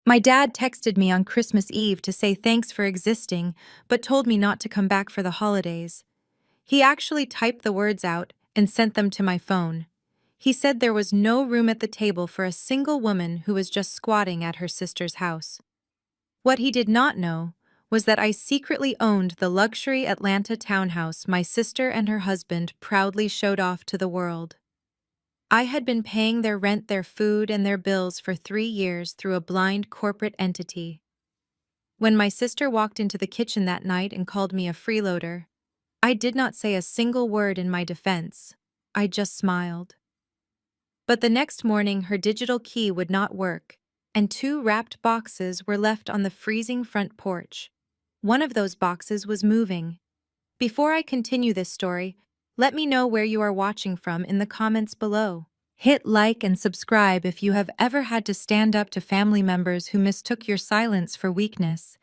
My dad texted me on Christmas Eve to say thanks for existing, but told me not to come back for the holidays. He actually typed the words out and sent them to my phone. He said there was no room at the table for a single woman who was just squatting at her sister's house. What he did not know was that I secretly owned the luxury Atlanta townhouse my sister and her husband proudly showed off to the world. I had been paying their rent, their food, and their bills for 3 years through a blind corporate entity. When my sister walked into the kitchen that night and called me a freeloader, I did not say a single word in my defense. I just smiled. But the next morning, her digital key would not work, and 2 wrapped boxes were left on the freezing front porch. One of those boxes was moving. Before I continue this story, let me know where you are watching from in the comments below. Hit like and subscribe if you have ever had to stand up to family members who mistook your silence for weakness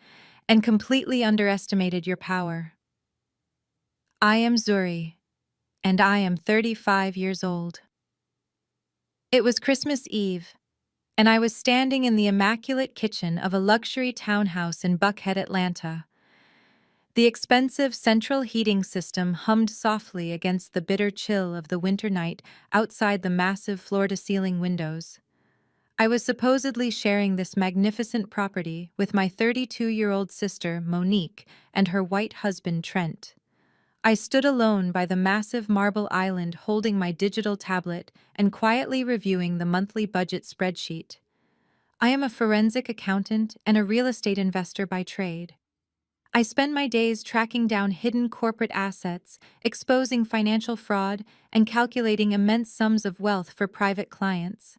and completely underestimated your power. I am Zuri, and I am 35 years old. It was Christmas Eve, and I was standing in the immaculate kitchen of a luxury townhouse in Buckhead, Atlanta. The expensive central heating system hummed softly against the bitter chill of the winter night outside the massive floor-to-ceiling windows. I was supposedly sharing this magnificent property with my 32-year-old sister, Monique, and her white husband, Trent. I stood alone by the massive marble island holding my digital tablet and quietly reviewing the monthly budget spreadsheet. I am a forensic accountant and a real estate investor by trade. I spend my days tracking down hidden corporate assets, exposing financial fraud, and calculating immense sums of wealth for private clients.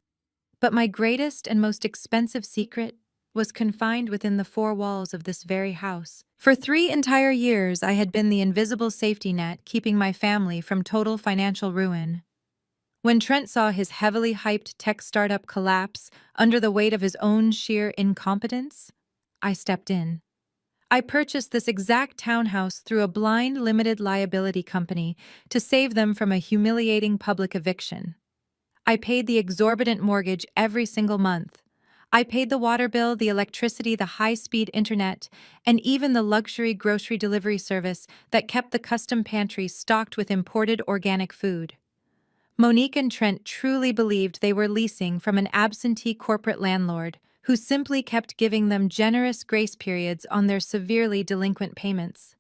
But my greatest and most expensive secret was confined within the 4 walls of this very house. For 3 entire years, I had been the invisible safety net keeping my family from total financial ruin. When Trent saw his heavily hyped tech startup collapse under the weight of his own sheer incompetence, I stepped in. I purchased this exact townhouse through a blind limited liability company to save them from a humiliating public eviction. I paid the exorbitant mortgage every single month. I paid the water bill, the electricity, the high-speed internet, and even the luxury grocery delivery service that kept the custom pantry stocked with imported organic food. Monique and Trent truly believed they were leasing from an absentee corporate landlord who simply kept giving them generous grace periods on their severely delinquent payments.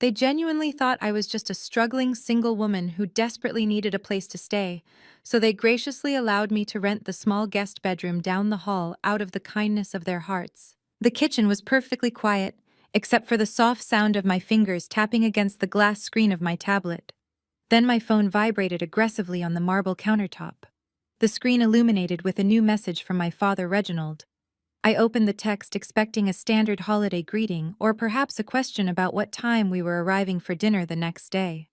They genuinely thought I was just a struggling single woman who desperately needed a place to stay, so they graciously allowed me to rent the small guest bedroom down the hall out of the kindness of their hearts. The kitchen was perfectly quiet, except for the soft sound of my fingers tapping against the glass screen of my tablet. Then my phone vibrated aggressively on the marble countertop. The screen illuminated with a new message from my father, Reginald. I opened the text expecting a standard holiday greeting or perhaps a question about what time we were arriving for dinner the next day.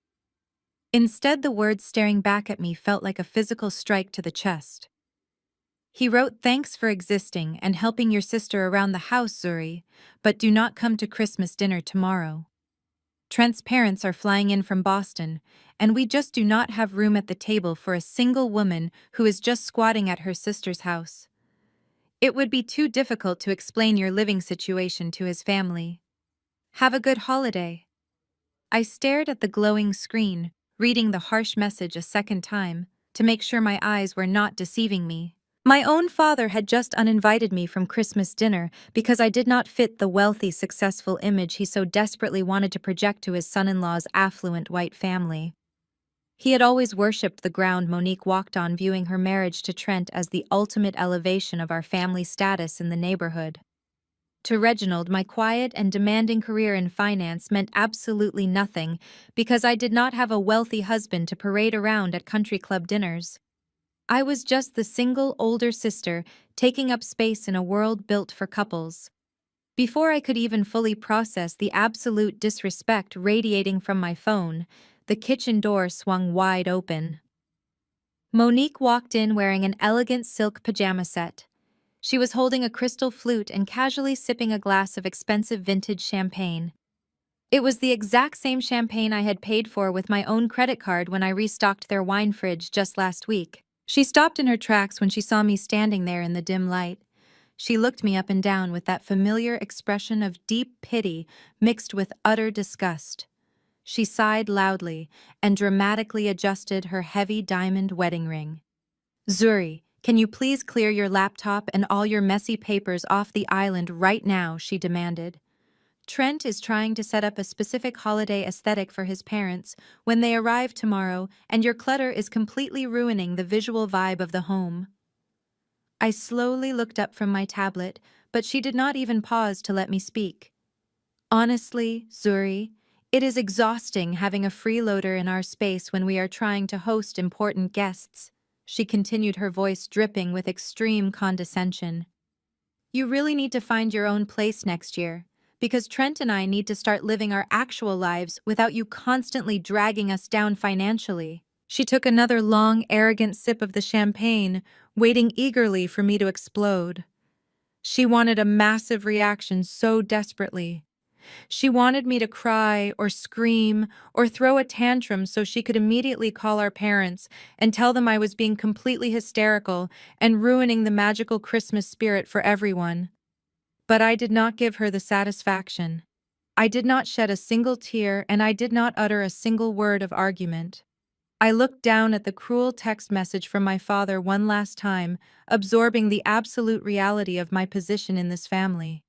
Instead, the words staring back at me felt like a physical strike to the chest. He wrote, "Thanks for existing and helping your sister around the house, Zuri, but do not come to Christmas dinner tomorrow. Trent's parents are flying in from Boston, and we just do not have room at the table for a single woman who is just squatting at her sister's house. It would be too difficult to explain your living situation to his family. Have a good holiday." I stared at the glowing screen, reading the harsh message a second time, to make sure my eyes were not deceiving me. My own father had just uninvited me from Christmas dinner because I did not fit the wealthy, successful image he so desperately wanted to project to his son-in-law's affluent white family. He had always worshipped the ground Monique walked on, viewing her marriage to Trent as the ultimate elevation of our family status in the neighborhood. To Reginald, my quiet and demanding career in finance meant absolutely nothing because I did not have a wealthy husband to parade around at country club dinners. I was just the single older sister taking up space in a world built for couples. Before I could even fully process the absolute disrespect radiating from my phone, the kitchen door swung wide open. Monique walked in wearing an elegant silk pajama set. She was holding a crystal flute and casually sipping a glass of expensive vintage champagne. It was the exact same champagne I had paid for with my own credit card when I restocked their wine fridge just last week. She stopped in her tracks when she saw me standing there in the dim light. She looked me up and down with that familiar expression of deep pity mixed with utter disgust. She sighed loudly and dramatically adjusted her heavy diamond wedding ring. Zuri, can you please clear your laptop and all your messy papers off the island right now, she demanded. Trent is trying to set up a specific holiday aesthetic for his parents when they arrive tomorrow, and your clutter is completely ruining the visual vibe of the home. I slowly looked up from my tablet, but she did not even pause to let me speak. Honestly, Zuri, it is exhausting having a freeloader in our space when we are trying to host important guests, she continued, her voice dripping with extreme condescension. You really need to find your own place next year, because Trent and I need to start living our actual lives without you constantly dragging us down financially. She took another long, arrogant sip of the champagne, waiting eagerly for me to explode. She wanted a massive reaction so desperately. She wanted me to cry or scream or throw a tantrum so she could immediately call our parents and tell them I was being completely hysterical and ruining the magical Christmas spirit for everyone. But I did not give her the satisfaction. I did not shed a single tear, and I did not utter a single word of argument. I looked down at the cruel text message from my father one last time, absorbing the absolute reality of my position in this family.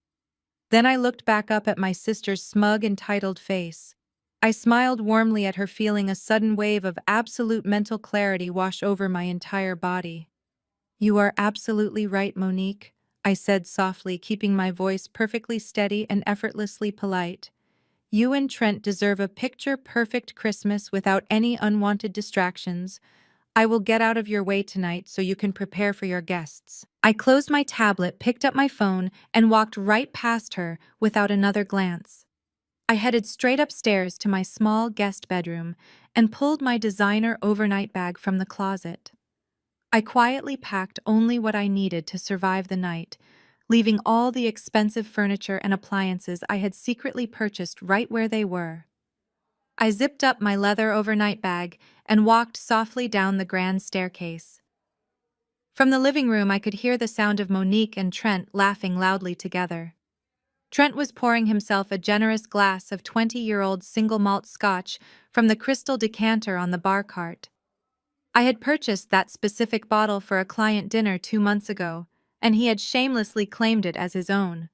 Then I looked back up at my sister's smug, entitled face. I smiled warmly at her, feeling a sudden wave of absolute mental clarity wash over my entire body. You are absolutely right, Monique, I said softly, keeping my voice perfectly steady and effortlessly polite. You and Trent deserve a picture-perfect Christmas without any unwanted distractions. I will get out of your way tonight so you can prepare for your guests. I closed my tablet, picked up my phone, and walked right past her without another glance. I headed straight upstairs to my small guest bedroom and pulled my designer overnight bag from the closet. I quietly packed only what I needed to survive the night, leaving all the expensive furniture and appliances I had secretly purchased right where they were. I zipped up my leather overnight bag and walked softly down the grand staircase. From the living room, I could hear the sound of Monique and Trent laughing loudly together. Trent was pouring himself a generous glass of 20-year-old single malt scotch from the crystal decanter on the bar cart. I had purchased that specific bottle for a client dinner 2 months ago, and he had shamelessly claimed it as his own.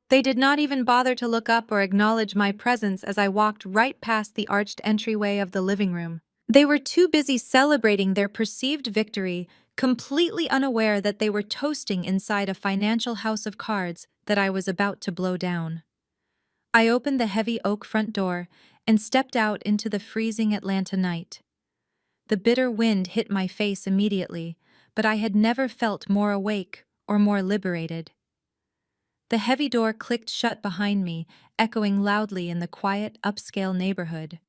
They did not even bother to look up or acknowledge my presence as I walked right past the arched entryway of the living room. They were too busy celebrating their perceived victory, completely unaware that they were toasting inside a financial house of cards that I was about to blow down. I opened the heavy oak front door and stepped out into the freezing Atlanta night. The bitter wind hit my face immediately, but I had never felt more awake or more liberated. The heavy door clicked shut behind me, echoing loudly in the quiet, upscale neighborhood.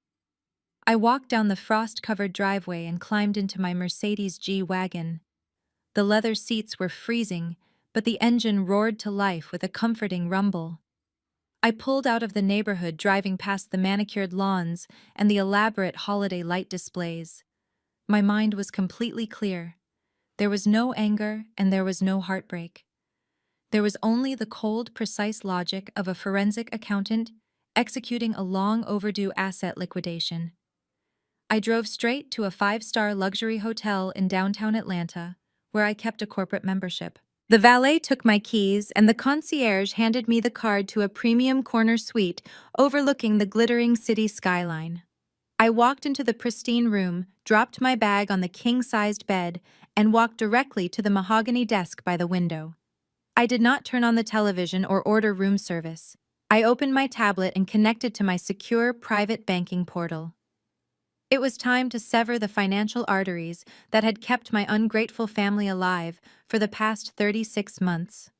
I walked down the frost-covered driveway and climbed into my Mercedes G-Wagon. The leather seats were freezing, but the engine roared to life with a comforting rumble. I pulled out of the neighborhood, driving past the manicured lawns and the elaborate holiday light displays. My mind was completely clear. There was no anger and there was no heartbreak. There was only the cold, precise logic of a forensic accountant executing a long overdue asset liquidation. I drove straight to a 5-star luxury hotel in downtown Atlanta, where I kept a corporate membership. The valet took my keys, and the concierge handed me the card to a premium corner suite overlooking the glittering city skyline. I walked into the pristine room, dropped my bag on the king-sized bed, and walked directly to the mahogany desk by the window. I did not turn on the television or order room service. I opened my tablet and connected to my secure private banking portal. It was time to sever the financial arteries that had kept my ungrateful family alive for the past 36 months.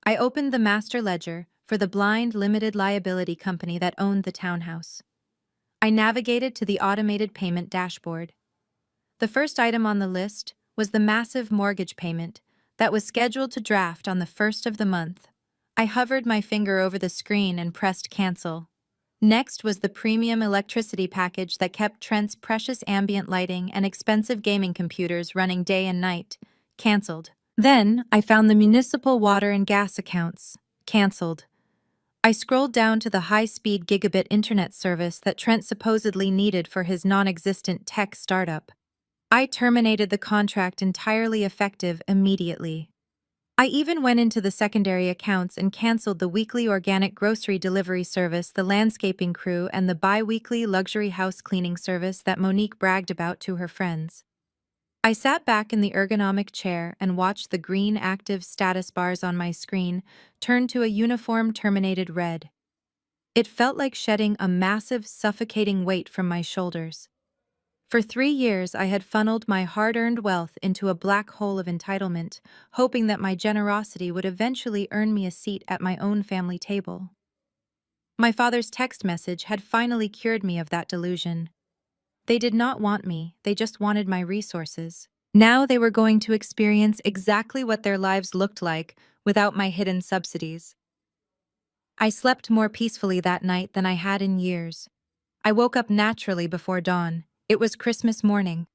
I opened the master ledger for the blind limited liability company that owned the townhouse. I navigated to the automated payment dashboard. The first item on the list was the massive mortgage payment that was scheduled to draft on the 1st of the month. I hovered my finger over the screen and pressed cancel. Next was the premium electricity package that kept Trent's precious ambient lighting and expensive gaming computers running day and night. Cancelled. Then, I found the municipal water and gas accounts. Cancelled. I scrolled down to the high-speed gigabit internet service that Trent supposedly needed for his non-existent tech startup. I terminated the contract entirely effective immediately. I even went into the secondary accounts and canceled the weekly organic grocery delivery service, the landscaping crew, and the bi-weekly luxury house cleaning service that Monique bragged about to her friends. I sat back in the ergonomic chair and watched the green active status bars on my screen turn to a uniform terminated red. It felt like shedding a massive, suffocating weight from my shoulders. For 3 years, I had funneled my hard-earned wealth into a black hole of entitlement, hoping that my generosity would eventually earn me a seat at my own family table. My father's text message had finally cured me of that delusion. They did not want me, they just wanted my resources. Now they were going to experience exactly what their lives looked like without my hidden subsidies. I slept more peacefully that night than I had in years. I woke up naturally before dawn. It was Christmas morning.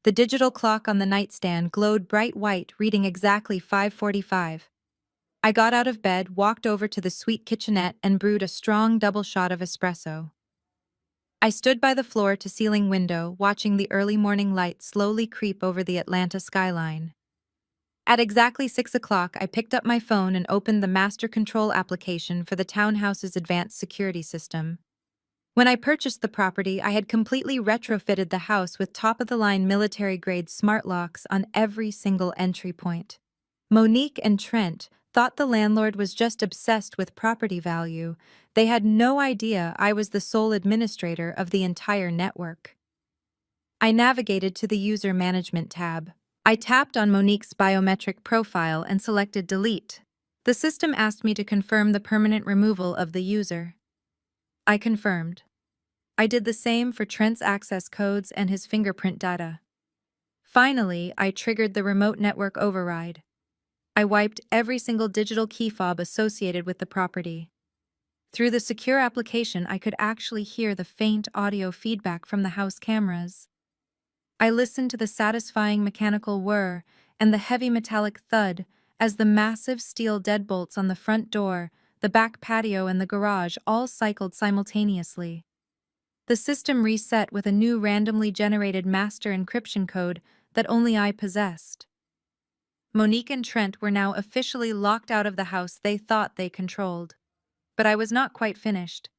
The digital clock on the nightstand glowed bright white, reading exactly 5:45. I got out of bed, walked over to the sweet kitchenette, and brewed a strong double shot of espresso. I stood by the floor-to-ceiling window, watching the early morning light slowly creep over the Atlanta skyline. At exactly 6 o'clock, I picked up my phone and opened the master control application for the townhouse's advanced security system. When I purchased the property, I had completely retrofitted the house with top-of-the-line military-grade smart locks on every single entry point. Monique and Trent thought the landlord was just obsessed with property value. They had no idea I was the sole administrator of the entire network. I navigated to the User Management tab. I tapped on Monique's biometric profile and selected Delete. The system asked me to confirm the permanent removal of the user. I confirmed. I did the same for Trent's access codes and his fingerprint data. Finally, I triggered the remote network override. I wiped every single digital key fob associated with the property. Through the secure application, I could actually hear the faint audio feedback from the house cameras. I listened to the satisfying mechanical whir and the heavy metallic thud as the massive steel deadbolts on the front door, the back patio, and the garage all cycled simultaneously. The system reset with a new randomly generated master encryption code that only I possessed. Monique and Trent were now officially locked out of the house they thought they controlled. But I was not quite finished.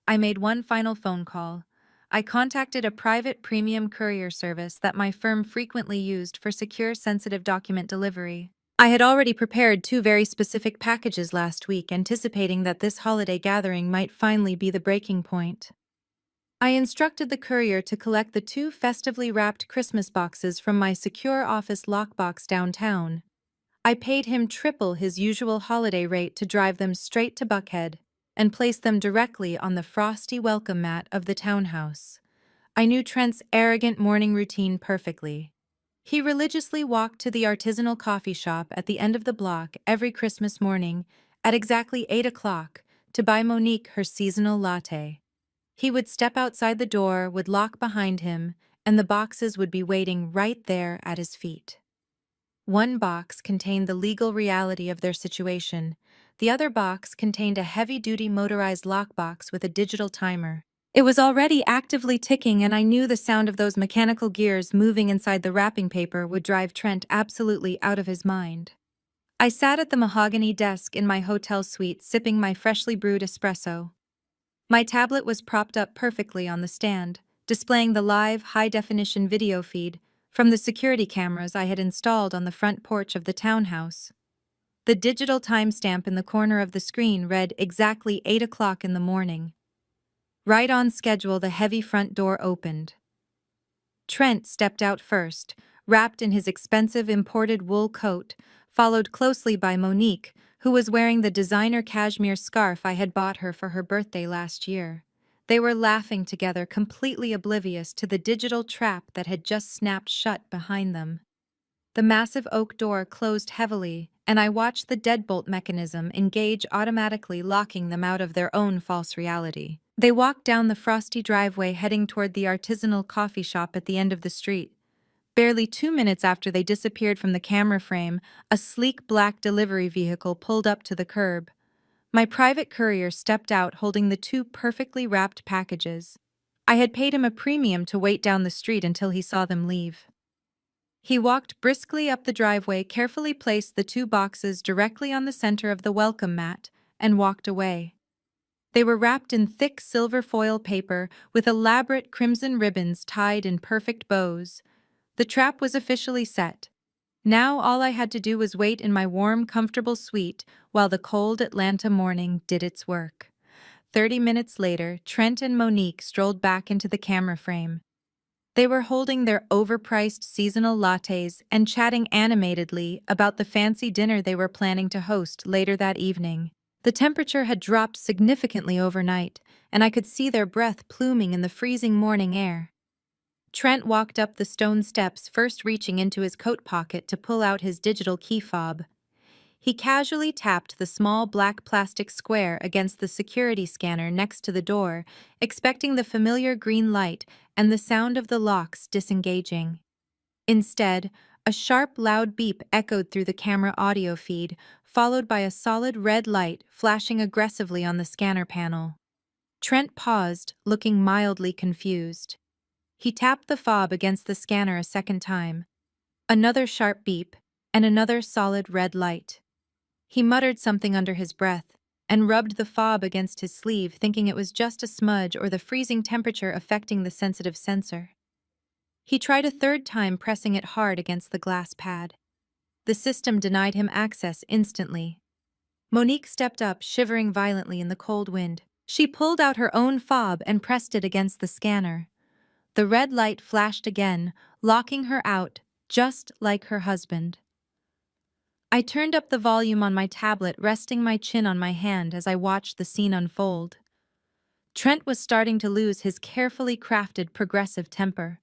I made one final phone call. I contacted a private premium courier service that my firm frequently used for secure sensitive document delivery. I had already prepared 2 very specific packages last week, anticipating that this holiday gathering might finally be the breaking point. I instructed the courier to collect the 2 festively wrapped Christmas boxes from my secure office lockbox downtown. I paid him triple his usual holiday rate to drive them straight to Buckhead and place them directly on the frosty welcome mat of the townhouse. I knew Trent's arrogant morning routine perfectly. He religiously walked to the artisanal coffee shop at the end of the block every Christmas morning at exactly 8 o'clock to buy Monique her seasonal latte. He would step outside the door, would lock behind him, and the boxes would be waiting right there at his feet. One box contained the legal reality of their situation. The other box contained a heavy-duty motorized lockbox with a digital timer. It was already actively ticking, and I knew the sound of those mechanical gears moving inside the wrapping paper would drive Trent absolutely out of his mind. I sat at the mahogany desk in my hotel suite, sipping my freshly brewed espresso. My tablet was propped up perfectly on the stand, displaying the live, high-definition video feed from the security cameras I had installed on the front porch of the townhouse. The digital timestamp in the corner of the screen read exactly 8 o'clock in the morning. Right on schedule, the heavy front door opened. Trent stepped out first, wrapped in his expensive imported wool coat, followed closely by Monique, who was wearing the designer cashmere scarf I had bought her for her birthday last year. They were laughing together, completely oblivious to the digital trap that had just snapped shut behind them. The massive oak door closed heavily, and I watched the deadbolt mechanism engage, automatically locking them out of their own false reality. They walked down the frosty driveway, heading toward the artisanal coffee shop at the end of the street. Barely 2 minutes after they disappeared from the camera frame, a sleek black delivery vehicle pulled up to the curb. My private courier stepped out holding the two perfectly wrapped packages. I had paid him a premium to wait down the street until he saw them leave. He walked briskly up the driveway, carefully placed the two boxes directly on the center of the welcome mat, and walked away. They were wrapped in thick silver foil paper with elaborate crimson ribbons tied in perfect bows. The trap was officially set. Now all I had to do was wait in my warm, comfortable suite while the cold Atlanta morning did its work. 30 minutes later, Trent and Monique strolled back into the camera frame. They were holding their overpriced seasonal lattes and chatting animatedly about the fancy dinner they were planning to host later that evening. The temperature had dropped significantly overnight, and I could see their breath pluming in the freezing morning air. Trent walked up the stone steps, first reaching into his coat pocket to pull out his digital key fob. He casually tapped the small black plastic square against the security scanner next to the door, expecting the familiar green light and the sound of the locks disengaging. Instead, a sharp, loud beep echoed through the camera audio feed, followed by a solid red light flashing aggressively on the scanner panel. Trent paused, looking mildly confused. He tapped the fob against the scanner a second time. Another sharp beep, and another solid red light. He muttered something under his breath and rubbed the fob against his sleeve, thinking it was just a smudge or the freezing temperature affecting the sensitive sensor. He tried a third time, pressing it hard against the glass pad. The system denied him access instantly. Monique stepped up, shivering violently in the cold wind. She pulled out her own fob and pressed it against the scanner. The red light flashed again, locking her out, just like her husband. I turned up the volume on my tablet, resting my chin on my hand as I watched the scene unfold. Trent was starting to lose his carefully crafted progressive temper.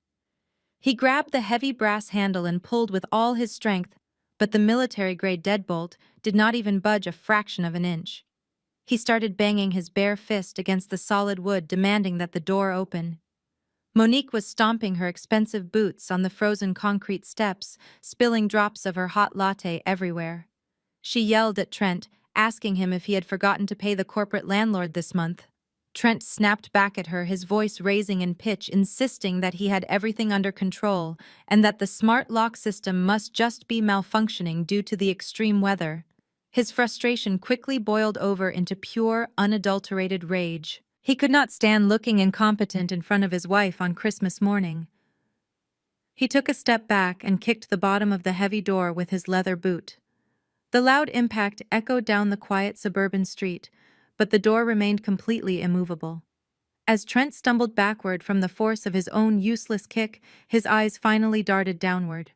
He grabbed the heavy brass handle and pulled with all his strength, but the military-grade deadbolt did not even budge a fraction of an inch. He started banging his bare fist against the solid wood, demanding that the door open. Monique was stomping her expensive boots on the frozen concrete steps, spilling drops of her hot latte everywhere. She yelled at Trent, asking him if he had forgotten to pay the corporate landlord this month. Trent snapped back at her, his voice raising in pitch, insisting that he had everything under control and that the smart lock system must just be malfunctioning due to the extreme weather. His frustration quickly boiled over into pure, unadulterated rage. He could not stand looking incompetent in front of his wife on Christmas morning. He took a step back and kicked the bottom of the heavy door with his leather boot. The loud impact echoed down the quiet suburban street, but the door remained completely immovable. As Trent stumbled backward from the force of his own useless kick, his eyes finally darted downward.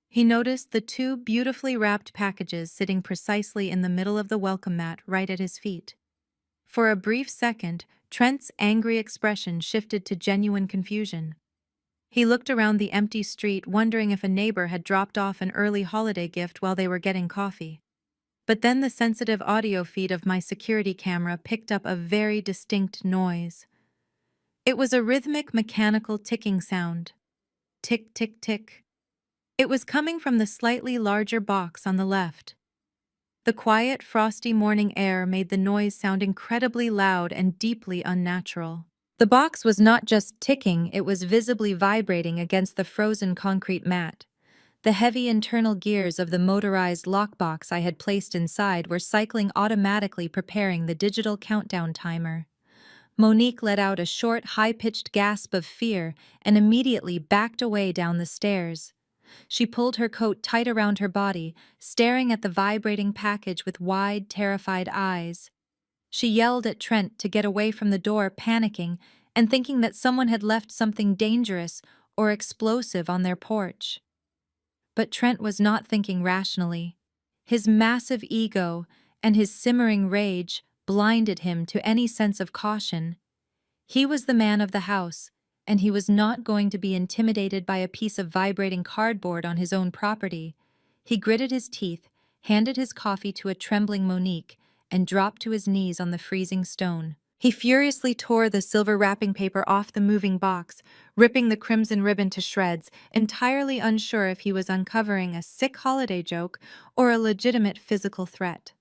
He noticed the two beautifully wrapped packages sitting precisely in the middle of the welcome mat right at his feet. For a brief second, Trent's angry expression shifted to genuine confusion. He looked around the empty street, wondering if a neighbor had dropped off an early holiday gift while they were getting coffee. But then the sensitive audio feed of my security camera picked up a very distinct noise. It was a rhythmic, mechanical ticking sound. Tick, tick, tick. It was coming from the slightly larger box on the left. The quiet, frosty morning air made the noise sound incredibly loud and deeply unnatural. The box was not just ticking, it was visibly vibrating against the frozen concrete mat. The heavy internal gears of the motorized lockbox I had placed inside were cycling automatically, preparing the digital countdown timer. Monique let out a short, high-pitched gasp of fear and immediately backed away down the stairs. She pulled her coat tight around her body, staring at the vibrating package with wide, terrified eyes. She yelled at Trent to get away from the door, panicking and thinking that someone had left something dangerous or explosive on their porch. But Trent was not thinking rationally. His massive ego and his simmering rage blinded him to any sense of caution. He was the man of the house, and he was not going to be intimidated by a piece of vibrating cardboard on his own property. He gritted his teeth, handed his coffee to a trembling Monique, and dropped to his knees on the freezing stone. He furiously tore the silver wrapping paper off the moving box, ripping the crimson ribbon to shreds, entirely unsure if he was uncovering a sick holiday joke or a legitimate physical threat.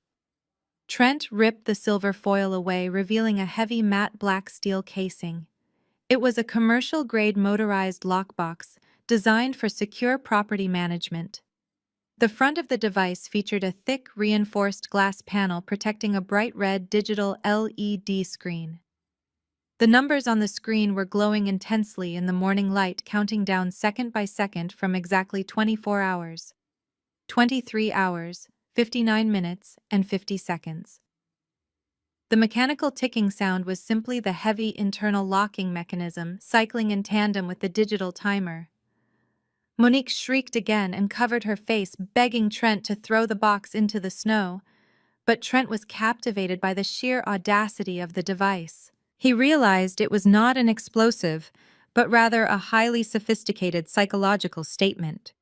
Trent ripped the silver foil away, revealing a heavy matte black steel casing. It was a commercial-grade motorized lockbox designed for secure property management. The front of the device featured a thick, reinforced glass panel protecting a bright red digital LED screen. The numbers on the screen were glowing intensely in the morning light, counting down second by second from exactly 24 hours. 23 hours, 59 minutes, and 50 seconds. The mechanical ticking sound was simply the heavy internal locking mechanism cycling in tandem with the digital timer. Monique shrieked again and covered her face, begging Trent to throw the box into the snow, but Trent was captivated by the sheer audacity of the device. He realized it was not an explosive, but rather a highly sophisticated psychological statement.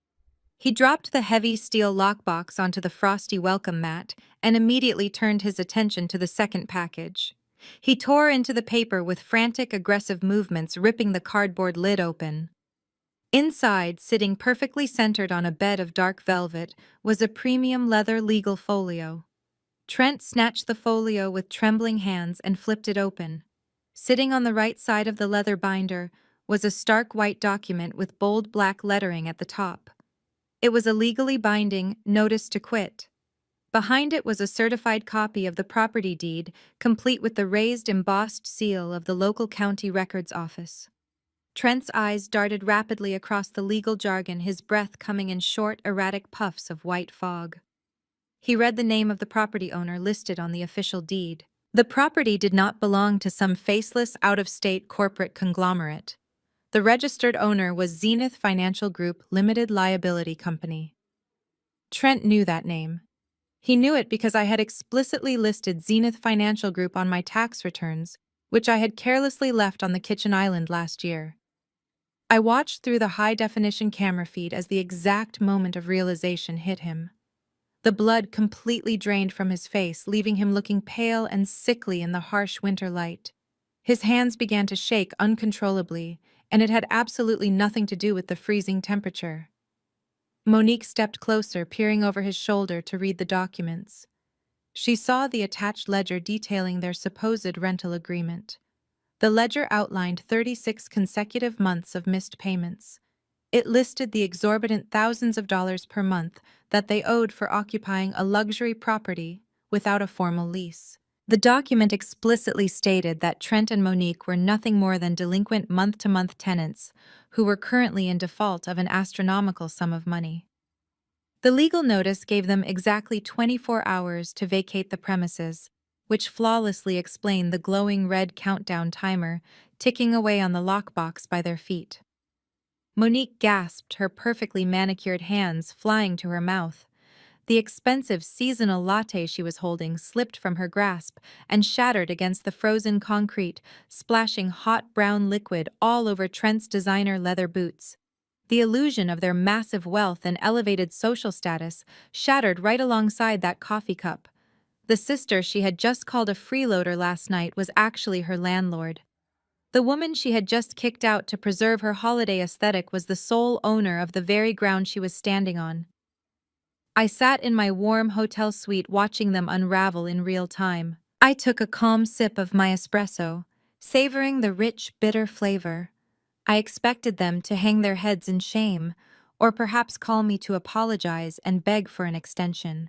He dropped the heavy steel lockbox onto the frosty welcome mat and immediately turned his attention to the second package. He tore into the paper with frantic, aggressive movements, ripping the cardboard lid open. Inside, sitting perfectly centered on a bed of dark velvet, was a premium leather legal folio. Trent snatched the folio with trembling hands and flipped it open. Sitting on the right side of the leather binder was a stark white document with bold black lettering at the top. It was a legally binding notice to quit. Behind it was a certified copy of the property deed, complete with the raised embossed seal of the local county records office. Trent's eyes darted rapidly across the legal jargon, his breath coming in short, erratic puffs of white fog. He read the name of the property owner listed on the official deed. The property did not belong to some faceless, out-of-state corporate conglomerate. The registered owner was Zenith Financial Group Limited Liability Company. Trent knew that name. He knew it because I had explicitly listed Zenith Financial Group on my tax returns, which I had carelessly left on the kitchen island last year. I watched through the high-definition camera feed as the exact moment of realization hit him. The blood completely drained from his face, leaving him looking pale and sickly in the harsh winter light. His hands began to shake uncontrollably, and it had absolutely nothing to do with the freezing temperature. Monique stepped closer, peering over his shoulder to read the documents. She saw the attached ledger detailing their supposed rental agreement. The ledger outlined 36 consecutive months of missed payments. It listed the exorbitant thousands of dollars per month that they owed for occupying a luxury property without a formal lease. The document explicitly stated that Trent and Monique were nothing more than delinquent month-to-month tenants who were currently in default of an astronomical sum of money. The legal notice gave them exactly 24 hours to vacate the premises, which flawlessly explained the glowing red countdown timer ticking away on the lockbox by their feet. Monique gasped, her perfectly manicured hands flying to her mouth. The expensive seasonal latte she was holding slipped from her grasp and shattered against the frozen concrete, splashing hot brown liquid all over Trent's designer leather boots. The illusion of their massive wealth and elevated social status shattered right alongside that coffee cup. The sister she had just called a freeloader last night was actually her landlord. The woman she had just kicked out to preserve her holiday aesthetic was the sole owner of the very ground she was standing on. I sat in my warm hotel suite watching them unravel in real time. I took a calm sip of my espresso, savoring the rich, bitter flavor. I expected them to hang their heads in shame, or perhaps call me to apologize and beg for an extension.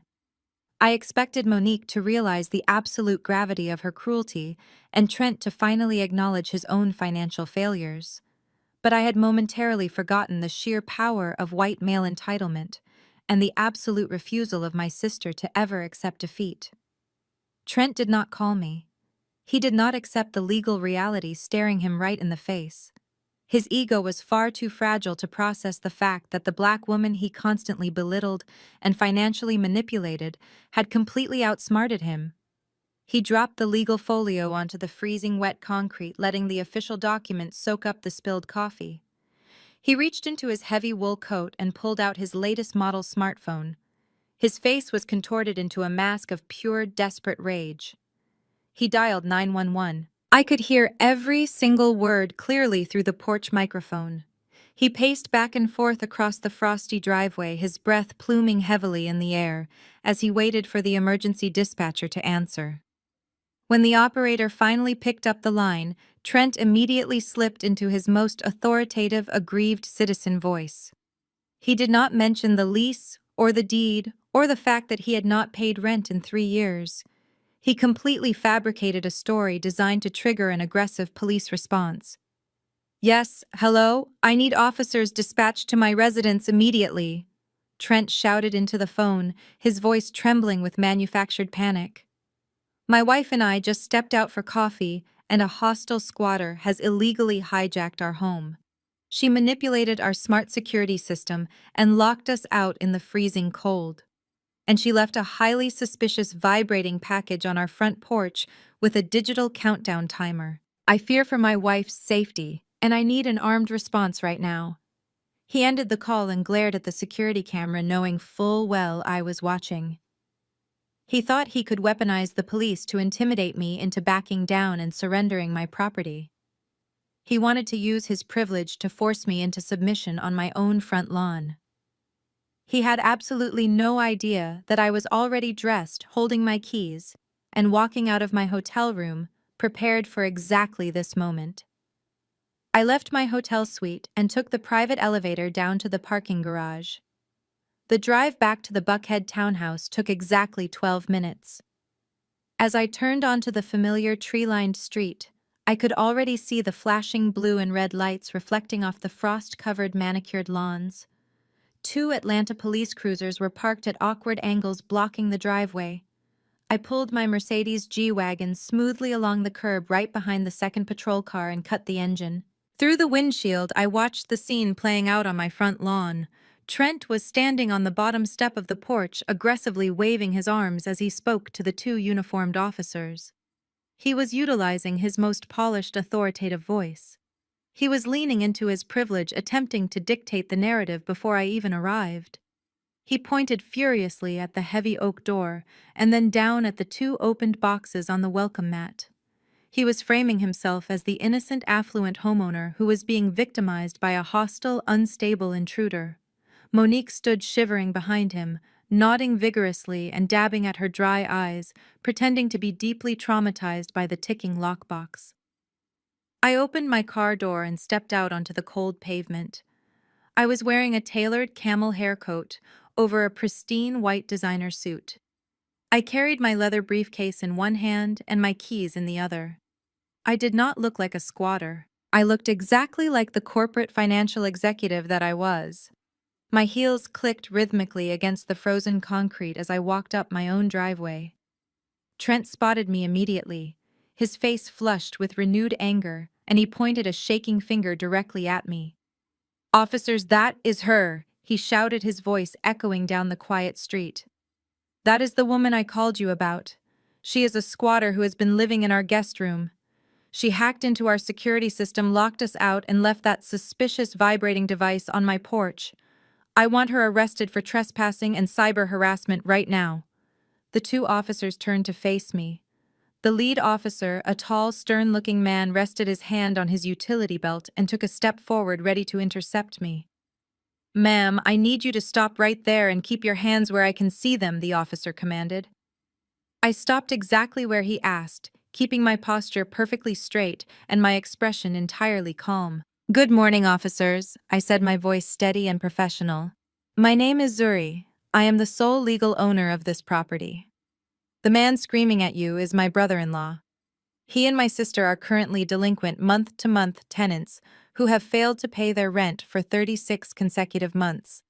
I expected Monique to realize the absolute gravity of her cruelty and Trent to finally acknowledge his own financial failures. But I had momentarily forgotten the sheer power of white male entitlement and the absolute refusal of my sister to ever accept defeat. Trent did not call me. He did not accept the legal reality staring him right in the face. His ego was far too fragile to process the fact that the black woman he constantly belittled and financially manipulated had completely outsmarted him. He dropped the legal folio onto the freezing wet concrete, letting the official document soak up the spilled coffee. He reached into his heavy wool coat and pulled out his latest model smartphone. His face was contorted into a mask of pure, desperate rage. He dialed 911. I could hear every single word clearly through the porch microphone. He paced back and forth across the frosty driveway, his breath pluming heavily in the air, as he waited for the emergency dispatcher to answer. When the operator finally picked up the line, Trent immediately slipped into his most authoritative, aggrieved citizen voice. He did not mention the lease, or the deed, or the fact that he had not paid rent in 3 years. He completely fabricated a story designed to trigger an aggressive police response. "Yes, hello, I need officers dispatched to my residence immediately," Trent shouted into the phone, his voice trembling with manufactured panic. "My wife and I just stepped out for coffee, and a hostile squatter has illegally hijacked our home. She manipulated our smart security system and locked us out in the freezing cold. And she left a highly suspicious vibrating package on our front porch with a digital countdown timer. I fear for my wife's safety, and I need an armed response right now." He ended the call and glared at the security camera, knowing full well I was watching. He thought he could weaponize the police to intimidate me into backing down and surrendering my property. He wanted to use his privilege to force me into submission on my own front lawn. He had absolutely no idea that I was already dressed, holding my keys, and walking out of my hotel room, prepared for exactly this moment. I left my hotel suite and took the private elevator down to the parking garage. The drive back to the Buckhead townhouse took exactly 12 minutes. As I turned onto the familiar tree-lined street, I could already see the flashing blue and red lights reflecting off the frost-covered manicured lawns. 2 Atlanta police cruisers were parked at awkward angles blocking the driveway. I pulled my Mercedes G-Wagon smoothly along the curb right behind the second patrol car and cut the engine. Through the windshield, I watched the scene playing out on my front lawn. Trent was standing on the bottom step of the porch, aggressively waving his arms as he spoke to the 2 uniformed officers. He was utilizing his most polished authoritative voice. He was leaning into his privilege, attempting to dictate the narrative before I even arrived. He pointed furiously at the heavy oak door, and then down at the 2 opened boxes on the welcome mat. He was framing himself as the innocent, affluent homeowner who was being victimized by a hostile, unstable intruder. Monique stood shivering behind him, nodding vigorously and dabbing at her dry eyes, pretending to be deeply traumatized by the ticking lockbox. I opened my car door and stepped out onto the cold pavement. I was wearing a tailored camel hair coat over a pristine white designer suit. I carried my leather briefcase in one hand and my keys in the other. I did not look like a squatter. I looked exactly like the corporate financial executive that I was. My heels clicked rhythmically against the frozen concrete as I walked up my own driveway. Trent spotted me immediately. His face flushed with renewed anger, and he pointed a shaking finger directly at me. "Officers, that is her," he shouted, his voice echoing down the quiet street. "That is the woman I called you about. She is a squatter who has been living in our guest room. She hacked into our security system, locked us out, and left that suspicious vibrating device on my porch. I want her arrested for trespassing and cyber harassment right now." The 2 officers turned to face me. The lead officer, a tall, stern-looking man, rested his hand on his utility belt and took a step forward, ready to intercept me. "Ma'am, I need you to stop right there and keep your hands where I can see them," the officer commanded. I stopped exactly where he asked, keeping my posture perfectly straight and my expression entirely calm. "Good morning, officers," I said, my voice steady and professional. "My name is Zuri. I am the sole legal owner of this property. The man screaming at you is my brother-in-law. He and my sister are currently delinquent month-to-month tenants who have failed to pay their rent for 36 consecutive months.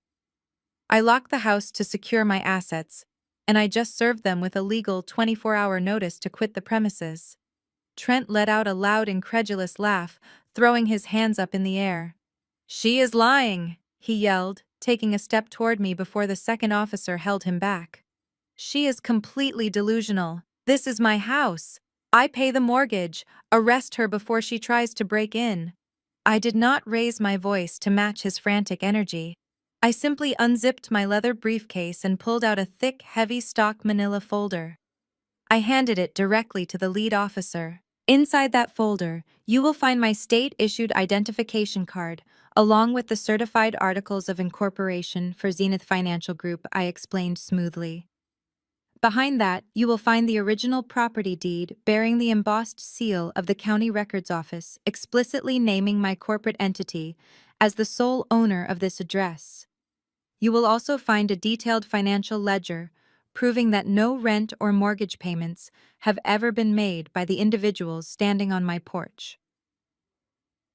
I locked the house to secure my assets, and I just served them with a legal 24-hour notice to quit the premises." Trent let out a loud, incredulous laugh, throwing his hands up in the air. "She is lying," he yelled, taking a step toward me before the second officer held him back. "She is completely delusional. This is my house. I pay the mortgage. Arrest her before she tries to break in." I did not raise my voice to match his frantic energy. I simply unzipped my leather briefcase and pulled out a thick, heavy stock manila folder. I handed it directly to the lead officer. Inside that folder, you will find my state-issued identification card, along with the certified articles of incorporation for Zenith Financial Group, I explained smoothly. Behind that, you will find the original property deed bearing the embossed seal of the County Records Office, explicitly naming my corporate entity as the sole owner of this address. You will also find a detailed financial ledger proving that no rent or mortgage payments have ever been made by the individuals standing on my porch.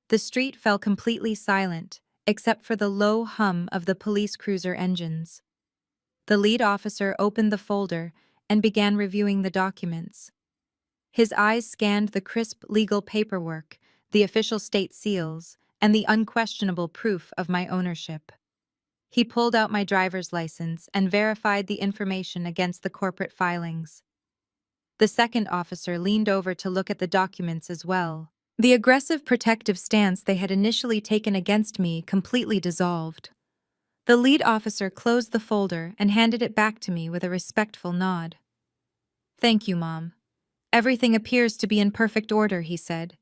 The street fell completely silent, except for the low hum of the police cruiser engines. The lead officer opened the folder and began reviewing the documents. His eyes scanned the crisp legal paperwork, the official state seals, and the unquestionable proof of my ownership. He pulled out my driver's license and verified the information against the corporate filings. The second officer leaned over to look at the documents as well. The aggressive protective stance they had initially taken against me completely dissolved. The lead officer closed the folder and handed it back to me with a respectful nod. "Thank you, Mom. Everything appears to be in perfect order," he said.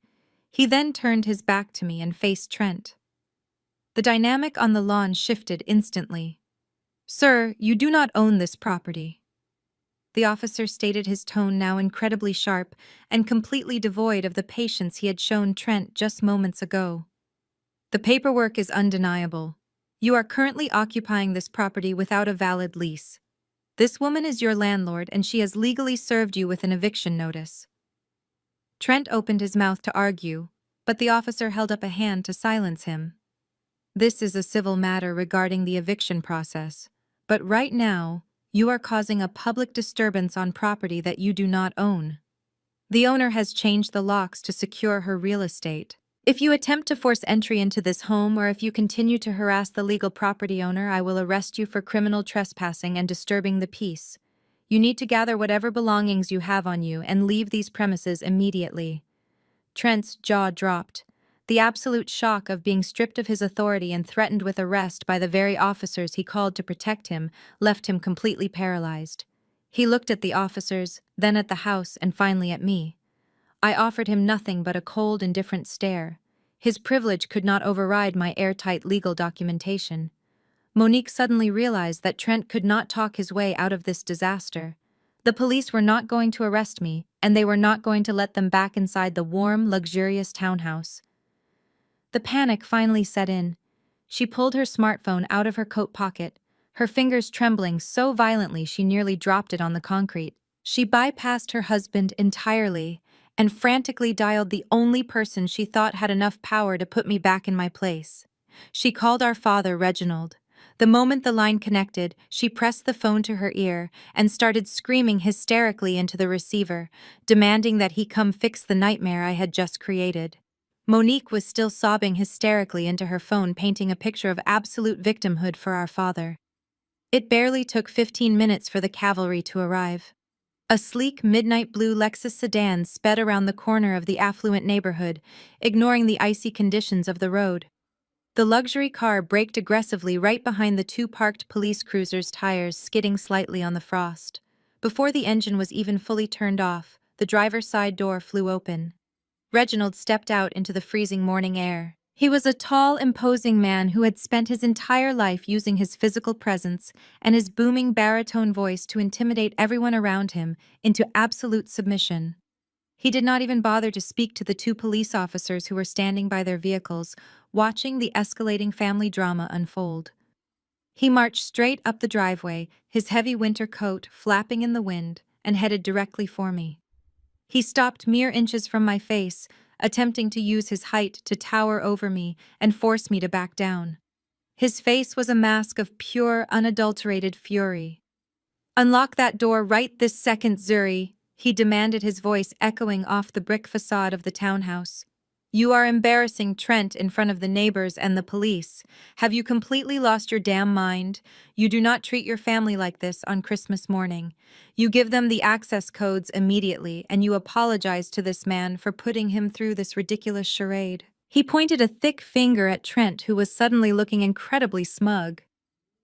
He then turned his back to me and faced Trent. The dynamic on the lawn shifted instantly. "Sir, you do not own this property." The officer stated, his tone now incredibly sharp and completely devoid of the patience he had shown Trent just moments ago. "The paperwork is undeniable. You are currently occupying this property without a valid lease. This woman is your landlord and she has legally served you with an eviction notice." Trent opened his mouth to argue, but the officer held up a hand to silence him. "This is a civil matter regarding the eviction process, but right now, you are causing a public disturbance on property that you do not own. The owner has changed the locks to secure her real estate. If you attempt to force entry into this home or if you continue to harass the legal property owner, I will arrest you for criminal trespassing and disturbing the peace. You need to gather whatever belongings you have on you and leave these premises immediately." Trent's jaw dropped. The absolute shock of being stripped of his authority and threatened with arrest by the very officers he called to protect him left him completely paralyzed. He looked at the officers, then at the house, and finally at me. I offered him nothing but a cold, indifferent stare. His privilege could not override my airtight legal documentation. Monique suddenly realized that Trent could not talk his way out of this disaster. The police were not going to arrest me, and they were not going to let them back inside the warm, luxurious townhouse. The panic finally set in. She pulled her smartphone out of her coat pocket, her fingers trembling so violently she nearly dropped it on the concrete. She bypassed her husband entirely and frantically dialed the only person she thought had enough power to put me back in my place. She called our father, Reginald. The moment the line connected, she pressed the phone to her ear and started screaming hysterically into the receiver, demanding that he come fix the nightmare I had just created. Monique was still sobbing hysterically into her phone, painting a picture of absolute victimhood for our father. It barely took 15 minutes for the cavalry to arrive. A sleek midnight blue Lexus sedan sped around the corner of the affluent neighborhood, ignoring the icy conditions of the road. The luxury car braked aggressively right behind the two parked police cruisers' tires, skidding slightly on the frost. Before the engine was even fully turned off, the driver's side door flew open. Reginald stepped out into the freezing morning air. He was a tall, imposing man who had spent his entire life using his physical presence and his booming baritone voice to intimidate everyone around him into absolute submission. He did not even bother to speak to the two police officers who were standing by their vehicles, watching the escalating family drama unfold. He marched straight up the driveway, his heavy winter coat flapping in the wind, and headed directly for me. He stopped mere inches from my face, attempting to use his height to tower over me and force me to back down. His face was a mask of pure, unadulterated fury. "Unlock that door right this second, Zuri," he demanded, his voice echoing off the brick facade of the townhouse. "You are embarrassing Trent in front of the neighbors and the police. Have you completely lost your damn mind? You do not treat your family like this on Christmas morning. You give them the access codes immediately, and you apologize to this man for putting him through this ridiculous charade." He pointed a thick finger at Trent, who was suddenly looking incredibly smug.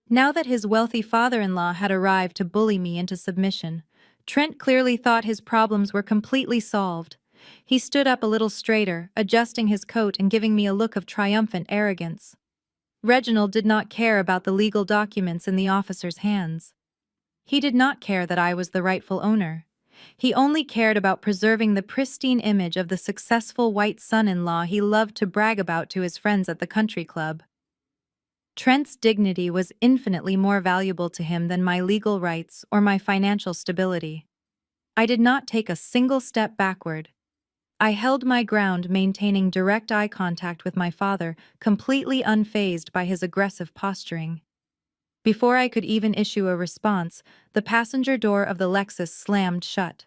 Now that his wealthy father-in-law had arrived to bully me into submission, Trent clearly thought his problems were completely solved. He stood up a little straighter, adjusting his coat and giving me a look of triumphant arrogance. Reginald did not care about the legal documents in the officer's hands. He did not care that I was the rightful owner. He only cared about preserving the pristine image of the successful white son-in-law he loved to brag about to his friends at the country club. Trent's dignity was infinitely more valuable to him than my legal rights or my financial stability. I did not take a single step backward. I held my ground, maintaining direct eye contact with my father, completely unfazed by his aggressive posturing. Before I could even issue a response, the passenger door of the Lexus slammed shut.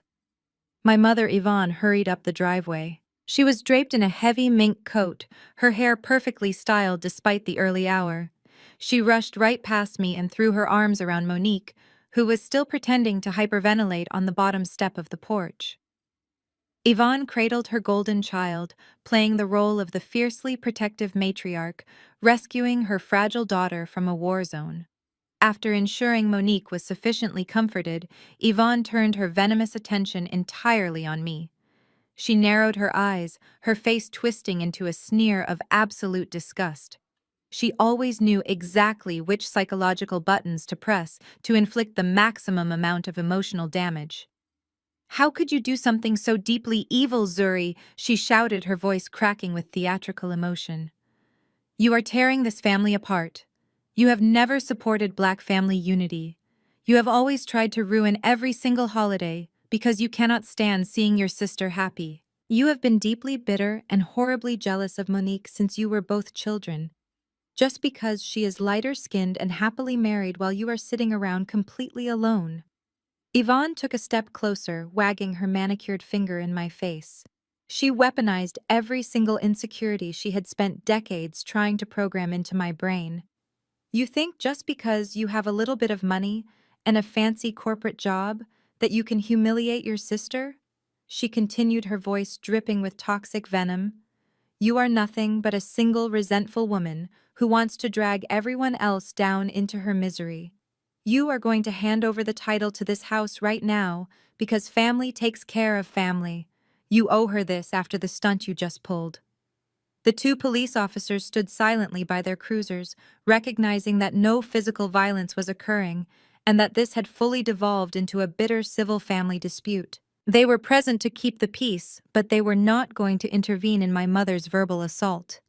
My mother Yvonne hurried up the driveway. She was draped in a heavy mink coat, her hair perfectly styled despite the early hour. She rushed right past me and threw her arms around Monique, who was still pretending to hyperventilate on the bottom step of the porch. Yvonne cradled her golden child, playing the role of the fiercely protective matriarch, rescuing her fragile daughter from a war zone. After ensuring Monique was sufficiently comforted, Yvonne turned her venomous attention entirely on me. She narrowed her eyes, her face twisting into a sneer of absolute disgust. She always knew exactly which psychological buttons to press to inflict the maximum amount of emotional damage. "How could you do something so deeply evil, Zuri?" she shouted, her voice cracking with theatrical emotion. "You are tearing this family apart. You have never supported Black family unity. You have always tried to ruin every single holiday because you cannot stand seeing your sister happy. You have been deeply bitter and horribly jealous of Monique since you were both children, just because she is lighter-skinned and happily married while you are sitting around completely alone." Yvonne took a step closer, wagging her manicured finger in my face. She weaponized every single insecurity she had spent decades trying to program into my brain. "You think just because you have a little bit of money and a fancy corporate job that you can humiliate your sister?" She continued, her voice dripping with toxic venom. "You are nothing but a single resentful woman who wants to drag everyone else down into her misery. You are going to hand over the title to this house right now because family takes care of family. You owe her this after the stunt you just pulled." The two police officers stood silently by their cruisers, recognizing that no physical violence was occurring and that this had fully devolved into a bitter civil family dispute. They were present to keep the peace, but they were not going to intervene in my mother's verbal assault.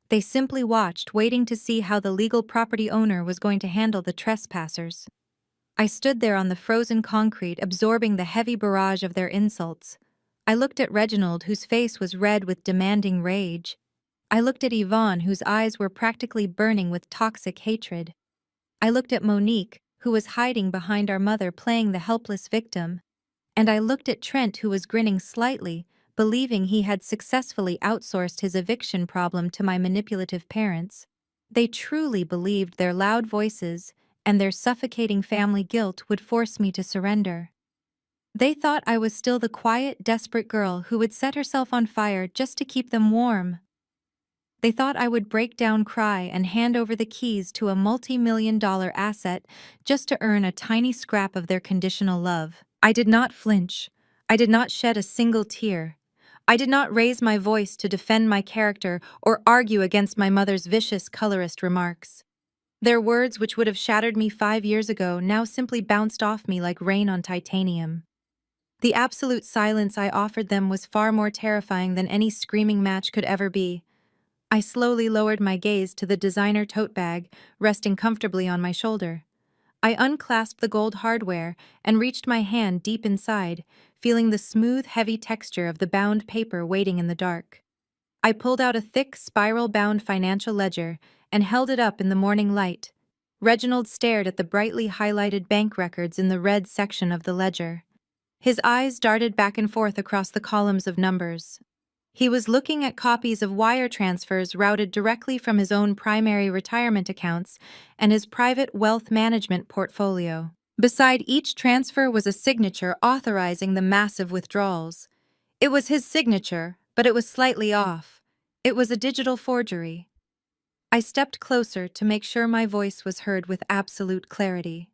They simply watched, waiting to see how the legal property owner was going to handle the trespassers. I stood there on the frozen concrete, absorbing the heavy barrage of their insults. I looked at Reginald, whose face was red with demanding rage. I looked at Yvonne, whose eyes were practically burning with toxic hatred. I looked at Monique, who was hiding behind our mother, playing the helpless victim. And I looked at Trent, who was grinning slightly, believing he had successfully outsourced his eviction problem to my manipulative parents. They truly believed their loud voices and their suffocating family guilt would force me to surrender. They thought I was still the quiet, desperate girl who would set herself on fire just to keep them warm. They thought I would break down, cry, and hand over the keys to a multi-million-dollar asset just to earn a tiny scrap of their conditional love. I did not flinch. I did not shed a single tear. I did not raise my voice to defend my character or argue against my mother's vicious, colorist remarks. Their words, which would have shattered me 5 years ago, now simply bounced off me like rain on titanium. The absolute silence I offered them was far more terrifying than any screaming match could ever be. I slowly lowered my gaze to the designer tote bag resting comfortably on my shoulder. I unclasped the gold hardware and reached my hand deep inside, feeling the smooth, heavy texture of the bound paper waiting in the dark. I pulled out a thick, spiral-bound financial ledger and held it up in the morning light. Reginald stared at the brightly highlighted bank records in the red section of the ledger. His eyes darted back and forth across the columns of numbers. He was looking at copies of wire transfers routed directly from his own primary retirement accounts and his private wealth management portfolio. Beside each transfer was a signature authorizing the massive withdrawals. It was his signature, but it was slightly off. It was a digital forgery. I stepped closer to make sure my voice was heard with absolute clarity.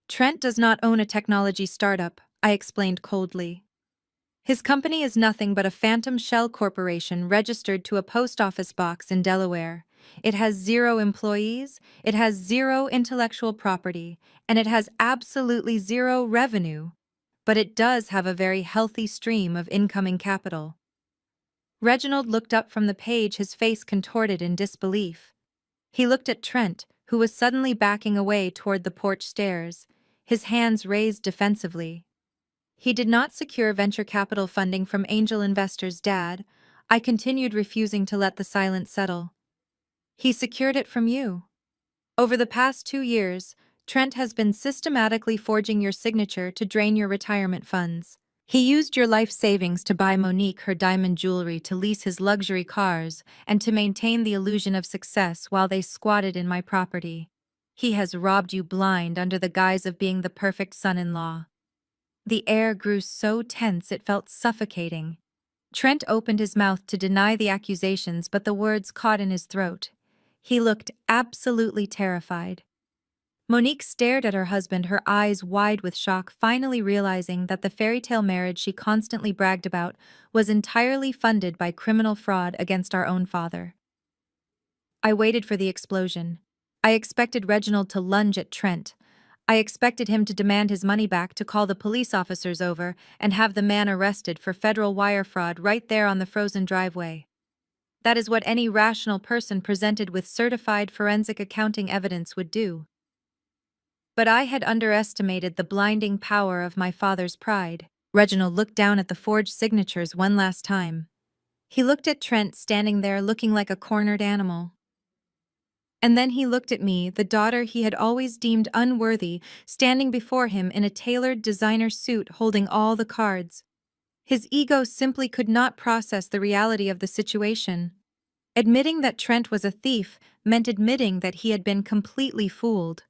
"Trent does not own a technology startup," I explained coldly. His company is nothing but a phantom shell corporation registered to a post office box in Delaware. It has 0 employees, it has 0 intellectual property, and it has absolutely 0 revenue. But it does have a very healthy stream of incoming capital. Reginald looked up from the page, his face contorted in disbelief. He looked at Trent, who was suddenly backing away toward the porch stairs, his hands raised defensively. He did not secure venture capital funding from angel investors, Dad. I continued, refusing to let the silence settle. He secured it from you. Over the past 2 years, Trent has been systematically forging your signature to drain your retirement funds. He used your life savings to buy Monique her diamond jewelry, to lease his luxury cars, and to maintain the illusion of success while they squatted in my property. He has robbed you blind under the guise of being the perfect son-in-law. The air grew so tense it felt suffocating. Trent opened his mouth to deny the accusations, but the words caught in his throat. He looked absolutely terrified. Monique stared at her husband, her eyes wide with shock, finally realizing that the fairy tale marriage she constantly bragged about was entirely funded by criminal fraud against our own father. I waited for the explosion. I expected Reginald to lunge at Trent. I expected him to demand his money back, to call the police officers over, and have the man arrested for federal wire fraud right there on the frozen driveway. That is what any rational person presented with certified forensic accounting evidence would do. But I had underestimated the blinding power of my father's pride. Reginald looked down at the forged signatures one last time. He looked at Trent, standing there looking like a cornered animal. And then he looked at me, the daughter he had always deemed unworthy, standing before him in a tailored designer suit, holding all the cards. His ego simply could not process the reality of the situation. Admitting that Trent was a thief meant admitting that he had been completely fooled.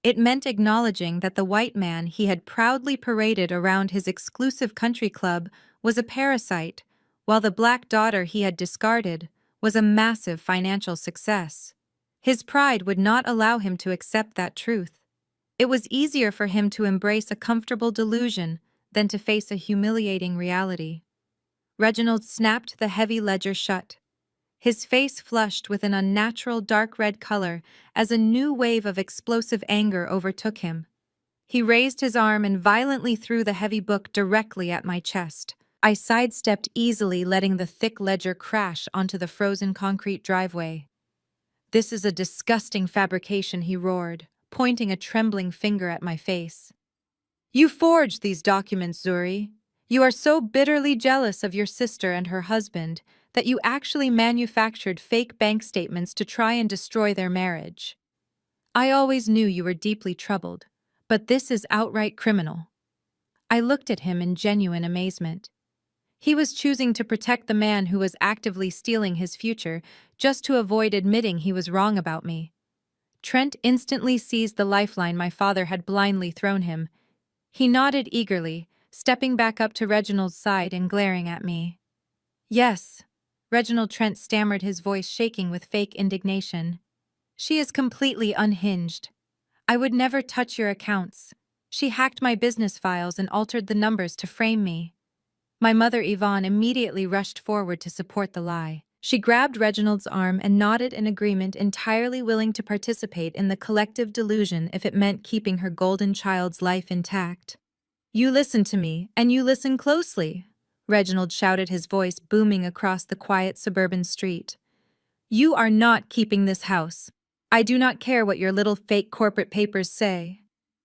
It meant acknowledging that the white man he had proudly paraded around his exclusive country club was a parasite, while the black daughter he had discarded was a massive financial success. His pride would not allow him to accept that truth. It was easier for him to embrace a comfortable delusion than to face a humiliating reality. Reginald snapped the heavy ledger shut. His face flushed with an unnatural dark red color as a new wave of explosive anger overtook him. He raised his arm and violently threw the heavy book directly at my chest. I sidestepped easily, letting the thick ledger crash onto the frozen concrete driveway. "This is a disgusting fabrication," he roared, pointing a trembling finger at my face. "You forged these documents, Zuri. You are so bitterly jealous of your sister and her husband that you actually manufactured fake bank statements to try and destroy their marriage. I always knew you were deeply troubled, but this is outright criminal." I looked at him in genuine amazement. He was choosing to protect the man who was actively stealing his future just to avoid admitting he was wrong about me. Trent instantly seized the lifeline my father had blindly thrown him. He nodded eagerly, stepping back up to Reginald's side and glaring at me. "Yes," Reginald Trent stammered, his voice shaking with fake indignation. "She is completely unhinged. I would never touch your accounts. She hacked my business files and altered the numbers to frame me." My mother, Yvonne, immediately rushed forward to support the lie. She grabbed Reginald's arm and nodded in agreement, entirely willing to participate in the collective delusion if it meant keeping her golden child's life intact. "You listen to me, and you listen closely," Reginald shouted, his voice booming across the quiet suburban street. "You are not keeping this house. I do not care what your little fake corporate papers say.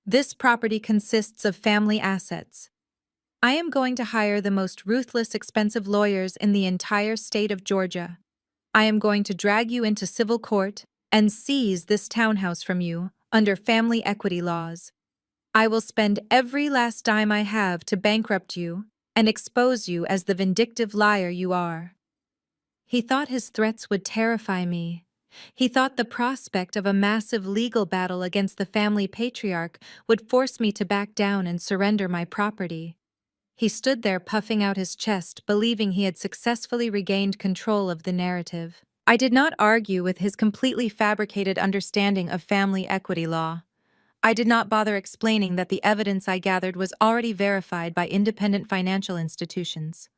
This property consists of family assets. I am going to hire the most ruthless, expensive lawyers in the entire state of Georgia. I am going to drag you into civil court and seize this townhouse from you under family equity laws. I will spend every last dime I have to bankrupt you and expose you as the vindictive liar you are." He thought his threats would terrify me. He thought the prospect of a massive legal battle against the family patriarch would force me to back down and surrender my property. He stood there puffing out his chest, believing he had successfully regained control of the narrative. I did not argue with his completely fabricated understanding of family equity law. I did not bother explaining that the evidence I gathered was already verified by independent financial institutions.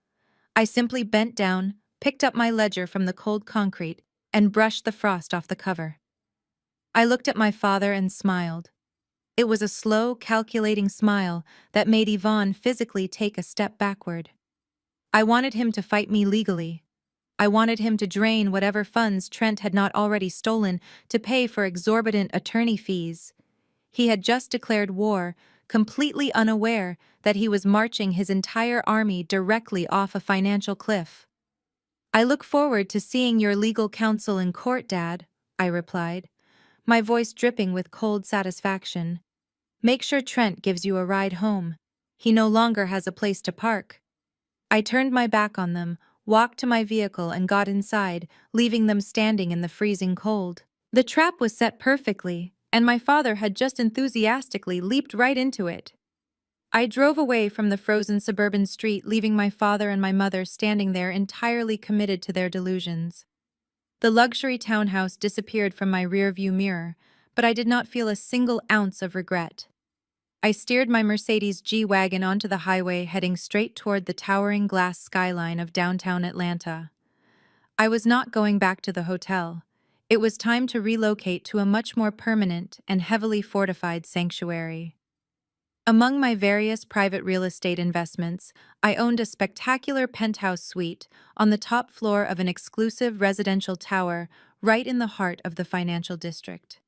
I simply bent down, picked up my ledger from the cold concrete, and brushed the frost off the cover. I looked at my father and smiled. It was a slow, calculating smile that made Yvonne physically take a step backward. I wanted him to fight me legally. I wanted him to drain whatever funds Trent had not already stolen to pay for exorbitant attorney fees. He had just declared war, completely unaware that he was marching his entire army directly off a financial cliff. "I look forward to seeing your legal counsel in court, Dad," I replied, my voice dripping with cold satisfaction. "Make sure Trent gives you a ride home. He no longer has a place to park." I turned my back on them, walked to my vehicle and got inside, leaving them standing in the freezing cold. The trap was set perfectly, and my father had just enthusiastically leaped right into it. I drove away from the frozen suburban street, leaving my father and my mother standing there entirely committed to their delusions. The luxury townhouse disappeared from my rearview mirror, but I did not feel a single ounce of regret. I steered my Mercedes G-Wagon onto the highway, heading straight toward the towering glass skyline of downtown Atlanta. I was not going back to the hotel. It was time to relocate to a much more permanent and heavily fortified sanctuary. Among my various private real estate investments, I owned a spectacular penthouse suite on the top floor of an exclusive residential tower right in the heart of the financial district.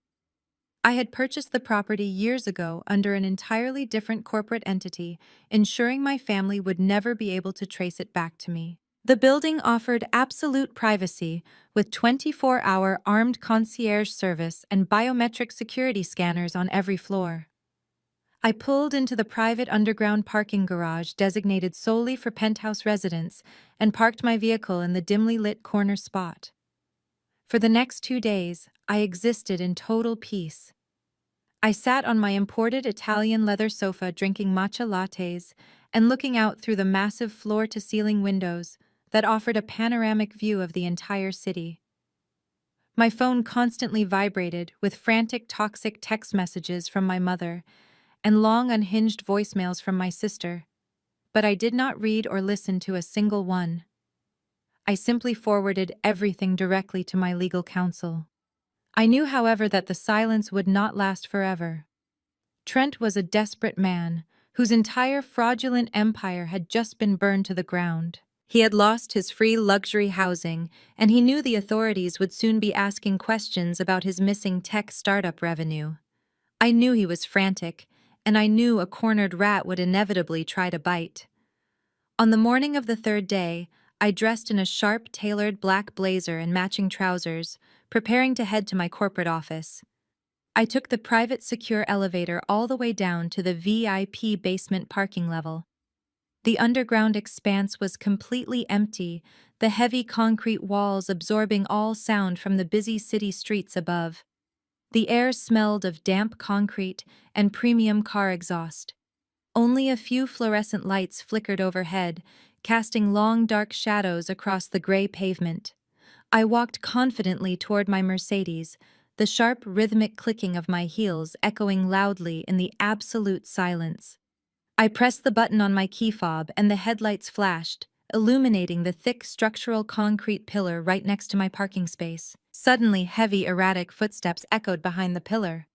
I had purchased the property years ago under an entirely different corporate entity, ensuring my family would never be able to trace it back to me. The building offered absolute privacy, with 24-hour armed concierge service and biometric security scanners on every floor. I pulled into the private underground parking garage designated solely for penthouse residents and parked my vehicle in the dimly lit corner spot. For the next 2 days, I existed in total peace. I sat on my imported Italian leather sofa drinking matcha lattes and looking out through the massive floor-to-ceiling windows that offered a panoramic view of the entire city. My phone constantly vibrated with frantic, toxic text messages from my mother and long, unhinged voicemails from my sister, but I did not read or listen to a single one. I simply forwarded everything directly to my legal counsel. I knew, however, that the silence would not last forever. Trent was a desperate man whose entire fraudulent empire had just been burned to the ground. He had lost his free luxury housing, and he knew the authorities would soon be asking questions about his missing tech startup revenue. I knew he was frantic, and I knew a cornered rat would inevitably try to bite. On the morning of the third day, I dressed in a sharp, tailored black blazer and matching trousers, preparing to head to my corporate office. I took the private secure elevator all the way down to the VIP basement parking level. The underground expanse was completely empty, the heavy concrete walls absorbing all sound from the busy city streets above. The air smelled of damp concrete and premium car exhaust. Only a few fluorescent lights flickered overhead, casting long dark shadows across the gray pavement. I walked confidently toward my Mercedes, the sharp rhythmic clicking of my heels echoing loudly in the absolute silence. I pressed the button on my key fob and the headlights flashed, illuminating the thick structural concrete pillar right next to my parking space. Suddenly, heavy, erratic footsteps echoed behind the pillar.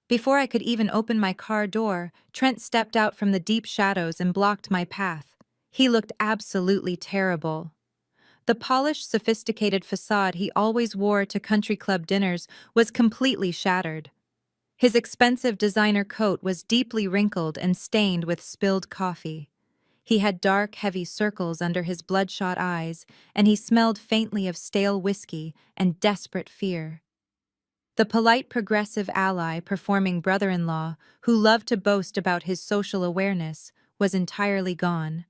Before I could even open my car door, Trent stepped out from the deep shadows and blocked my path. He looked absolutely terrible. The polished, sophisticated facade he always wore to country club dinners was completely shattered. His expensive designer coat was deeply wrinkled and stained with spilled coffee. He had dark, heavy circles under his bloodshot eyes, and he smelled faintly of stale whiskey and desperate fear. The polite progressive ally performing brother-in-law, who loved to boast about his social awareness, was entirely gone.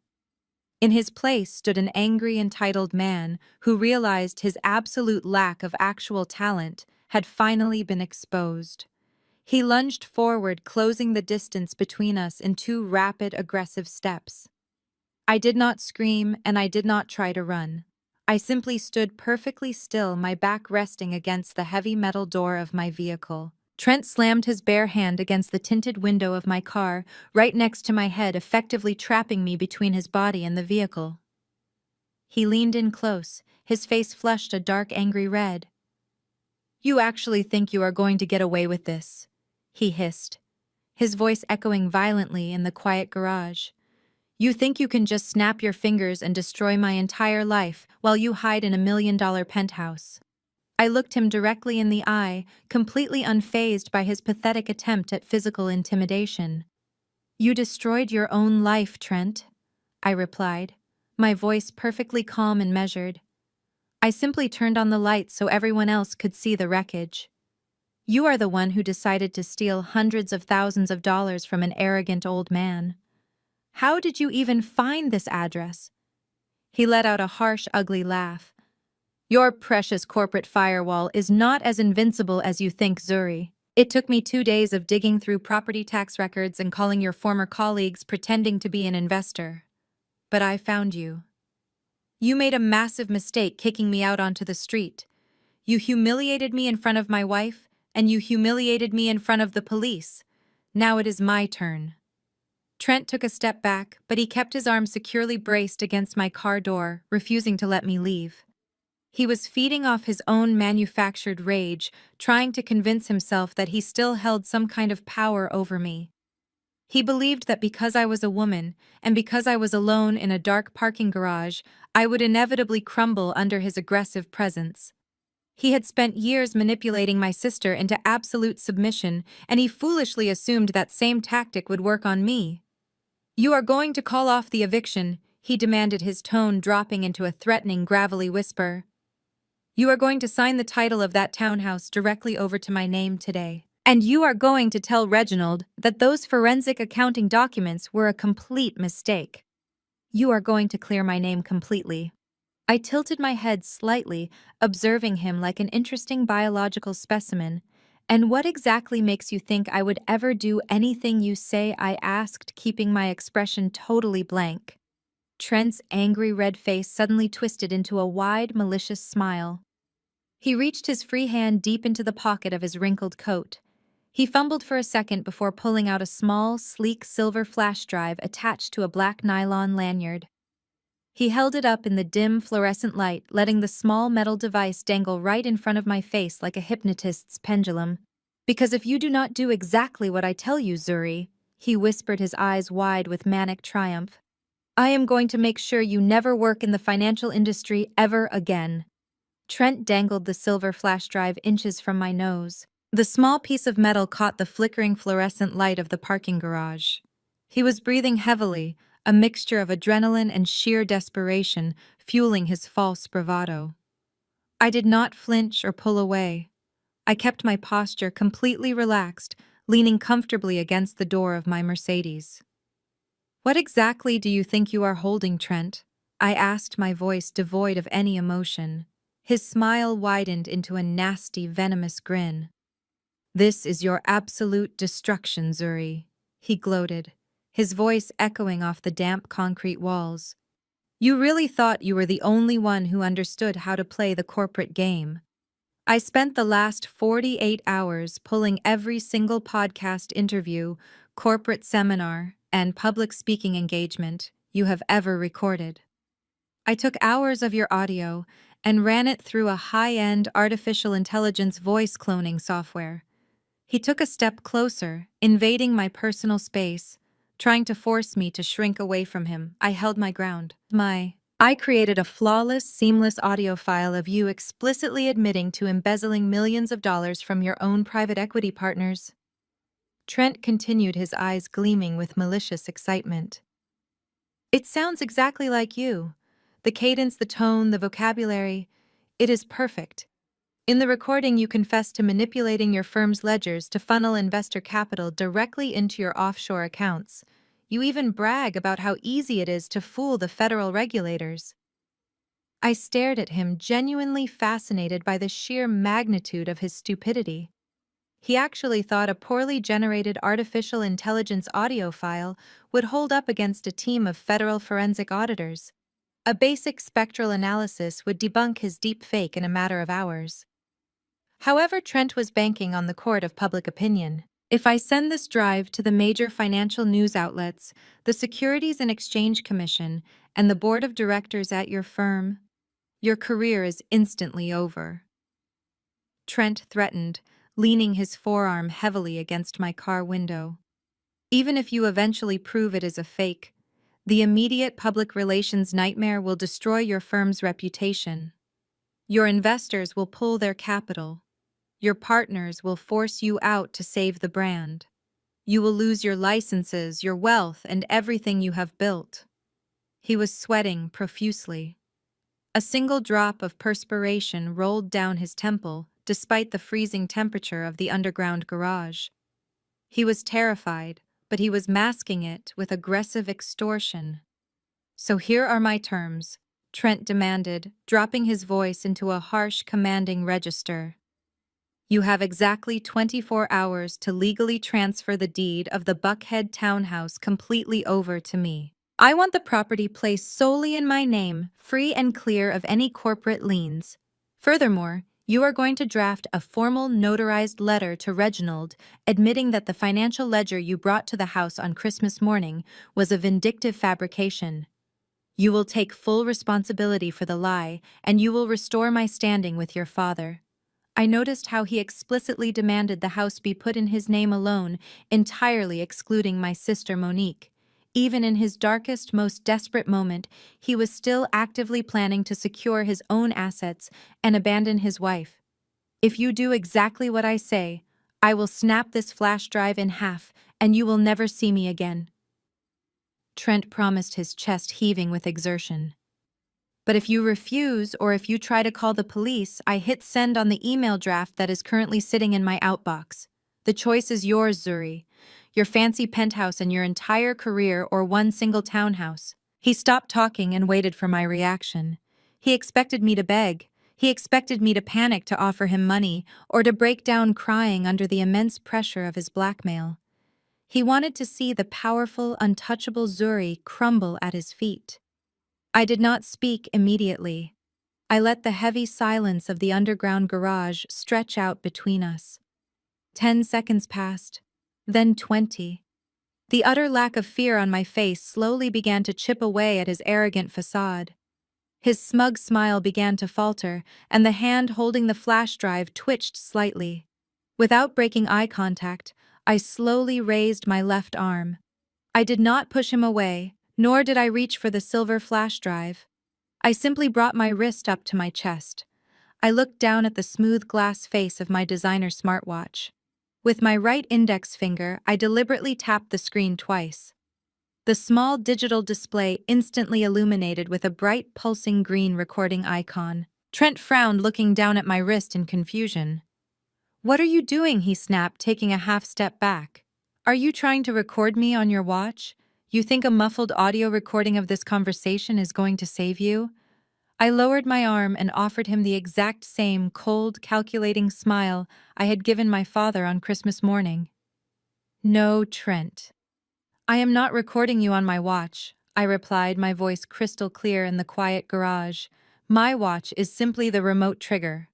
In his place stood an angry, entitled man who realized his absolute lack of actual talent had finally been exposed. He lunged forward, closing the distance between us in 2 rapid, aggressive steps. I did not scream, and I did not try to run. I simply stood perfectly still, my back resting against the heavy metal door of my vehicle. Trent slammed his bare hand against the tinted window of my car, right next to my head, effectively trapping me between his body and the vehicle. He leaned in close, his face flushed a dark, angry red. "You actually think you are going to get away with this?" he hissed, his voice echoing violently in the quiet garage. "You think you can just snap your fingers and destroy my entire life while you hide in a $1 million penthouse?" I looked him directly in the eye, completely unfazed by his pathetic attempt at physical intimidation. "You destroyed your own life, Trent," I replied, my voice perfectly calm and measured. "I simply turned on the lights so everyone else could see the wreckage. You are the one who decided to steal hundreds of thousands of dollars from an arrogant old man. How did you even find this address?" He let out a harsh, ugly laugh. "Your precious corporate firewall is not as invincible as you think, Zuri. It took me 2 days of digging through property tax records and calling your former colleagues pretending to be an investor. But I found you. You made a massive mistake kicking me out onto the street. You humiliated me in front of my wife, and you humiliated me in front of the police. Now it is my turn." Trent took a step back, but he kept his arm securely braced against my car door, refusing to let me leave. He was feeding off his own manufactured rage, trying to convince himself that he still held some kind of power over me. He believed that because I was a woman, and because I was alone in a dark parking garage, I would inevitably crumble under his aggressive presence. He had spent years manipulating my sister into absolute submission, and he foolishly assumed that same tactic would work on me. "You are going to call off the eviction," he demanded, his tone dropping into a threatening, gravelly whisper. "You are going to sign the title of that townhouse directly over to my name today. And you are going to tell Reginald that those forensic accounting documents were a complete mistake. You are going to clear my name completely." I tilted my head slightly, observing him like an interesting biological specimen. "And what exactly makes you think I would ever do anything you say?" I asked, keeping my expression totally blank. Trent's angry red face suddenly twisted into a wide, malicious smile. He reached his free hand deep into the pocket of his wrinkled coat. He fumbled for a second before pulling out a small, sleek silver flash drive attached to a black nylon lanyard. He held it up in the dim, fluorescent light, letting the small metal device dangle right in front of my face like a hypnotist's pendulum. "Because if you do not do exactly what I tell you, Zuri," he whispered, his eyes wide with manic triumph, "I am going to make sure you never work in the financial industry ever again." Trent dangled the silver flash drive inches from my nose. The small piece of metal caught the flickering fluorescent light of the parking garage. He was breathing heavily, a mixture of adrenaline and sheer desperation fueling his false bravado. I did not flinch or pull away. I kept my posture completely relaxed, leaning comfortably against the door of my Mercedes. "What exactly do you think you are holding, Trent?" I asked, my voice devoid of any emotion. His smile widened into a nasty, venomous grin. "This is your absolute destruction, Zuri," he gloated, his voice echoing off the damp concrete walls. "You really thought you were the only one who understood how to play the corporate game. I spent the last 48 hours pulling every single podcast interview, corporate seminar, and public speaking engagement you have ever recorded. I took hours of your audio and ran it through a high-end artificial intelligence voice cloning software." He took a step closer, invading my personal space, trying to force me to shrink away from him. I held my ground. "I created a flawless, seamless audio file of you explicitly admitting to embezzling millions of dollars from your own private equity partners." Trent continued, his eyes gleaming with malicious excitement. "It sounds exactly like you. The cadence, the tone, the vocabulary. It is perfect. In the recording, you confess to manipulating your firm's ledgers to funnel investor capital directly into your offshore accounts. You even brag about how easy it is to fool the federal regulators." I stared at him, genuinely fascinated by the sheer magnitude of his stupidity. He actually thought a poorly generated artificial intelligence audio file would hold up against a team of federal forensic auditors. A basic spectral analysis would debunk his deep fake in a matter of hours. However, Trent was banking on the court of public opinion. If I send this drive to the major financial news outlets, the Securities and Exchange Commission, and the board of directors at your firm, your career is instantly over. Trent threatened, leaning his forearm heavily against my car window. Even if you eventually prove it is a fake, the immediate public relations nightmare will destroy your firm's reputation. Your investors will pull their capital. Your partners will force you out to save the brand. You will lose your licenses, your wealth, and everything you have built. He was sweating profusely. A single drop of perspiration rolled down his temple, despite the freezing temperature of the underground garage. He was terrified, but he was masking it with aggressive extortion. "So here are my terms," Trent demanded, dropping his voice into a harsh, commanding register. "You have exactly 24 hours to legally transfer the deed of the Buckhead townhouse completely over to me. I want the property placed solely in my name, free and clear of any corporate liens. Furthermore, you are going to draft a formal notarized letter to Reginald admitting that the financial ledger you brought to the house on Christmas morning was a vindictive fabrication. You will take full responsibility for the lie, and you will restore my standing with your father." I noticed how he explicitly demanded the house be put in his name alone, entirely excluding my sister Monique. Even in his darkest, most desperate moment, he was still actively planning to secure his own assets and abandon his wife. "If you do exactly what I say, I will snap this flash drive in half, and you will never see me again," Trent promised, his chest heaving with exertion. "But if you refuse, or if you try to call the police, I hit send on the email draft that is currently sitting in my outbox. The choice is yours, Zuri. Your fancy penthouse and your entire career, or one single townhouse." He stopped talking and waited for my reaction. He expected me to beg. He expected me to panic to offer him money, or to break down crying under the immense pressure of his blackmail. He wanted to see the powerful, untouchable Zuri crumble at his feet. I did not speak immediately. I let the heavy silence of the underground garage stretch out between us. 10 seconds passed, then 20. The utter lack of fear on my face slowly began to chip away at his arrogant facade. His smug smile began to falter, and the hand holding the flash drive twitched slightly. Without breaking eye contact, I slowly raised my left arm. I did not push him away, nor did I reach for the silver flash drive. I simply brought my wrist up to my chest. I looked down at the smooth glass face of my designer smartwatch. With my right index finger, I deliberately tapped the screen twice. The small digital display instantly illuminated with a bright pulsing green recording icon. Trent frowned, looking down at my wrist in confusion. "What are you doing?" he snapped, taking a half step back. "Are you trying to record me on your watch? You think a muffled audio recording of this conversation is going to save you?" I lowered my arm and offered him the exact same cold, calculating smile I had given my father on Christmas morning. "No, Trent. I am not recording you on my watch," I replied, my voice crystal clear in the quiet garage. "My watch is simply the remote trigger."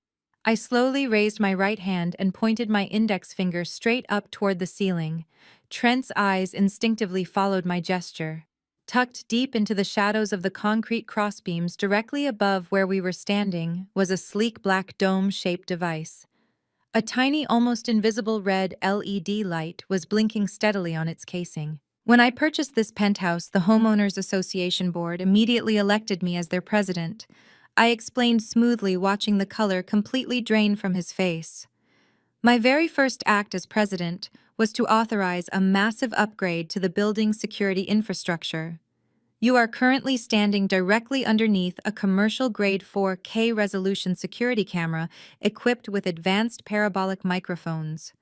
I slowly raised my right hand and pointed my index finger straight up toward the ceiling. Trent's eyes instinctively followed my gesture. Tucked deep into the shadows of the concrete crossbeams directly above where we were standing was a sleek black dome-shaped device. A tiny, almost invisible red LED light was blinking steadily on its casing. When I purchased this penthouse, the Homeowners Association Board immediately elected me as their president. I explained smoothly, watching the color completely drain from his face. My very first act as president was to authorize a massive upgrade to the building's security infrastructure. You are currently standing directly underneath a commercial-grade 4K resolution security camera equipped with advanced parabolic microphones.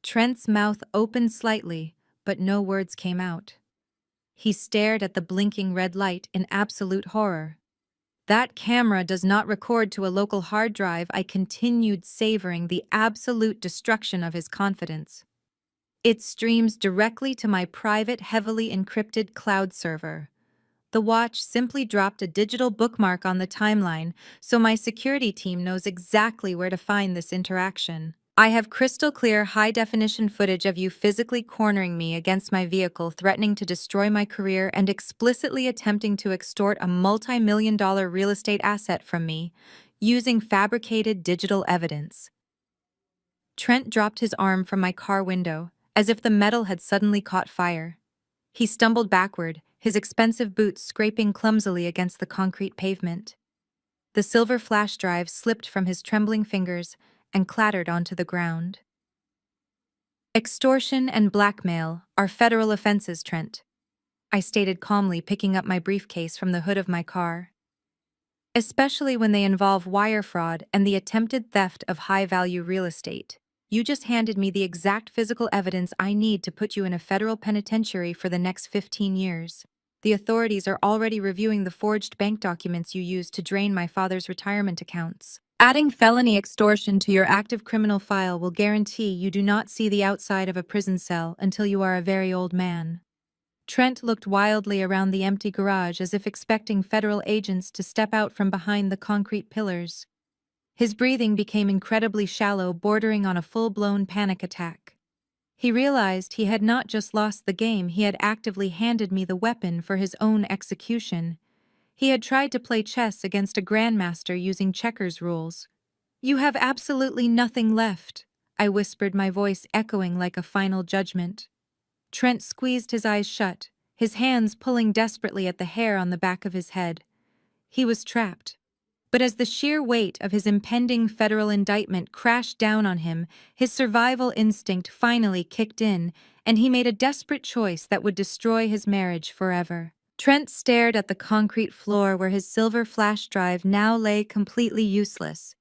Trent's mouth opened slightly, but no words came out. He stared at the blinking red light in absolute horror. "That camera does not record to a local hard drive," I continued, savoring the absolute destruction of his confidence. "It streams directly to my private, heavily encrypted cloud server. The watch simply dropped a digital bookmark on the timeline, so my security team knows exactly where to find this interaction. I have crystal clear, high-definition footage of you physically cornering me against my vehicle, threatening to destroy my career and explicitly attempting to extort a multi-million-dollar real estate asset from me, using fabricated digital evidence. Trent dropped his arm from my car window, as if the metal had suddenly caught fire. He stumbled backward, his expensive boots scraping clumsily against the concrete pavement. The silver flash drive slipped from his trembling fingers and clattered onto the ground. Extortion and blackmail are federal offenses, Trent, I stated calmly, picking up my briefcase from the hood of my car. Especially when they involve wire fraud and the attempted theft of high-value real estate. You just handed me the exact physical evidence I need to put you in a federal penitentiary for the next 15 years. The authorities are already reviewing the forged bank documents you used to drain my father's retirement accounts. Adding felony extortion to your active criminal file will guarantee you do not see the outside of a prison cell until you are a very old man. Trent looked wildly around the empty garage as if expecting federal agents to step out from behind the concrete pillars. His breathing became incredibly shallow, bordering on a full-blown panic attack. He realized he had not just lost the game, he had actively handed me the weapon for his own execution. He had tried to play chess against a grandmaster using checkers rules. "You have absolutely nothing left," I whispered, my voice echoing like a final judgment. Trent squeezed his eyes shut, his hands pulling desperately at the hair on the back of his head. He was trapped. But as the sheer weight of his impending federal indictment crashed down on him, his survival instinct finally kicked in, and he made a desperate choice that would destroy his marriage forever. Trent stared at the concrete floor where his silver flash drive now lay completely useless.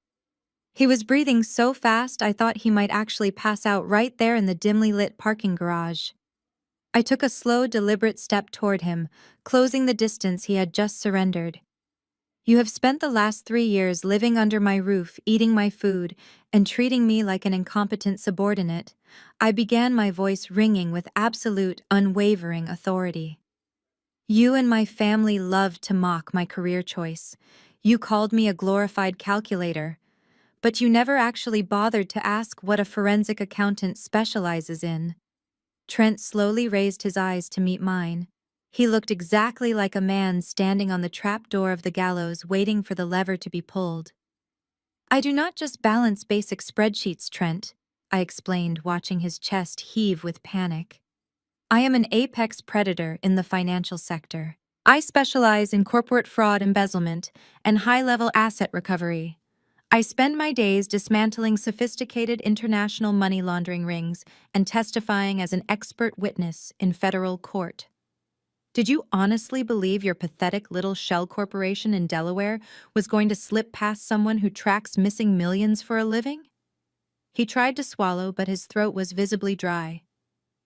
He was breathing so fast I thought he might actually pass out right there in the dimly lit parking garage. I took a slow, deliberate step toward him, closing the distance he had just surrendered. "You have spent the last 3 years living under my roof, eating my food, and treating me like an incompetent subordinate," I began, my voice ringing with absolute, unwavering authority. "You and my family loved to mock my career choice. You called me a glorified calculator, but you never actually bothered to ask what a forensic accountant specializes in." Trent slowly raised his eyes to meet mine. He looked exactly like a man standing on the trap door of the gallows waiting for the lever to be pulled. "I do not just balance basic spreadsheets, Trent," I explained, watching his chest heave with panic. "I am an apex predator in the financial sector. I specialize in corporate fraud, embezzlement, and high-level asset recovery. I spend my days dismantling sophisticated international money laundering rings and testifying as an expert witness in federal court. Did you honestly believe your pathetic little shell corporation in Delaware was going to slip past someone who tracks missing millions for a living?" He tried to swallow, but his throat was visibly dry.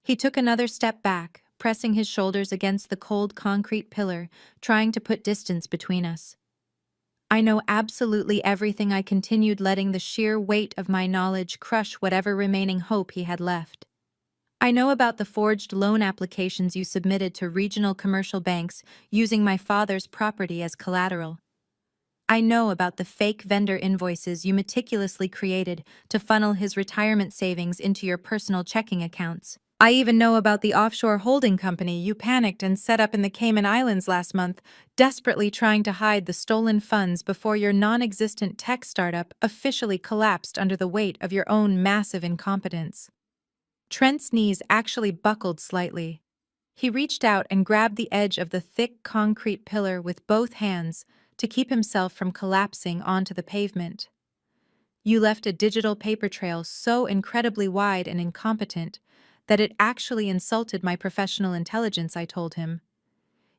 He took another step back, pressing his shoulders against the cold concrete pillar, trying to put distance between us. "I know absolutely everything," I continued, letting the sheer weight of my knowledge crush whatever remaining hope he had left. "I know about the forged loan applications you submitted to regional commercial banks using my father's property as collateral. I know about the fake vendor invoices you meticulously created to funnel his retirement savings into your personal checking accounts. I even know about the offshore holding company you panicked and set up in the Cayman Islands last month, desperately trying to hide the stolen funds before your non-existent tech startup officially collapsed under the weight of your own massive incompetence." Trent's knees actually buckled slightly. He reached out and grabbed the edge of the thick concrete pillar with both hands to keep himself from collapsing onto the pavement. "You left a digital paper trail so incredibly wide and incompetent that it actually insulted my professional intelligence," I told him.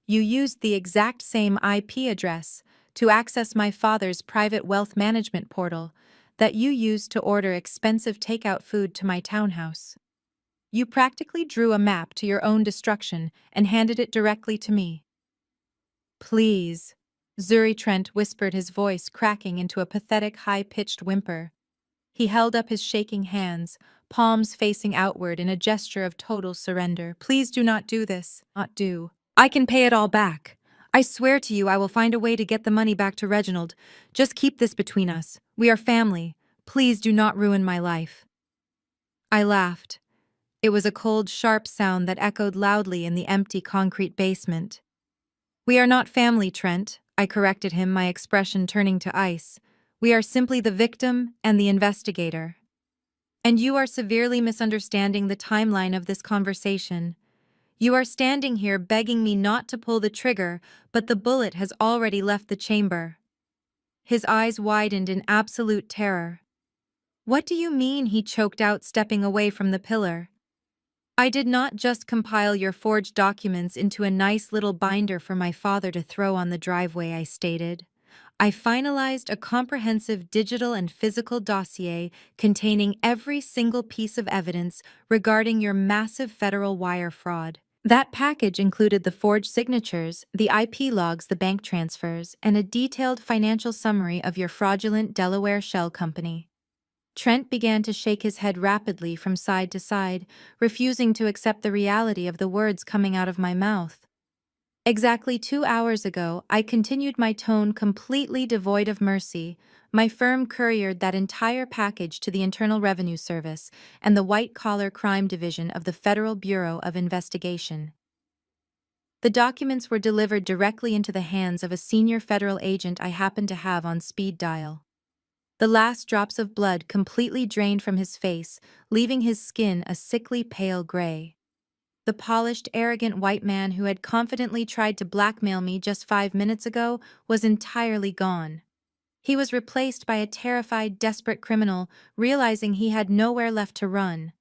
"You used the exact same IP address to access my father's private wealth management portal that you used to order expensive takeout food to my townhouse. You practically drew a map to your own destruction and handed it directly to me." "Please," Zuri, Trent whispered, his voice cracking into a pathetic, high-pitched whimper. He held up his shaking hands, palms facing outward in a gesture of total surrender. "Please do not do this. Not do. I can pay it all back. I swear to you I will find a way to get the money back to Reginald. Just keep this between us. We are family. Please do not ruin my life. I laughed. It was a cold, sharp sound that echoed loudly in the empty concrete basement. We are not family, Trent, I corrected him, my expression turning to ice. We are simply the victim and the investigator. And you are severely misunderstanding the timeline of this conversation. You are standing here begging me not to pull the trigger, but the bullet has already left the chamber. His eyes widened in absolute terror. What do you mean? He choked out, stepping away from the pillar. I did not just compile your forged documents into a nice little binder for my father to throw on the driveway, I stated. I finalized a comprehensive digital and physical dossier containing every single piece of evidence regarding your massive federal wire fraud. That package included the forged signatures, the IP logs, the bank transfers, and a detailed financial summary of your fraudulent Delaware shell company. Trent began to shake his head rapidly from side to side, refusing to accept the reality of the words coming out of my mouth. Exactly 2 hours ago, I continued, my tone completely devoid of mercy. My firm couriered that entire package to the Internal Revenue Service and the White-Collar Crime Division of the Federal Bureau of Investigation. The documents were delivered directly into the hands of a senior federal agent I happened to have on speed dial. The last drops of blood completely drained from his face, leaving his skin a sickly pale gray. The polished, arrogant white man who had confidently tried to blackmail me just 5 minutes ago was entirely gone. He was replaced by a terrified, desperate criminal, realizing he had nowhere left to run.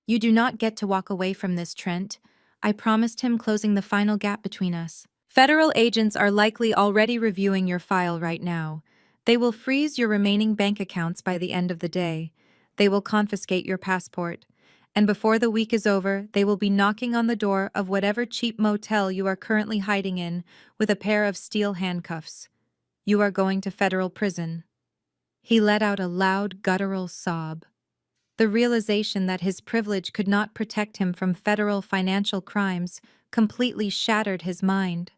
You do not get to walk away from this, Trent, I promised him, closing the final gap between us. Federal agents are likely already reviewing your file right now. They will freeze your remaining bank accounts by the end of the day. They will confiscate your passport. And before the week is over, they will be knocking on the door of whatever cheap motel you are currently hiding in with a pair of steel handcuffs. You are going to federal prison. He let out a loud, guttural sob. The realization that his privilege could not protect him from federal financial crimes completely shattered his mind.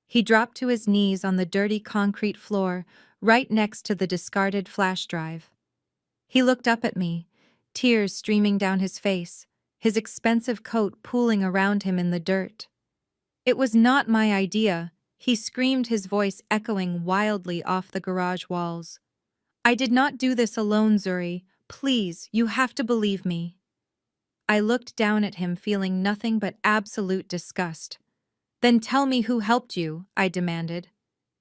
He dropped to his knees on the dirty concrete floor, right next to the discarded flash drive. He looked up at me, tears streaming down his face, his expensive coat pooling around him in the dirt. It was not my idea, he screamed, his voice echoing wildly off the garage walls. I did not do this alone, Zuri. Please, you have to believe me. I looked down at him, feeling nothing but absolute disgust. Then tell me who helped you, I demanded.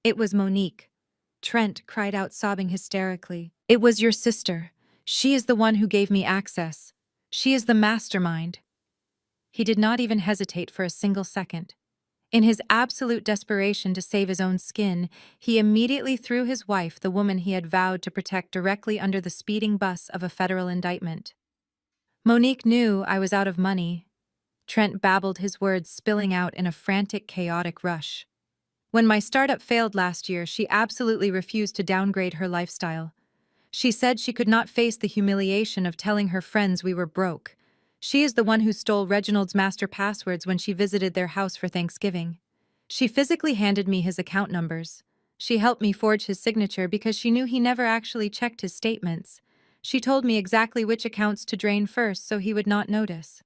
It was Monique. Trent cried out, sobbing hysterically. It was your sister. She is the one who gave me access. She is the mastermind. He did not even hesitate for a single second. In his absolute desperation to save his own skin, he immediately threw his wife, the woman he had vowed to protect, directly under the speeding bus of a federal indictment. Monique knew I was out of money. Trent babbled, his words spilling out in a frantic, chaotic rush. When my startup failed last year, she absolutely refused to downgrade her lifestyle. She said she could not face the humiliation of telling her friends we were broke. She is the one who stole Reginald's master passwords when she visited their house for Thanksgiving. She physically handed me his account numbers. She helped me forge his signature because she knew he never actually checked his statements. She told me exactly which accounts to drain first so he would not notice.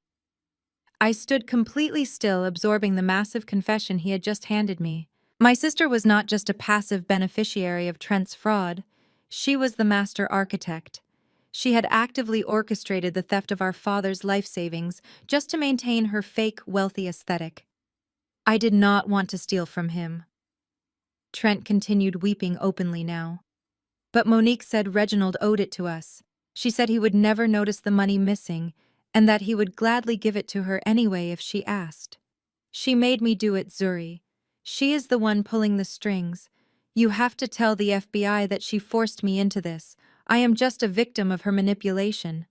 I stood completely still, absorbing the massive confession he had just handed me. My sister was not just a passive beneficiary of Trent's fraud. She was the master architect. She had actively orchestrated the theft of our father's life savings just to maintain her fake, wealthy aesthetic. I did not want to steal from him. Trent continued, weeping openly now. But Monique said Reginald owed it to us. She said he would never notice the money missing, and that he would gladly give it to her anyway if she asked. She made me do it, Zuri. She is the one pulling the strings. You have to tell the FBI that she forced me into this. I am just a victim of her manipulation.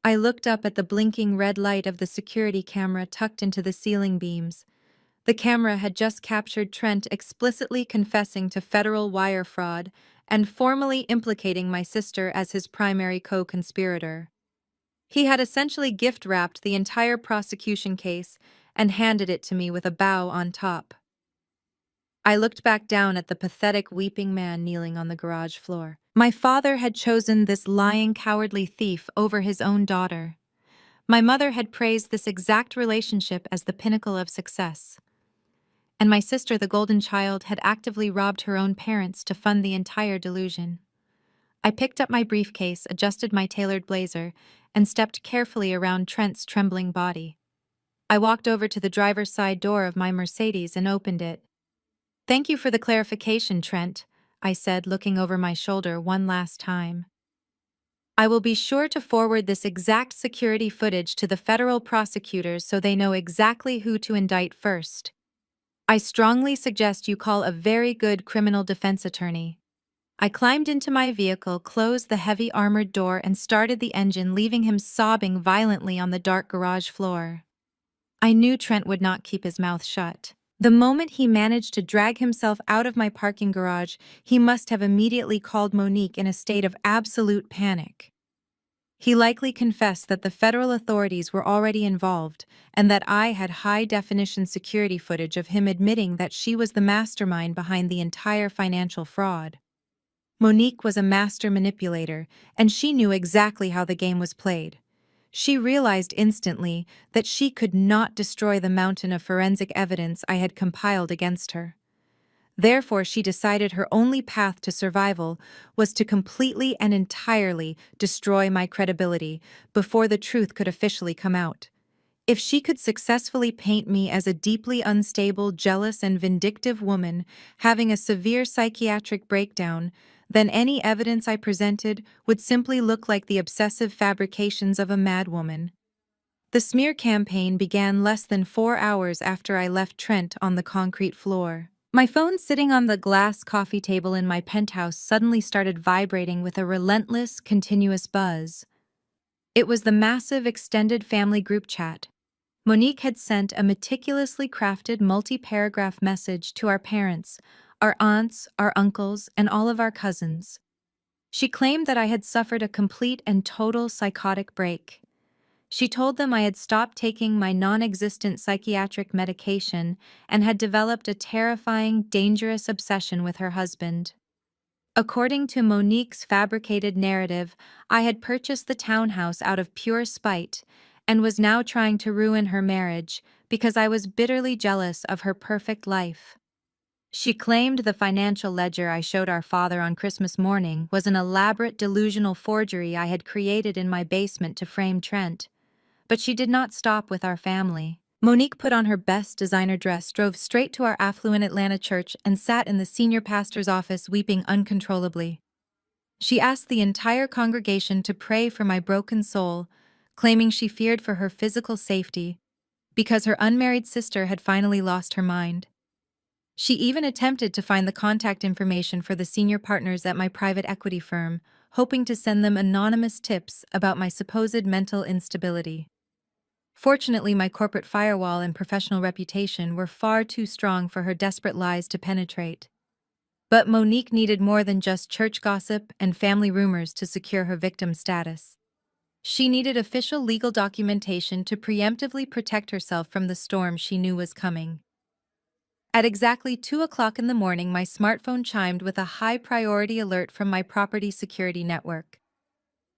I looked up at the blinking red light of the security camera tucked into the ceiling beams. The camera had just captured Trent explicitly confessing to federal wire fraud and formally implicating my sister as his primary co-conspirator. He had essentially gift-wrapped the entire prosecution case and handed it to me with a bow on top. I looked back down at the pathetic weeping man kneeling on the garage floor. My father had chosen this lying, cowardly thief over his own daughter. My mother had praised this exact relationship as the pinnacle of success. And my sister, the golden child, had actively robbed her own parents to fund the entire delusion. I picked up my briefcase, adjusted my tailored blazer, and stepped carefully around Trent's trembling body. I walked over to the driver's side door of my Mercedes and opened it. "Thank you for the clarification, Trent," I said, looking over my shoulder one last time. "I will be sure to forward this exact security footage to the federal prosecutors so they know exactly who to indict first. I strongly suggest you call a very good criminal defense attorney." I climbed into my vehicle, closed the heavy armored door, and started the engine, leaving him sobbing violently on the dark garage floor. I knew Trent would not keep his mouth shut. The moment he managed to drag himself out of my parking garage, he must have immediately called Monique in a state of absolute panic. He likely confessed that the federal authorities were already involved and that I had high-definition security footage of him admitting that she was the mastermind behind the entire financial fraud. Monique was a master manipulator, and she knew exactly how the game was played. She realized instantly that she could not destroy the mountain of forensic evidence I had compiled against her. Therefore, she decided her only path to survival was to completely and entirely destroy my credibility before the truth could officially come out. If she could successfully paint me as a deeply unstable, jealous, and vindictive woman having a severe psychiatric breakdown, then any evidence I presented would simply look like the obsessive fabrications of a madwoman. The smear campaign began less than 4 hours after I left Trent on the concrete floor. My phone sitting on the glass coffee table in my penthouse suddenly started vibrating with a relentless, continuous buzz. It was the massive extended family group chat. Monique had sent a meticulously crafted multi-paragraph message to our parents, our aunts, our uncles, and all of our cousins. She claimed that I had suffered a complete and total psychotic break. She told them I had stopped taking my non-existent psychiatric medication and had developed a terrifying, dangerous obsession with her husband. According to Monique's fabricated narrative, I had purchased the townhouse out of pure spite and was now trying to ruin her marriage because I was bitterly jealous of her perfect life. She claimed the financial ledger I showed our father on Christmas morning was an elaborate delusional forgery I had created in my basement to frame Trent. But she did not stop with our family. Monique put on her best designer dress, drove straight to our affluent Atlanta church, and sat in the senior pastor's office weeping uncontrollably. She asked the entire congregation to pray for my broken soul, claiming she feared for her physical safety because her unmarried sister had finally lost her mind. She even attempted to find the contact information for the senior partners at my private equity firm, hoping to send them anonymous tips about my supposed mental instability. Fortunately, my corporate firewall and professional reputation were far too strong for her desperate lies to penetrate. But Monique needed more than just church gossip and family rumors to secure her victim status. She needed official legal documentation to preemptively protect herself from the storm she knew was coming. At exactly 2 o'clock in the morning, my smartphone chimed with a high-priority alert from my property security network.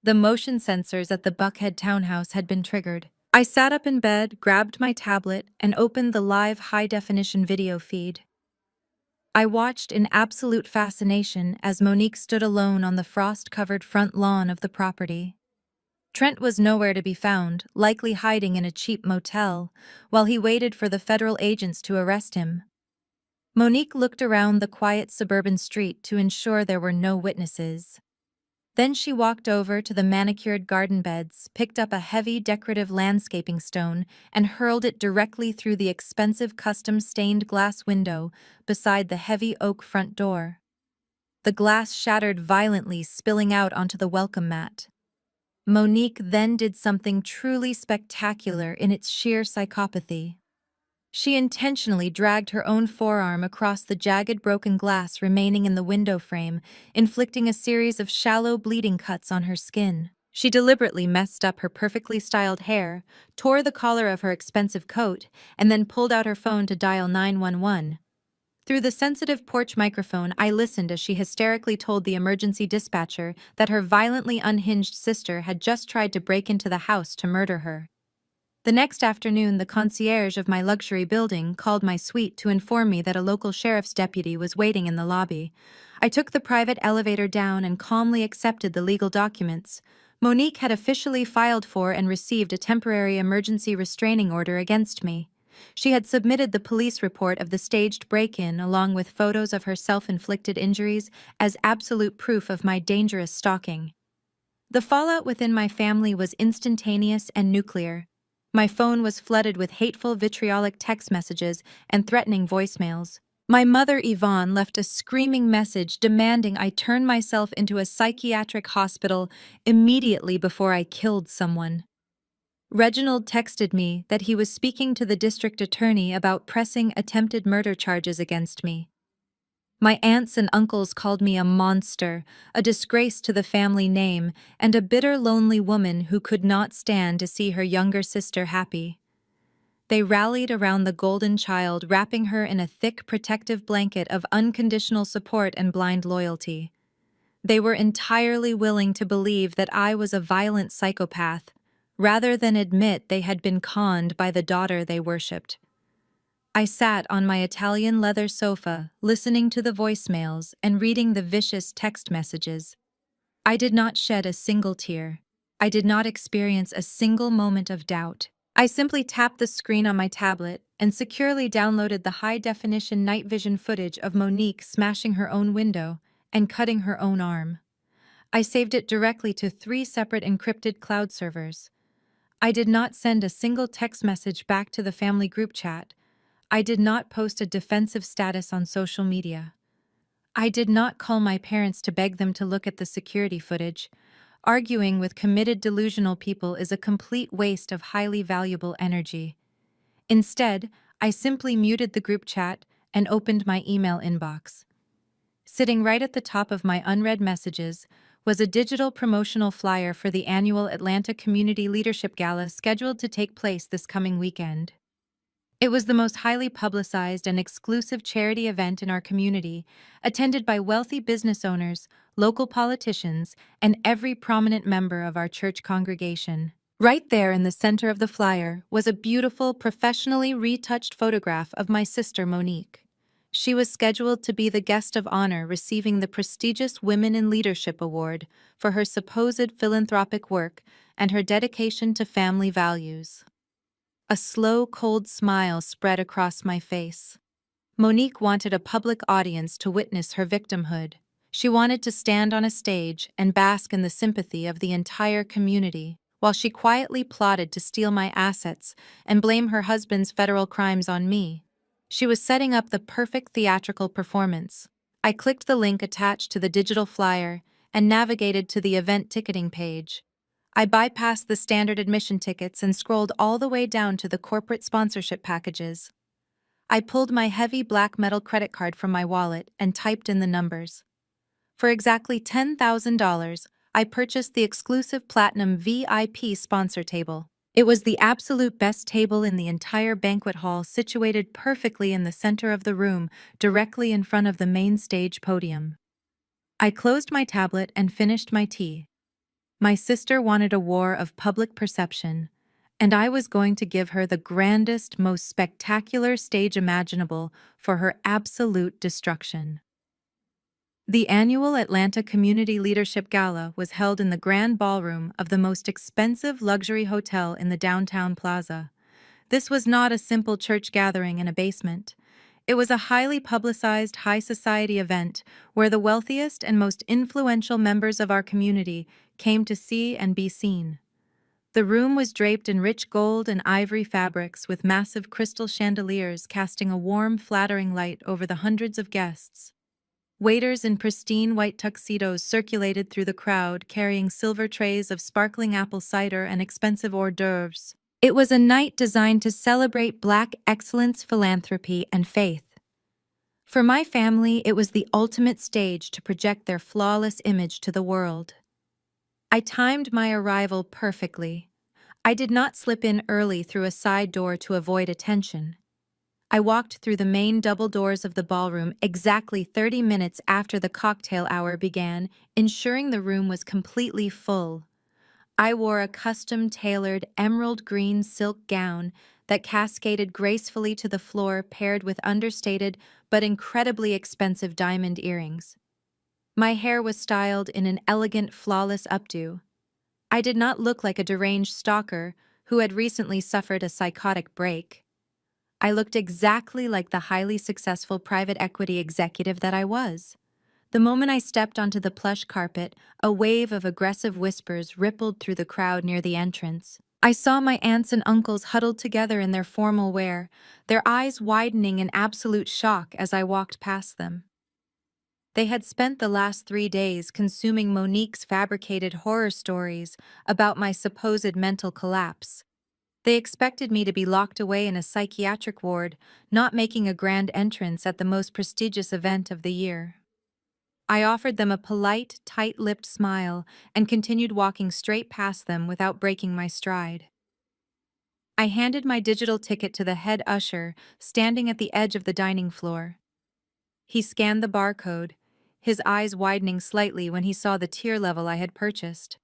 The motion sensors at the Buckhead townhouse had been triggered. I sat up in bed, grabbed my tablet, and opened the live high-definition video feed. I watched in absolute fascination as Monique stood alone on the frost-covered front lawn of the property. Trent was nowhere to be found, likely hiding in a cheap motel, while he waited for the federal agents to arrest him. Monique looked around the quiet suburban street to ensure there were no witnesses. Then she walked over to the manicured garden beds, picked up a heavy decorative landscaping stone, and hurled it directly through the expensive custom-stained glass window beside the heavy oak front door. The glass shattered violently, spilling out onto the welcome mat. Monique then did something truly spectacular in its sheer psychopathy. She intentionally dragged her own forearm across the jagged broken glass remaining in the window frame, inflicting a series of shallow bleeding cuts on her skin. She deliberately messed up her perfectly styled hair, tore the collar of her expensive coat, and then pulled out her phone to dial 911. Through the sensitive porch microphone, I listened as she hysterically told the emergency dispatcher that her violently unhinged sister had just tried to break into the house to murder her. The next afternoon, the concierge of my luxury building called my suite to inform me that a local sheriff's deputy was waiting in the lobby. I took the private elevator down and calmly accepted the legal documents. Monique had officially filed for and received a temporary emergency restraining order against me. She had submitted the police report of the staged break-in along with photos of her self-inflicted injuries as absolute proof of my dangerous stalking. The fallout within my family was instantaneous and nuclear. My phone was flooded with hateful, vitriolic text messages and threatening voicemails. My mother, Yvonne, left a screaming message demanding I turn myself into a psychiatric hospital immediately before I killed someone. Reginald texted me that he was speaking to the district attorney about pressing attempted murder charges against me. My aunts and uncles called me a monster, a disgrace to the family name, and a bitter, lonely woman who could not stand to see her younger sister happy. They rallied around the golden child, wrapping her in a thick, protective blanket of unconditional support and blind loyalty. They were entirely willing to believe that I was a violent psychopath, rather than admit they had been conned by the daughter they worshipped. I sat on my Italian leather sofa, listening to the voicemails and reading the vicious text messages. I did not shed a single tear. I did not experience a single moment of doubt. I simply tapped the screen on my tablet and securely downloaded the high-definition night vision footage of Monique smashing her own window and cutting her own arm. I saved it directly to 3 separate encrypted cloud servers. I did not send a single text message back to the family group chat. I did not post a defensive status on social media. I did not call my parents to beg them to look at the security footage. Arguing with committed delusional people is a complete waste of highly valuable energy. Instead, I simply muted the group chat and opened my email inbox. Sitting right at the top of my unread messages was a digital promotional flyer for the annual Atlanta Community Leadership Gala scheduled to take place this coming weekend. It was the most highly publicized and exclusive charity event in our community, attended by wealthy business owners, local politicians, and every prominent member of our church congregation. Right there in the center of the flyer was a beautiful, professionally retouched photograph of my sister Monique. She was scheduled to be the guest of honor receiving the prestigious Women in Leadership Award for her supposed philanthropic work and her dedication to family values. A slow, cold smile spread across my face. Monique wanted a public audience to witness her victimhood. She wanted to stand on a stage and bask in the sympathy of the entire community, while she quietly plotted to steal my assets and blame her husband's federal crimes on me. She was setting up the perfect theatrical performance. I clicked the link attached to the digital flyer and navigated to the event ticketing page. I bypassed the standard admission tickets and scrolled all the way down to the corporate sponsorship packages. I pulled my heavy black metal credit card from my wallet and typed in the numbers. For exactly $10,000, I purchased the exclusive Platinum VIP sponsor table. It was the absolute best table in the entire banquet hall, situated perfectly in the center of the room, directly in front of the main stage podium. I closed my tablet and finished my tea. My sister wanted a war of public perception, and I was going to give her the grandest, most spectacular stage imaginable for her absolute destruction. The annual Atlanta Community Leadership Gala was held in the grand ballroom of the most expensive luxury hotel in the downtown plaza. This was not a simple church gathering in a basement. It was a highly publicized high society event where the wealthiest and most influential members of our community came to see and be seen. The room was draped in rich gold and ivory fabrics with massive crystal chandeliers casting a warm, flattering light over the hundreds of guests. Waiters in pristine white tuxedos circulated through the crowd, carrying silver trays of sparkling apple cider and expensive hors d'oeuvres. It was a night designed to celebrate Black excellence, philanthropy, and faith. For my family, it was the ultimate stage to project their flawless image to the world. I timed my arrival perfectly. I did not slip in early through a side door to avoid attention. I walked through the main double doors of the ballroom exactly 30 minutes after the cocktail hour began, ensuring the room was completely full. I wore a custom-tailored emerald green silk gown that cascaded gracefully to the floor, paired with understated but incredibly expensive diamond earrings. My hair was styled in an elegant, flawless updo. I did not look like a deranged stalker who had recently suffered a psychotic break. I looked exactly like the highly successful private equity executive that I was. The moment I stepped onto the plush carpet, a wave of aggressive whispers rippled through the crowd near the entrance. I saw my aunts and uncles huddled together in their formal wear, their eyes widening in absolute shock as I walked past them. They had spent the last 3 days consuming Monique's fabricated horror stories about my supposed mental collapse. They expected me to be locked away in a psychiatric ward, not making a grand entrance at the most prestigious event of the year. I offered them a polite, tight-lipped smile and continued walking straight past them without breaking my stride. I handed my digital ticket to the head usher, standing at the edge of the dining floor. He scanned the barcode, his eyes widening slightly when he saw the tier level I had purchased.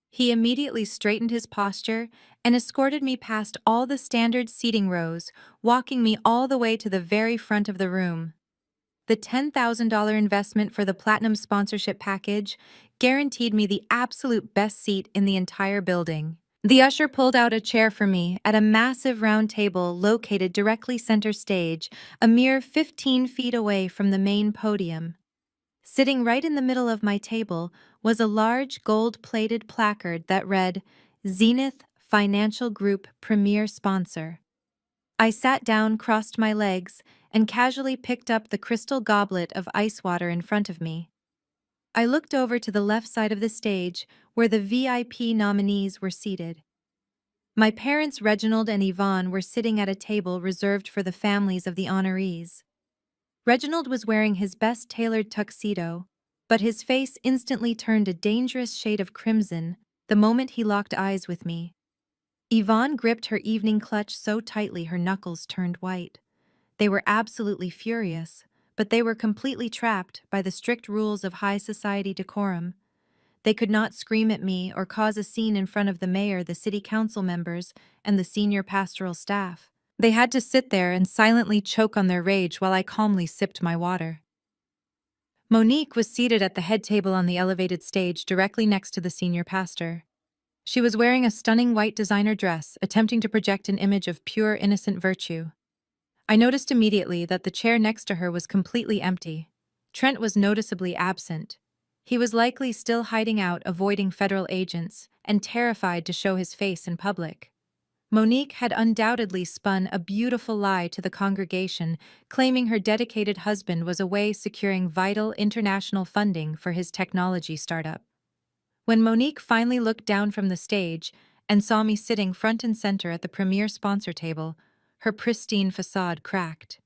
He immediately straightened his posture and escorted me past all the standard seating rows, walking me all the way to the very front of the room. The $10,000 investment for the Platinum sponsorship package guaranteed me the absolute best seat in the entire building. The usher pulled out a chair for me at a massive round table located directly center stage, a mere 15 feet away from the main podium. Sitting right in the middle of my table was a large gold-plated placard that read, "Zenith Financial Group Premier Sponsor." I sat down, crossed my legs, and casually picked up the crystal goblet of ice water in front of me. I looked over to the left side of the stage, where the VIP nominees were seated. My parents, Reginald and Yvonne, were sitting at a table reserved for the families of the honorees. Reginald was wearing his best tailored tuxedo, but his face instantly turned a dangerous shade of crimson the moment he locked eyes with me. Yvonne gripped her evening clutch so tightly her knuckles turned white. They were absolutely furious, but they were completely trapped by the strict rules of high society decorum. They could not scream at me or cause a scene in front of the mayor, the city council members, and the senior pastoral staff. They had to sit there and silently choke on their rage while I calmly sipped my water. Monique was seated at the head table on the elevated stage directly next to the senior pastor. She was wearing a stunning white designer dress, attempting to project an image of pure, innocent virtue. I noticed immediately that the chair next to her was completely empty. Trent was noticeably absent. He was likely still hiding out, avoiding federal agents, and terrified to show his face in public. Monique had undoubtedly spun a beautiful lie to the congregation, claiming her dedicated husband was away securing vital international funding for his technology startup. When Monique finally looked down from the stage and saw me sitting front and center at the premier sponsor table, her pristine facade cracked.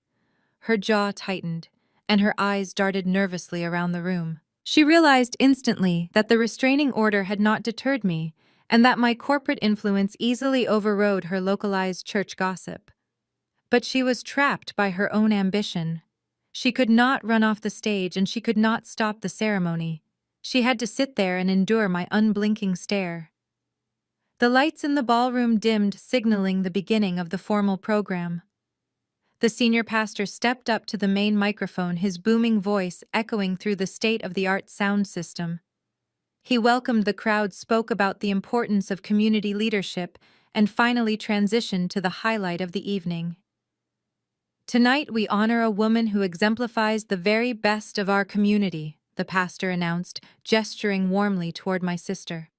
Her jaw tightened, and her eyes darted nervously around the room. She realized instantly that the restraining order had not deterred me, and that my corporate influence easily overrode her localized church gossip. But she was trapped by her own ambition. She could not run off the stage, and she could not stop the ceremony. She had to sit there and endure my unblinking stare. The lights in the ballroom dimmed, signaling the beginning of the formal program. The senior pastor stepped up to the main microphone, his booming voice echoing through the state-of-the-art sound system. He welcomed the crowd, spoke about the importance of community leadership, and finally transitioned to the highlight of the evening. "Tonight we honor a woman who exemplifies the very best of our community," the pastor announced, gesturing warmly toward my sister.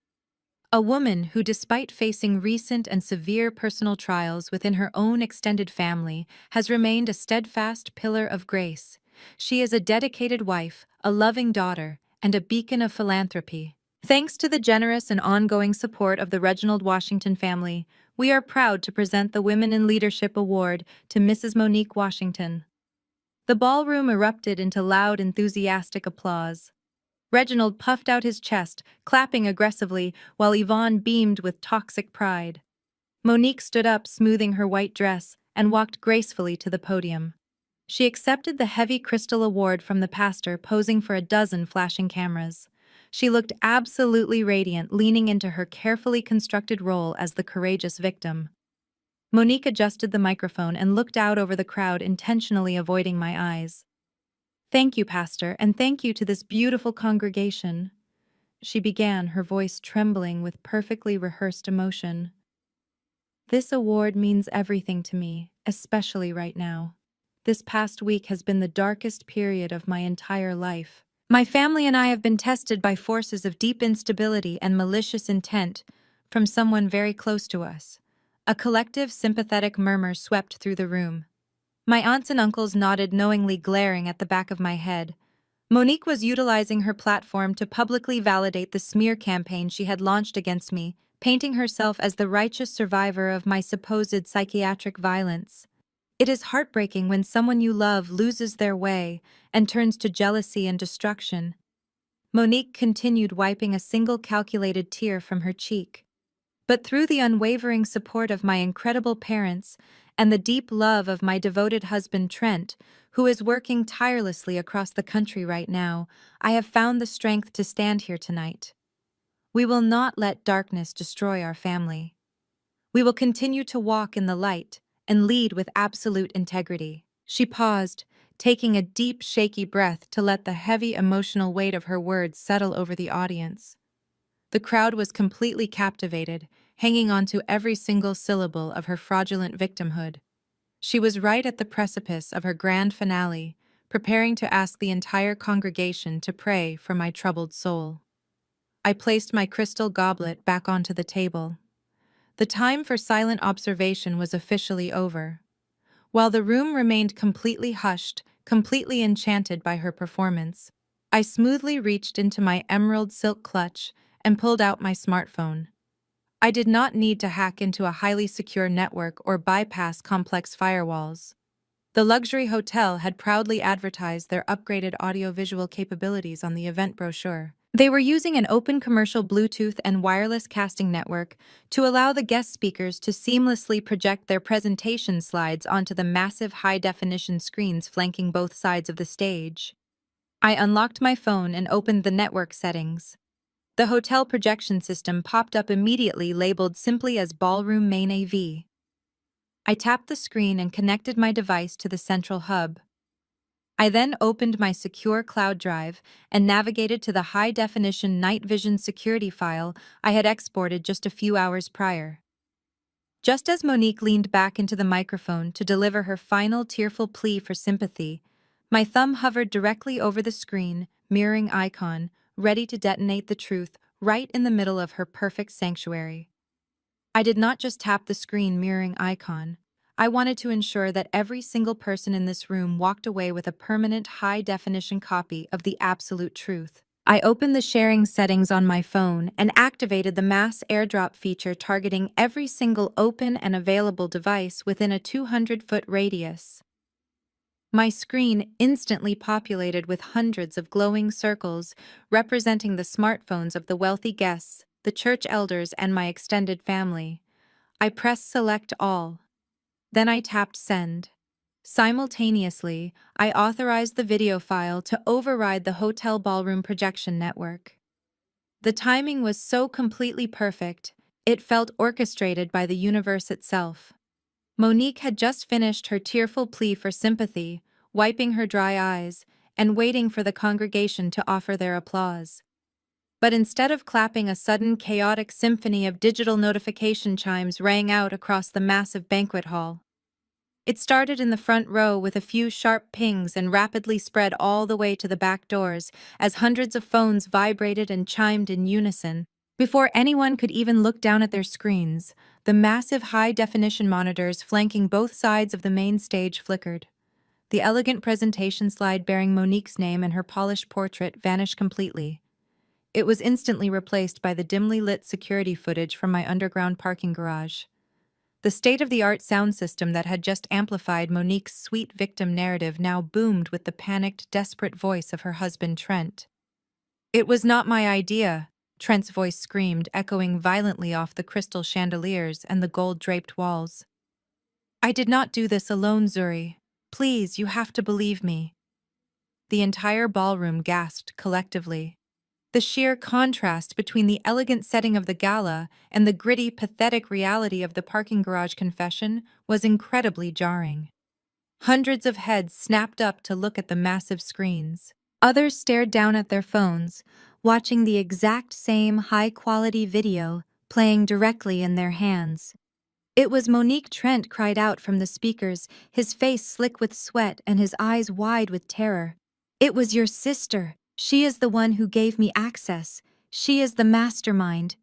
"A woman who, despite facing recent and severe personal trials within her own extended family, has remained a steadfast pillar of grace. She is a dedicated wife, a loving daughter, and a beacon of philanthropy. Thanks to the generous and ongoing support of the Reginald Washington family, we are proud to present the Women in Leadership Award to Mrs. Monique Washington." The ballroom erupted into loud, enthusiastic applause. Reginald puffed out his chest, clapping aggressively, while Yvonne beamed with toxic pride. Monique stood up, smoothing her white dress, and walked gracefully to the podium. She accepted the heavy crystal award from the pastor, posing for a dozen flashing cameras. She looked absolutely radiant, leaning into her carefully constructed role as the courageous victim. Monique adjusted the microphone and looked out over the crowd, intentionally avoiding my eyes. "Thank you, Pastor, and thank you to this beautiful congregation," she began, her voice trembling with perfectly rehearsed emotion. "This award means everything to me, especially right now. This past week has been the darkest period of my entire life. My family and I have been tested by forces of deep instability and malicious intent from someone very close to us." A collective sympathetic murmur swept through the room. My aunts and uncles nodded knowingly, glaring at the back of my head. Monique was utilizing her platform to publicly validate the smear campaign she had launched against me, painting herself as the righteous survivor of my supposed psychiatric violence. It is heartbreaking when someone you love loses their way and turns to jealousy and destruction. Monique continued, wiping a single calculated tear from her cheek. But through the unwavering support of my incredible parents and the deep love of my devoted husband Trent, who is working tirelessly across the country right now, I have found the strength to stand here tonight. We will not let darkness destroy our family. We will continue to walk in the light and lead with absolute integrity. She paused, taking a deep, shaky breath to let the heavy emotional weight of her words settle over the audience. The crowd was completely captivated, hanging on to every single syllable of her fraudulent victimhood. She was right at the precipice of her grand finale, preparing to ask the entire congregation to pray for my troubled soul. I placed my crystal goblet back onto the table. The time for silent observation was officially over. While the room remained completely hushed, completely enchanted by her performance, I smoothly reached into my emerald silk clutch and pulled out my smartphone. I did not need to hack into a highly secure network or bypass complex firewalls. The luxury hotel had proudly advertised their upgraded audio-visual capabilities on the event brochure. They were using an open commercial Bluetooth and wireless casting network to allow the guest speakers to seamlessly project their presentation slides onto the massive high-definition screens flanking both sides of the stage. I unlocked my phone and opened the network settings. The hotel projection system popped up immediately, labeled simply as Ballroom Main AV. I tapped the screen and connected my device to the central hub. I then opened my secure cloud drive and navigated to the high-definition night vision security file I had exported just a few hours prior. Just as Monique leaned back into the microphone to deliver her final tearful plea for sympathy, my thumb hovered directly over the screen, mirroring icon, ready to detonate the truth right in the middle of her perfect sanctuary. I did not just tap the screen mirroring icon. I wanted to ensure that every single person in this room walked away with a permanent high-definition copy of the absolute truth. I opened the sharing settings on my phone and activated the mass airdrop feature, targeting every single open and available device within a 200-foot radius. My screen instantly populated with hundreds of glowing circles representing the smartphones of the wealthy guests, the church elders, and my extended family. I pressed select all. Then I tapped send. Simultaneously, I authorized the video file to override the hotel ballroom projection network. The timing was so completely perfect, it felt orchestrated by the universe itself. Monique had just finished her tearful plea for sympathy, wiping her dry eyes, and waiting for the congregation to offer their applause. But instead of clapping, a sudden chaotic symphony of digital notification chimes rang out across the massive banquet hall. It started in the front row with a few sharp pings and rapidly spread all the way to the back doors as hundreds of phones vibrated and chimed in unison. Before anyone could even look down at their screens, the massive high-definition monitors flanking both sides of the main stage flickered. The elegant presentation slide bearing Monique's name and her polished portrait vanished completely. It was instantly replaced by the dimly lit security footage from my underground parking garage. The state-of-the-art sound system that had just amplified Monique's sweet victim narrative now boomed with the panicked, desperate voice of her husband Trent. "It was not my idea," Trent's voice screamed, echoing violently off the crystal chandeliers and the gold-draped walls. "I did not do this alone, Zuri. Please, you have to believe me." The entire ballroom gasped collectively. The sheer contrast between the elegant setting of the gala and the gritty, pathetic reality of the parking garage confession was incredibly jarring. Hundreds of heads snapped up to look at the massive screens. Others stared down at their phones, watching the exact same high-quality video playing directly in their hands. It was Monique Trent cried out from the speakers, his face slick with sweat and his eyes wide with terror. "It was your sister. She is the one who gave me access. She is the mastermind."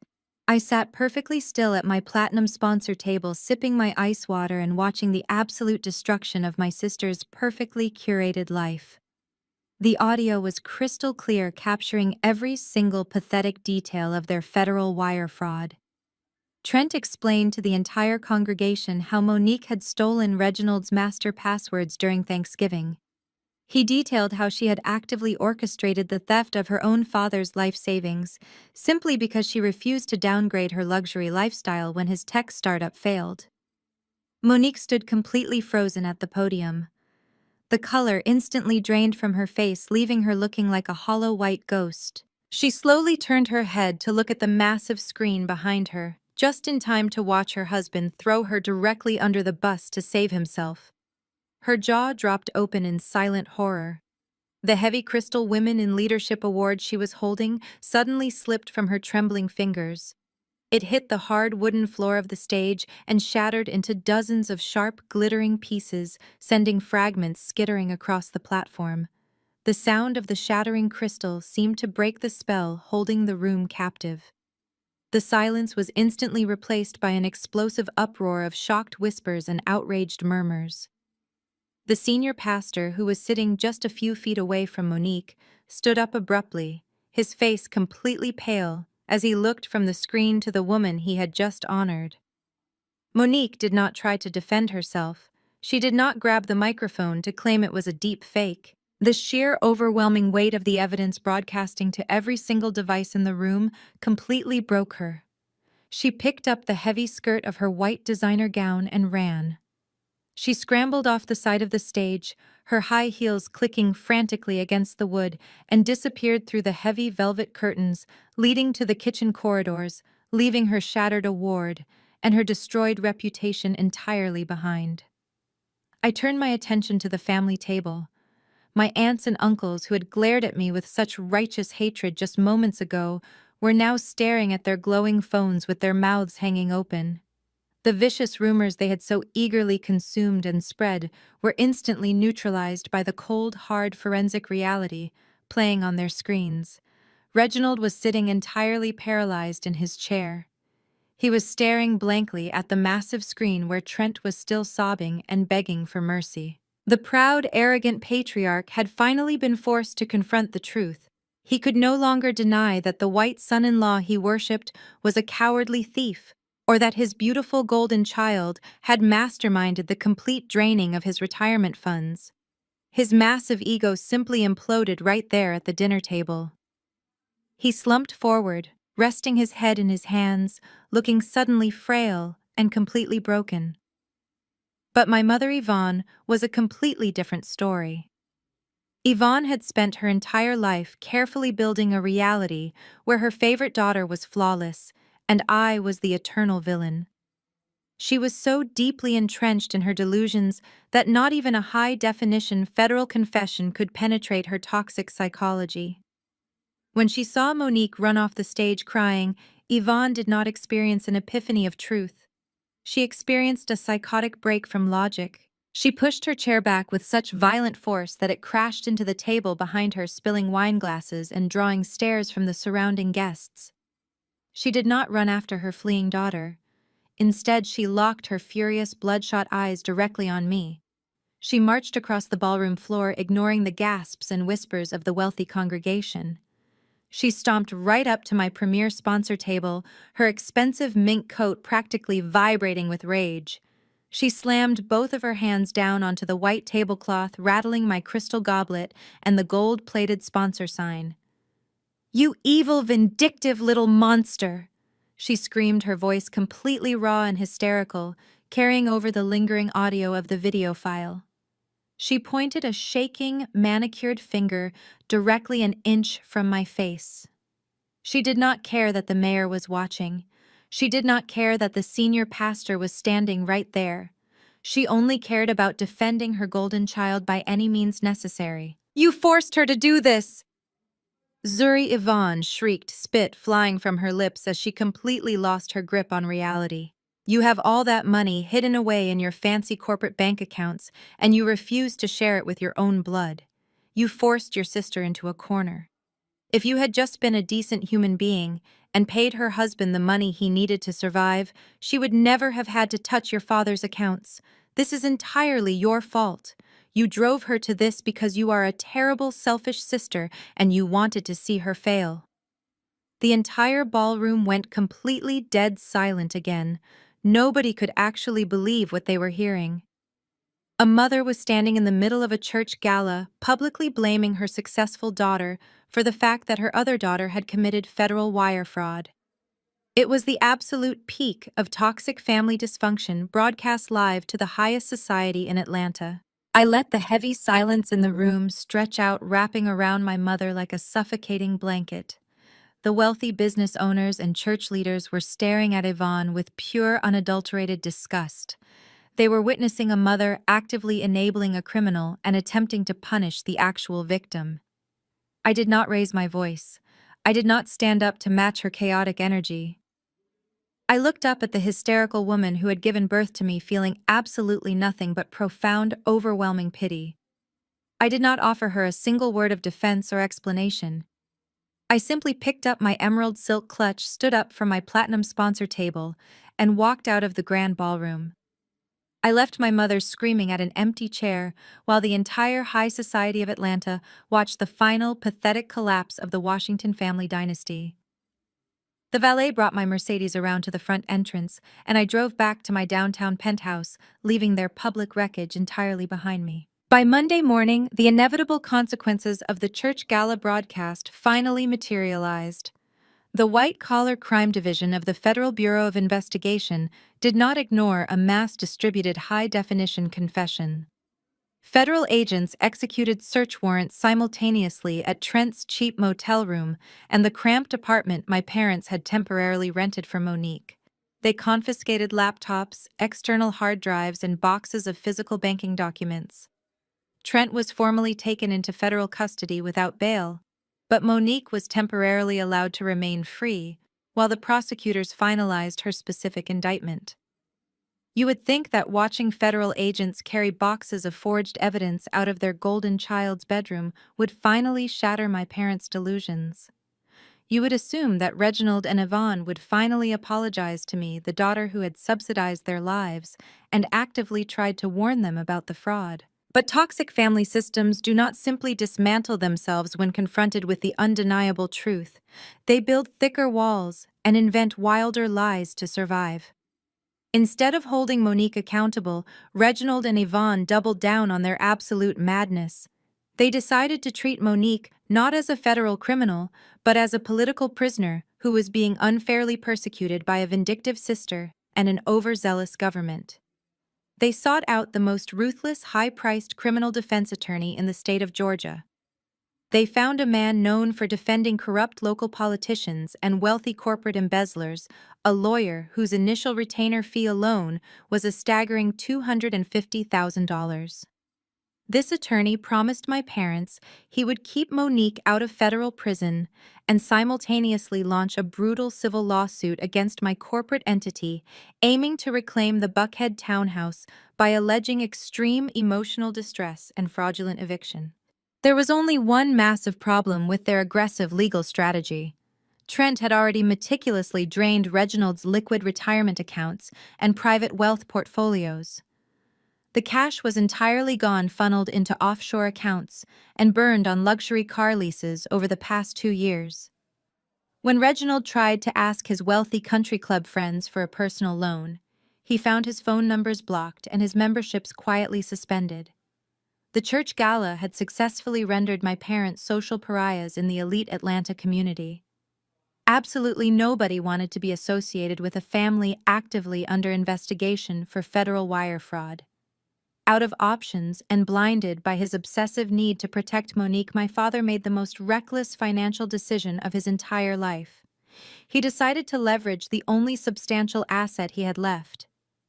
I sat perfectly still at my platinum sponsor table, sipping my ice water and watching the absolute destruction of my sister's perfectly curated life. The audio was crystal clear, capturing every single pathetic detail of their federal wire fraud. Trent explained to the entire congregation how Monique had stolen Reginald's master passwords during Thanksgiving. He detailed how she had actively orchestrated the theft of her own father's life savings, simply because she refused to downgrade her luxury lifestyle when his tech startup failed. Monique stood completely frozen at the podium. The color instantly drained from her face, leaving her looking like a hollow white ghost. She slowly turned her head to look at the massive screen behind her, just in time to watch her husband throw her directly under the bus to save himself. Her jaw dropped open in silent horror. The heavy crystal Women in Leadership award she was holding suddenly slipped from her trembling fingers. It hit the hard wooden floor of the stage and shattered into dozens of sharp, glittering pieces, sending fragments skittering across the platform. The sound of the shattering crystal seemed to break the spell holding the room captive. The silence was instantly replaced by an explosive uproar of shocked whispers and outraged murmurs. The senior pastor, who was sitting just a few feet away from Monique, stood up abruptly, his face completely pale, as he looked from the screen to the woman he had just honored. Monique did not try to defend herself. She did not grab the microphone to claim it was a deep fake. The sheer overwhelming weight of the evidence broadcasting to every single device in the room completely broke her. She picked up the heavy skirt of her white designer gown and ran. She scrambled off the side of the stage, her high heels clicking frantically against the wood, and disappeared through the heavy velvet curtains leading to the kitchen corridors, leaving her shattered award and her destroyed reputation entirely behind. I turned my attention to the family table. My aunts and uncles, who had glared at me with such righteous hatred just moments ago, were now staring at their glowing phones with their mouths hanging open. The vicious rumors they had so eagerly consumed and spread were instantly neutralized by the cold, hard forensic reality playing on their screens. Reginald was sitting entirely paralyzed in his chair. He was staring blankly at the massive screen where Trent was still sobbing and begging for mercy. The proud, arrogant patriarch had finally been forced to confront the truth. He could no longer deny that the white son-in-law he worshipped was a cowardly thief, or that his beautiful golden child had masterminded the complete draining of his retirement funds. His massive ego simply imploded right there at the dinner table. He slumped forward, resting his head in his hands, looking suddenly frail and completely broken. But my mother Yvonne was a completely different story. Yvonne had spent her entire life carefully building a reality where her favorite daughter was flawless, and I was the eternal villain. She was so deeply entrenched in her delusions that not even a high-definition federal confession could penetrate her toxic psychology. When she saw Monique run off the stage crying, Yvonne did not experience an epiphany of truth. She experienced a psychotic break from logic. She pushed her chair back with such violent force that it crashed into the table behind her, spilling wine glasses and drawing stares from the surrounding guests. She did not run after her fleeing daughter. Instead, she locked her furious, bloodshot eyes directly on me. She marched across the ballroom floor, ignoring the gasps and whispers of the wealthy congregation. She stomped right up to my premier sponsor table, her expensive mink coat practically vibrating with rage. She slammed both of her hands down onto the white tablecloth, rattling my crystal goblet and the gold-plated sponsor sign. "You evil, vindictive little monster!" She screamed, her voice completely raw and hysterical, carrying over the lingering audio of the video file. She pointed a shaking, manicured finger directly an inch from my face. She did not care that the mayor was watching. She did not care that the senior pastor was standing right there. She only cared about defending her golden child by any means necessary. "You forced her to do this!" Zuri Ivan shrieked, spit flying from her lips as she completely lost her grip on reality. "You have all that money hidden away in your fancy corporate bank accounts, and you refuse to share it with your own blood. You forced your sister into a corner. If you had just been a decent human being and paid her husband the money he needed to survive, she would never have had to touch your father's accounts. This is entirely your fault. You drove her to this because you are a terrible, selfish sister and you wanted to see her fail." The entire ballroom went completely dead silent again. Nobody could actually believe what they were hearing. A mother was standing in the middle of a church gala, publicly blaming her successful daughter for the fact that her other daughter had committed federal wire fraud. It was the absolute peak of toxic family dysfunction broadcast live to the highest society in Atlanta. I let the heavy silence in the room stretch out, wrapping around my mother like a suffocating blanket. The wealthy business owners and church leaders were staring at Yvonne with pure, unadulterated disgust. They were witnessing a mother actively enabling a criminal and attempting to punish the actual victim. I did not raise my voice. I did not stand up to match her chaotic energy. I looked up at the hysterical woman who had given birth to me, feeling absolutely nothing but profound, overwhelming pity. I did not offer her a single word of defense or explanation. I simply picked up my emerald silk clutch, stood up from my platinum sponsor table, and walked out of the grand ballroom. I left my mother screaming at an empty chair while the entire high society of Atlanta watched the final, pathetic collapse of the Washington family dynasty. The valet brought my Mercedes around to the front entrance, and I drove back to my downtown penthouse, leaving their public wreckage entirely behind me. By Monday morning, the inevitable consequences of the church gala broadcast finally materialized. The white-collar crime division of the Federal Bureau of Investigation did not ignore a mass-distributed high-definition confession. Federal agents executed search warrants simultaneously at Trent's cheap motel room and the cramped apartment my parents had temporarily rented for Monique. They confiscated laptops, external hard drives, and boxes of physical banking documents. Trent was formally taken into federal custody without bail, but Monique was temporarily allowed to remain free while the prosecutors finalized her specific indictment. You would think that watching federal agents carry boxes of forged evidence out of their golden child's bedroom would finally shatter my parents' delusions. You would assume that Reginald and Yvonne would finally apologize to me, the daughter who had subsidized their lives and actively tried to warn them about the fraud. But toxic family systems do not simply dismantle themselves when confronted with the undeniable truth. They build thicker walls and invent wilder lies to survive. Instead of holding Monique accountable, Reginald and Yvonne doubled down on their absolute madness. They decided to treat Monique not as a federal criminal, but as a political prisoner who was being unfairly persecuted by a vindictive sister and an overzealous government. They sought out the most ruthless, high-priced criminal defense attorney in the state of Georgia. They found a man known for defending corrupt local politicians and wealthy corporate embezzlers, a lawyer whose initial retainer fee alone was a staggering $250,000. This attorney promised my parents he would keep Monique out of federal prison and simultaneously launch a brutal civil lawsuit against my corporate entity, aiming to reclaim the Buckhead townhouse by alleging extreme emotional distress and fraudulent eviction. There was only one massive problem with their aggressive legal strategy. Trent had already meticulously drained Reginald's liquid retirement accounts and private wealth portfolios. The cash was entirely gone, funneled into offshore accounts and burned on luxury car leases over the past 2 years. When Reginald tried to ask his wealthy country club friends for a personal loan, he found his phone numbers blocked and his memberships quietly suspended. The church gala had successfully rendered my parents social pariahs in the elite Atlanta community. Absolutely nobody wanted to be associated with a family actively under investigation for federal wire fraud. Out of options and blinded by his obsessive need to protect Monique, my father made the most reckless financial decision of his entire life. He decided to leverage the only substantial asset he had left.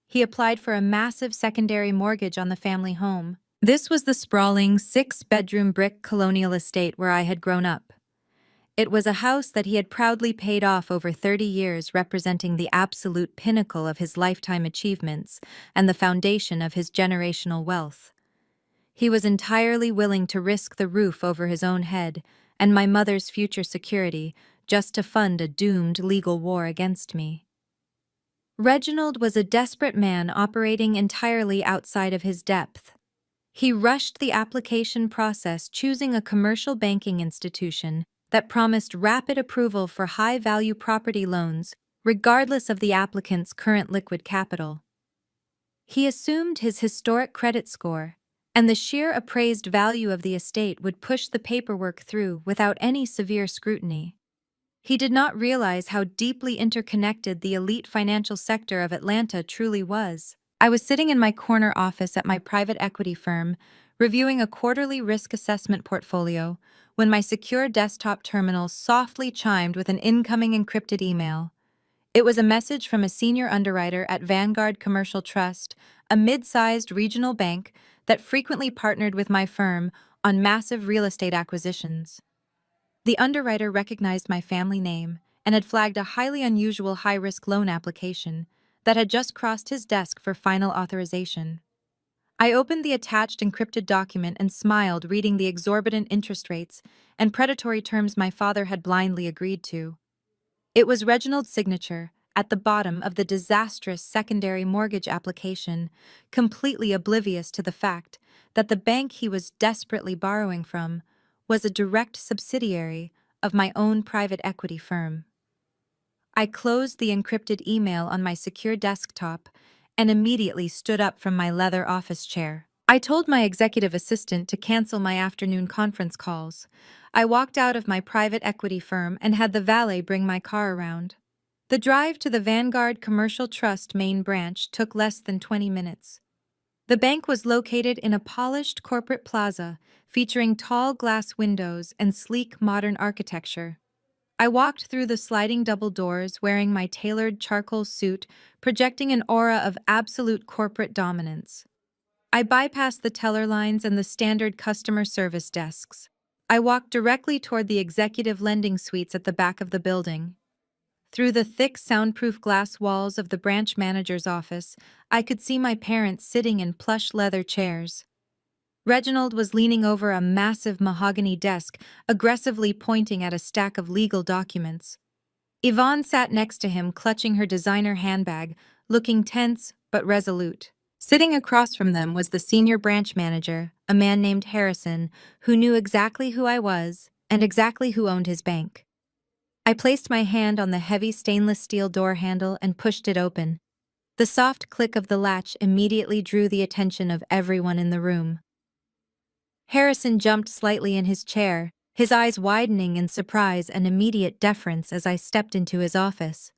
He applied for a massive secondary mortgage on the family home. This was the sprawling six-bedroom brick colonial estate where I had grown up. It was a house that he had proudly paid off over 30 years, representing the absolute pinnacle of his lifetime achievements and the foundation of his generational wealth. He was entirely willing to risk the roof over his own head and my mother's future security just to fund a doomed legal war against me. Reginald was a desperate man operating entirely outside of his depth. He rushed the application process, choosing a commercial banking institution that promised rapid approval for high-value property loans, regardless of the applicant's current liquid capital. He assumed his historic credit score, and the sheer appraised value of the estate would push the paperwork through without any severe scrutiny. He did not realize how deeply interconnected the elite financial sector of Atlanta truly was. I was sitting in my corner office at my private equity firm, reviewing a quarterly risk assessment portfolio, when my secure desktop terminal softly chimed with an incoming encrypted email. It was a message from a senior underwriter at Vanguard Commercial Trust, a mid-sized regional bank that frequently partnered with my firm on massive real estate acquisitions. The underwriter recognized my family name and had flagged a highly unusual high-risk loan application that had just crossed his desk for final authorization. I opened the attached encrypted document and smiled, reading the exorbitant interest rates and predatory terms my father had blindly agreed to. It was Reginald's signature at the bottom of the disastrous secondary mortgage application, completely oblivious to the fact that the bank he was desperately borrowing from was a direct subsidiary of my own private equity firm. I closed the encrypted email on my secure desktop and immediately stood up from my leather office chair. I told my executive assistant to cancel my afternoon conference calls. I walked out of my private equity firm and had the valet bring my car around. The drive to the Vanguard Commercial Trust main branch took less than 20 minutes. The bank was located in a polished corporate plaza featuring tall glass windows and sleek modern architecture. I walked through the sliding double doors wearing my tailored charcoal suit, projecting an aura of absolute corporate dominance. I bypassed the teller lines and the standard customer service desks. I walked directly toward the executive lending suites at the back of the building. Through the thick, soundproof glass walls of the branch manager's office, I could see my parents sitting in plush leather chairs. Reginald was leaning over a massive mahogany desk, aggressively pointing at a stack of legal documents. Yvonne sat next to him, clutching her designer handbag, looking tense but resolute. Sitting across from them was the senior branch manager, a man named Harrison, who knew exactly who I was and exactly who owned his bank. I placed my hand on the heavy stainless steel door handle and pushed it open. The soft click of the latch immediately drew the attention of everyone in the room. Harrison jumped slightly in his chair, his eyes widening in surprise and immediate deference as I stepped into his office.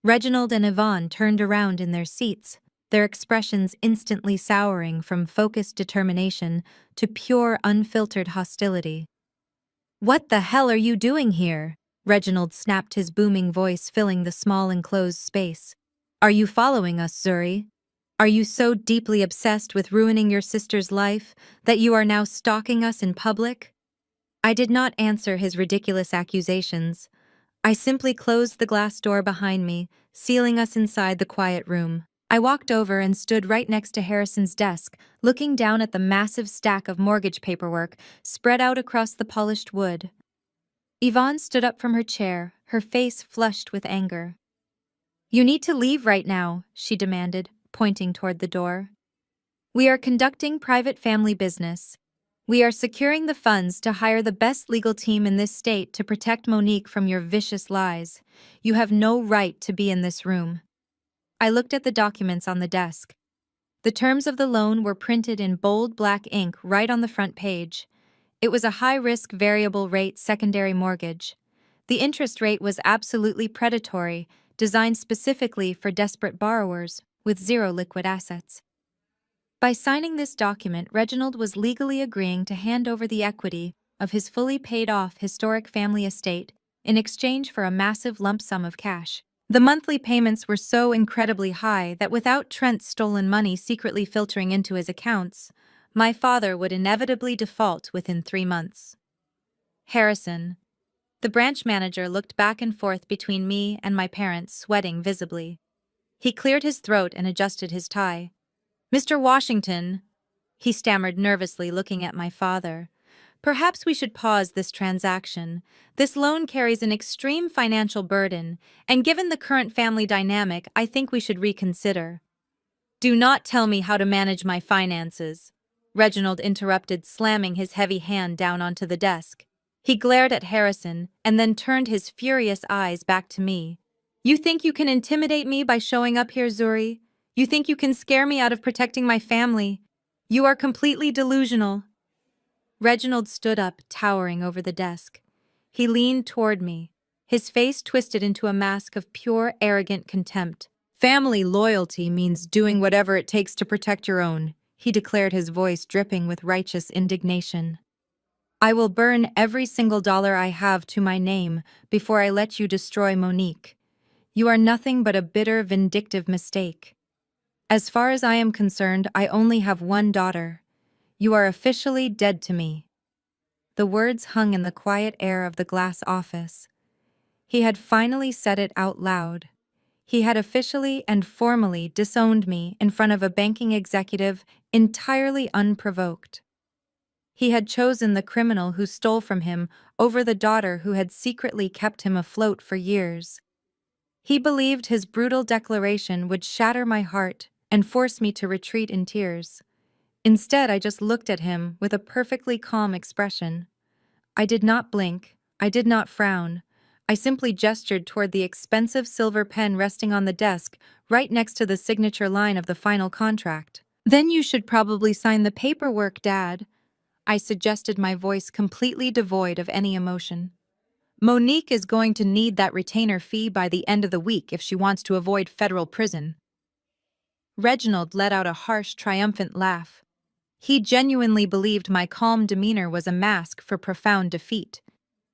Reginald and Yvonne turned around in their seats, their expressions instantly souring from focused determination to pure, unfiltered hostility. "What the hell are you doing here?" Reginald snapped, his booming voice filling the small enclosed space. "Are you following us, Zuri? Are you so deeply obsessed with ruining your sister's life that you are now stalking us in public?" I did not answer his ridiculous accusations. I simply closed the glass door behind me, sealing us inside the quiet room. I walked over and stood right next to Harrison's desk, looking down at the massive stack of mortgage paperwork spread out across the polished wood. Yvonne stood up from her chair, her face flushed with anger. "You need to leave right now," she demanded, pointing toward the door. "We are conducting private family business. We are securing the funds to hire the best legal team in this state to protect Monique from your vicious lies. You have no right to be in this room." I looked at the documents on the desk. The terms of the loan were printed in bold black ink right on the front page. It was a high-risk variable rate secondary mortgage. The interest rate was absolutely predatory, designed specifically for desperate borrowers with zero liquid assets. By signing this document, Reginald was legally agreeing to hand over the equity of his fully paid off historic family estate in exchange for a massive lump sum of cash. The monthly payments were so incredibly high that without Trent's stolen money secretly filtering into his accounts, my father would inevitably default within 3 months. Harrison. The branch manager looked back and forth between me and my parents, sweating visibly. He cleared his throat and adjusted his tie. "Mr. Washington," he stammered nervously, looking at my father. "Perhaps we should pause this transaction. This loan carries an extreme financial burden, and given the current family dynamic, I think we should reconsider." "Do not tell me how to manage my finances," Reginald interrupted, slamming his heavy hand down onto the desk. He glared at Harrison and then turned his furious eyes back to me. "You think you can intimidate me by showing up here, Zuri? You think you can scare me out of protecting my family? You are completely delusional." Reginald stood up, towering over the desk. He leaned toward me, his face twisted into a mask of pure, arrogant contempt. "Family loyalty means doing whatever it takes to protect your own," he declared, his voice dripping with righteous indignation. "I will burn every single dollar I have to my name before I let you destroy Monique. You are nothing but a bitter, vindictive mistake. As far as I am concerned, I only have one daughter. You are officially dead to me." The words hung in the quiet air of the glass office. He had finally said it out loud. He had officially and formally disowned me in front of a banking executive entirely unprovoked. He had chosen the criminal who stole from him over the daughter who had secretly kept him afloat for years. He believed his brutal declaration would shatter my heart and force me to retreat in tears. Instead, I just looked at him with a perfectly calm expression. I did not blink. I did not frown. I simply gestured toward the expensive silver pen resting on the desk right next to the signature line of the final contract. "Then you should probably sign the paperwork, Dad," I suggested, my voice completely devoid of any emotion. "Monique is going to need that retainer fee by the end of the week if she wants to avoid federal prison." Reginald let out a harsh, triumphant laugh. He genuinely believed my calm demeanor was a mask for profound defeat.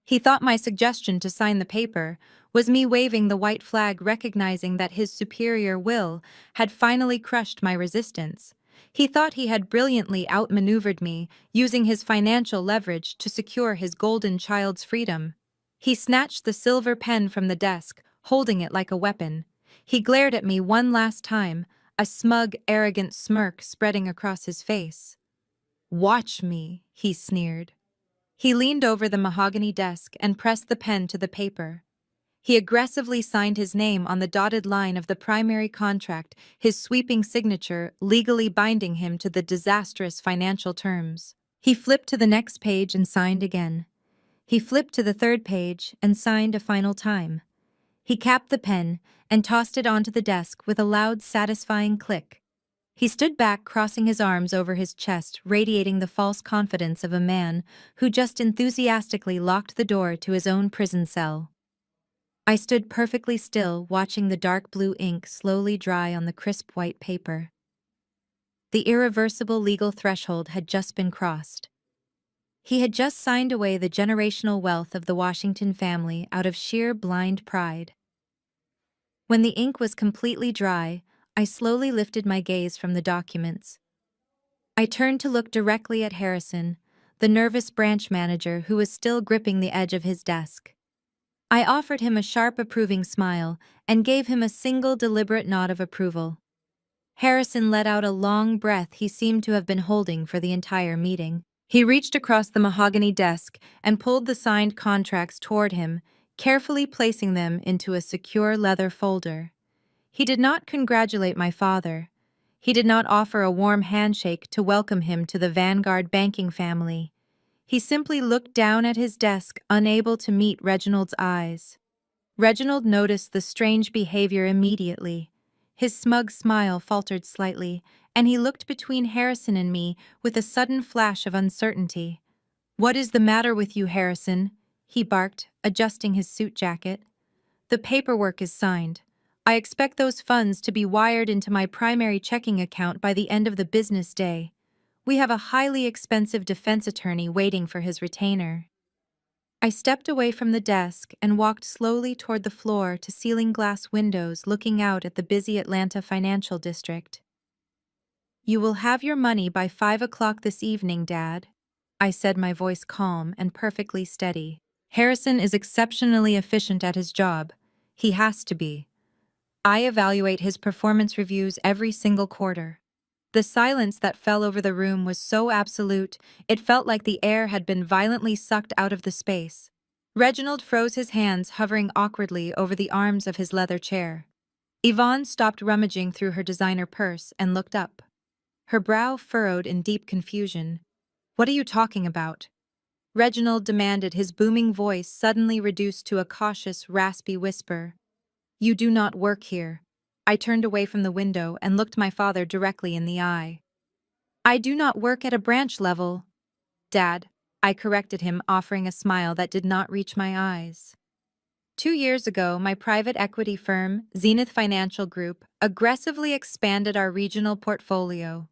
He thought my suggestion to sign the paper was me waving the white flag, recognizing that his superior will had finally crushed my resistance. He thought he had brilliantly outmaneuvered me, using his financial leverage to secure his golden child's freedom. He snatched the silver pen from the desk, holding it like a weapon. He glared at me one last time, a smug, arrogant smirk spreading across his face. "Watch me," he sneered. He leaned over the mahogany desk and pressed the pen to the paper. He aggressively signed his name on the dotted line of the primary contract, his sweeping signature legally binding him to the disastrous financial terms. He flipped to the next page and signed again. He flipped to the third page and signed a final time. He capped the pen and tossed it onto the desk with a loud, satisfying click. He stood back, crossing his arms over his chest, radiating the false confidence of a man who just enthusiastically locked the door to his own prison cell. I stood perfectly still, watching the dark blue ink slowly dry on the crisp white paper. The irreversible legal threshold had just been crossed. He had just signed away the generational wealth of the Washington family out of sheer blind pride. When the ink was completely dry, I slowly lifted my gaze from the documents. I turned to look directly at Harrison, the nervous branch manager who was still gripping the edge of his desk. I offered him a sharp, approving smile and gave him a single deliberate nod of approval. Harrison let out a long breath he seemed to have been holding for the entire meeting. He reached across the mahogany desk and pulled the signed contracts toward him, carefully placing them into a secure leather folder. He did not congratulate my father. He did not offer a warm handshake to welcome him to the Vanguard banking family. He simply looked down at his desk, unable to meet Reginald's eyes. Reginald noticed the strange behavior immediately. His smug smile faltered slightly, and he looked between Harrison and me with a sudden flash of uncertainty. "What is the matter with you, Harrison?" he barked, adjusting his suit jacket. The paperwork is signed. I expect those funds to be wired into my primary checking account by the end of the business day. We have a highly expensive defense attorney waiting for his retainer. I stepped away from the desk and walked slowly toward the floor to ceiling glass windows looking out at the busy Atlanta financial district. You will have your money by 5 o'clock this evening, Dad, I said, my voice calm and perfectly steady. Harrison is exceptionally efficient at his job. He has to be. I evaluate his performance reviews every single quarter. The silence that fell over the room was so absolute, it felt like the air had been violently sucked out of the space. Reginald froze, his hands hovering awkwardly over the arms of his leather chair. Yvonne stopped rummaging through her designer purse and looked up. Her brow furrowed in deep confusion. "What are you talking about?" Reginald demanded, his booming voice suddenly reduced to a cautious, raspy whisper. "You do not work here." I turned away from the window and looked my father directly in the eye. "I do not work at a branch level, Dad," I corrected him, offering a smile that did not reach my eyes. 2 years ago, my private equity firm, Zenith Financial Group, aggressively expanded our regional portfolio.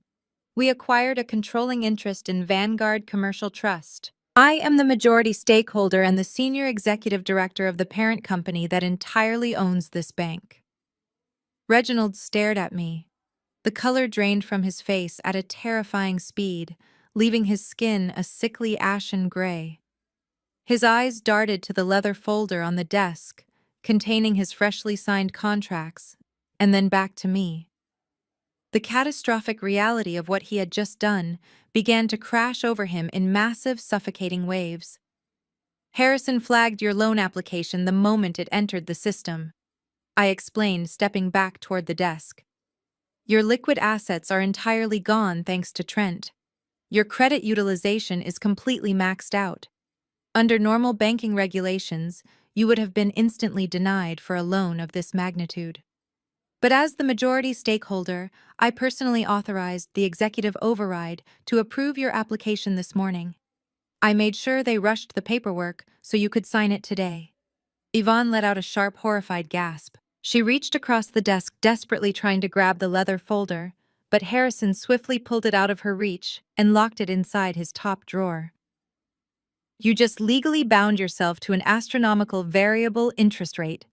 We acquired a controlling interest in Vanguard Commercial Trust. I am the majority stakeholder and the senior executive director of the parent company that entirely owns this bank. Reginald stared at me. The color drained from his face at a terrifying speed, leaving his skin a sickly ashen gray. His eyes darted to the leather folder on the desk, containing his freshly signed contracts, and then back to me. The catastrophic reality of what he had just done began to crash over him in massive, suffocating waves. "Harrison flagged your loan application the moment it entered the system," I explained, stepping back toward the desk. "Your liquid assets are entirely gone thanks to Trent. Your credit utilization is completely maxed out. Under normal banking regulations, you would have been instantly denied for a loan of this magnitude. But as the majority stakeholder, I personally authorized the executive override to approve your application this morning. I made sure they rushed the paperwork so you could sign it today." Yvonne let out a sharp, horrified gasp. She reached across the desk, desperately trying to grab the leather folder, but Harrison swiftly pulled it out of her reach and locked it inside his top drawer. "You just legally bound yourself to an astronomical variable interest rate,"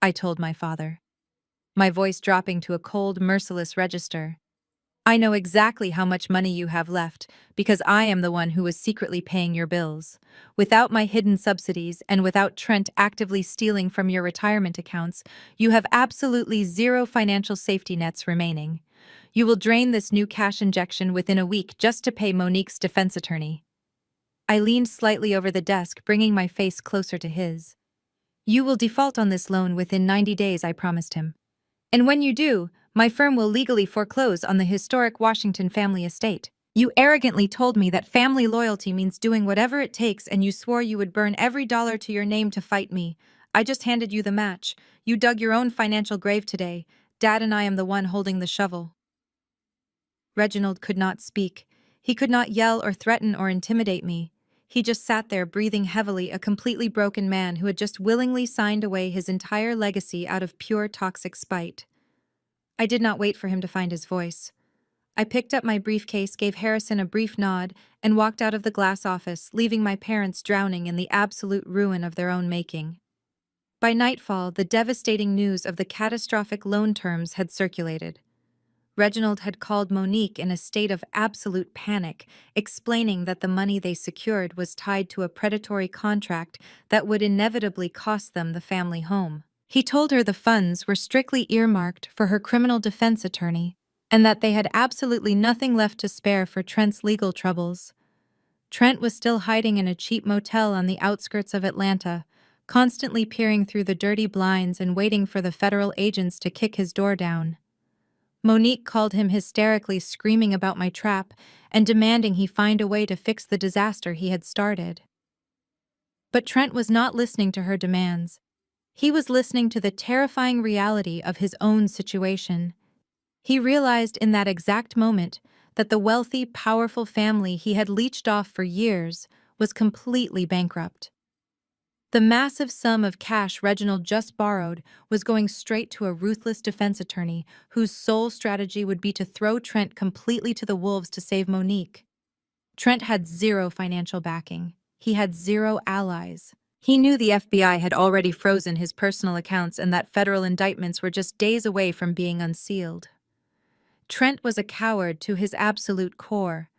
I told my father, my voice dropping to a cold, merciless register. "I know exactly how much money you have left because I am the one who is secretly paying your bills. Without my hidden subsidies and without Trent actively stealing from your retirement accounts, you have absolutely zero financial safety nets remaining. You will drain this new cash injection within a week just to pay Monique's defense attorney." I leaned slightly over the desk, bringing my face closer to his. "You will default on this loan within 90 days, I promised him. And when you do, my firm will legally foreclose on the historic Washington family estate. You arrogantly told me that family loyalty means doing whatever it takes, and you swore you would burn every dollar to your name to fight me. I just handed you the match. You dug your own financial grave today. Dad and I am the one holding the shovel." Reginald could not speak. He could not yell or threaten or intimidate me. He just sat there, breathing heavily, a completely broken man who had just willingly signed away his entire legacy out of pure toxic spite. I did not wait for him to find his voice. I picked up my briefcase, gave Harrison a brief nod, and walked out of the glass office, leaving my parents drowning in the absolute ruin of their own making. By nightfall, the devastating news of the catastrophic loan terms had circulated. Reginald had called Monique in a state of absolute panic, explaining that the money they secured was tied to a predatory contract that would inevitably cost them the family home. He told her the funds were strictly earmarked for her criminal defense attorney, and that they had absolutely nothing left to spare for Trent's legal troubles. Trent was still hiding in a cheap motel on the outskirts of Atlanta, constantly peering through the dirty blinds and waiting for the federal agents to kick his door down. Monique called him hysterically, screaming about my trap and demanding he find a way to fix the disaster he had started. But Trent was not listening to her demands. He was listening to the terrifying reality of his own situation. He realized in that exact moment that the wealthy, powerful family he had leeched off for years was completely bankrupt. The massive sum of cash Reginald just borrowed was going straight to a ruthless defense attorney whose sole strategy would be to throw Trent completely to the wolves to save Monique. Trent had zero financial backing. He had zero allies. He knew the FBI had already frozen his personal accounts and that federal indictments were just days away from being unsealed. Trent was a coward to his absolute core.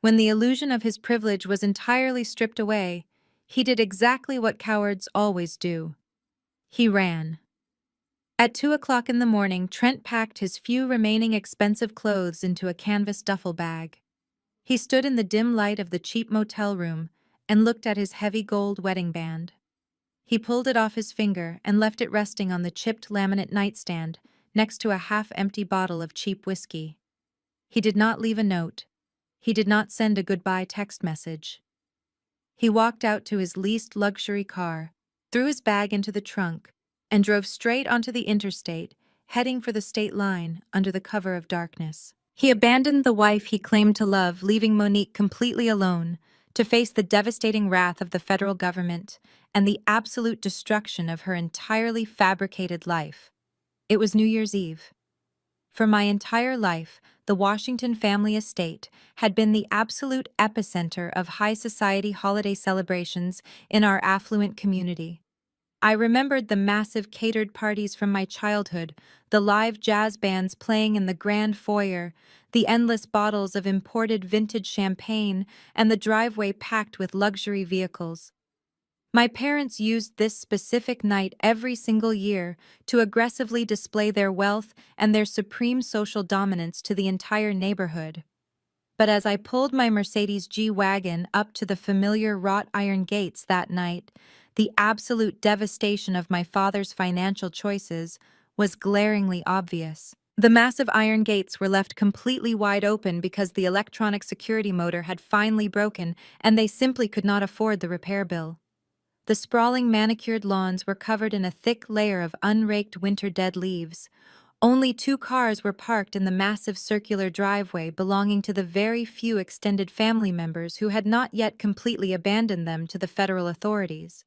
When the illusion of his privilege was entirely stripped away, he did exactly what cowards always do. He ran. At 2 o'clock in the morning, Trent packed his few remaining expensive clothes into a canvas duffel bag. He stood in the dim light of the cheap motel room and looked at his heavy gold wedding band. He pulled it off his finger and left it resting on the chipped laminate nightstand next to a half-empty bottle of cheap whiskey. He did not leave a note. He did not send a goodbye text message. He walked out to his leased luxury car, threw his bag into the trunk, and drove straight onto the interstate, heading for the state line under the cover of darkness. He abandoned the wife he claimed to love, leaving Monique completely alone to face the devastating wrath of the federal government and the absolute destruction of her entirely fabricated life. It was New Year's Eve. For my entire life, the Washington family estate had been the absolute epicenter of high society holiday celebrations in our affluent community. I remembered the massive catered parties from my childhood, the live jazz bands playing in the grand foyer, the endless bottles of imported vintage champagne, and the driveway packed with luxury vehicles. My parents used this specific night every single year to aggressively display their wealth and their supreme social dominance to the entire neighborhood. But as I pulled my Mercedes G-Wagon up to the familiar wrought iron gates that night, the absolute devastation of my father's financial choices was glaringly obvious. The massive iron gates were left completely wide open because the electronic security motor had finally broken and they simply could not afford the repair bill. The sprawling manicured lawns were covered in a thick layer of unraked winter-dead leaves. Only 2 cars were parked in the massive circular driveway belonging to the very few extended family members who had not yet completely abandoned them to the federal authorities.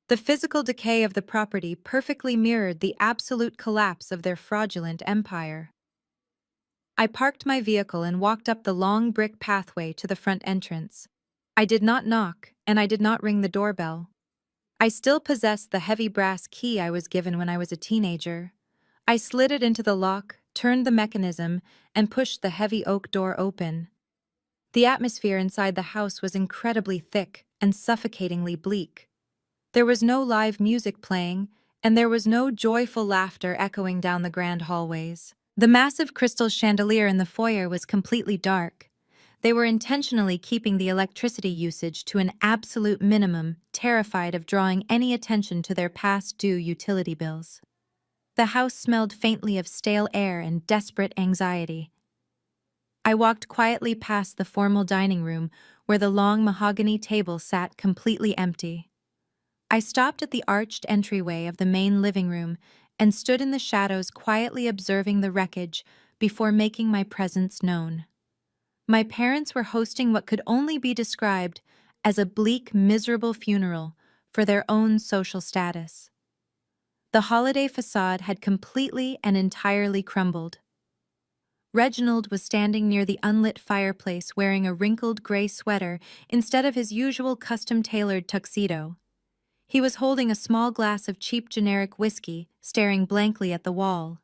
The physical decay of the property perfectly mirrored the absolute collapse of their fraudulent empire. I parked my vehicle and walked up the long brick pathway to the front entrance. I did not knock, and I did not ring the doorbell. I still possessed the heavy brass key I was given when I was a teenager. I slid it into the lock, turned the mechanism, and pushed the heavy oak door open. The atmosphere inside the house was incredibly thick and suffocatingly bleak. There was no live music playing, and there was no joyful laughter echoing down the grand hallways. The massive crystal chandelier in the foyer was completely dark. They were intentionally keeping the electricity usage to an absolute minimum, terrified of drawing any attention to their past-due utility bills. The house smelled faintly of stale air and desperate anxiety. I walked quietly past the formal dining room where the long mahogany table sat completely empty. I stopped at the arched entryway of the main living room and stood in the shadows quietly observing the wreckage before making my presence known. My parents were hosting what could only be described as a bleak, miserable funeral for their own social status. The holiday facade had completely and entirely crumbled. Reginald was standing near the unlit fireplace wearing a wrinkled gray sweater instead of his usual custom-tailored tuxedo. He was holding a small glass of cheap generic whiskey, staring blankly at the wall.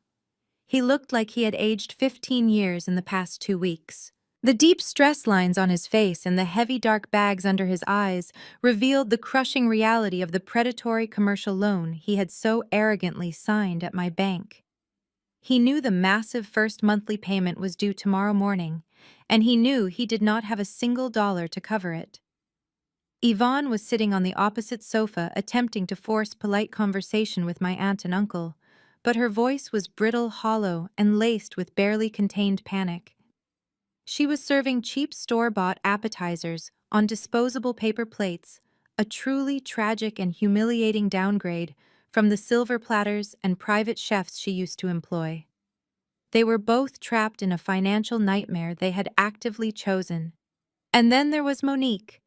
He looked like he had aged 15 years in the past 2 weeks. The deep stress lines on his face and the heavy dark bags under his eyes revealed the crushing reality of the predatory commercial loan he had so arrogantly signed at my bank. He knew the massive first monthly payment was due tomorrow morning, and he knew he did not have a single dollar to cover it. Yvonne was sitting on the opposite sofa attempting to force polite conversation with my aunt and uncle, but her voice was brittle, hollow, and laced with barely contained panic. She was serving cheap store-bought appetizers on disposable paper plates, a truly tragic and humiliating downgrade from the silver platters and private chefs she used to employ. They were both trapped in a financial nightmare they had actively chosen. And then there was Monique,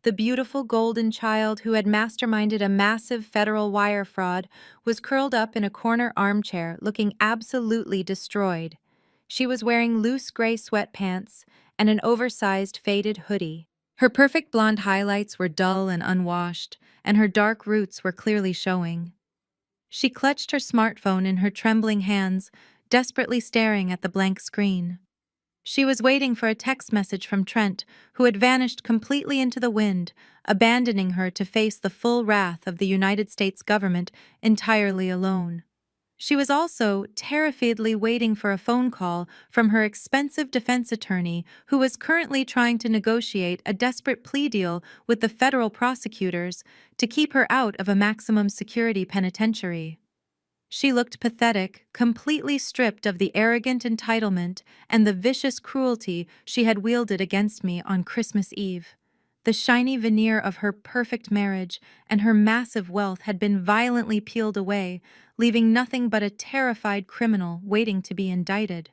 The beautiful golden child who had masterminded a massive federal wire fraud was curled up in a corner armchair looking absolutely destroyed. She was wearing loose gray sweatpants and an oversized faded hoodie. Her perfect blonde highlights were dull and unwashed, and her dark roots were clearly showing. She clutched her smartphone in her trembling hands, desperately staring at the blank screen. She was waiting for a text message from Trent, who had vanished completely into the wind, abandoning her to face the full wrath of the United States government entirely alone. She was also terrifiedly waiting for a phone call from her expensive defense attorney, who was currently trying to negotiate a desperate plea deal with the federal prosecutors to keep her out of a maximum security penitentiary. She looked pathetic, completely stripped of the arrogant entitlement and the vicious cruelty she had wielded against me on Christmas Eve. The shiny veneer of her perfect marriage and her massive wealth had been violently peeled away, leaving nothing but a terrified criminal waiting to be indicted.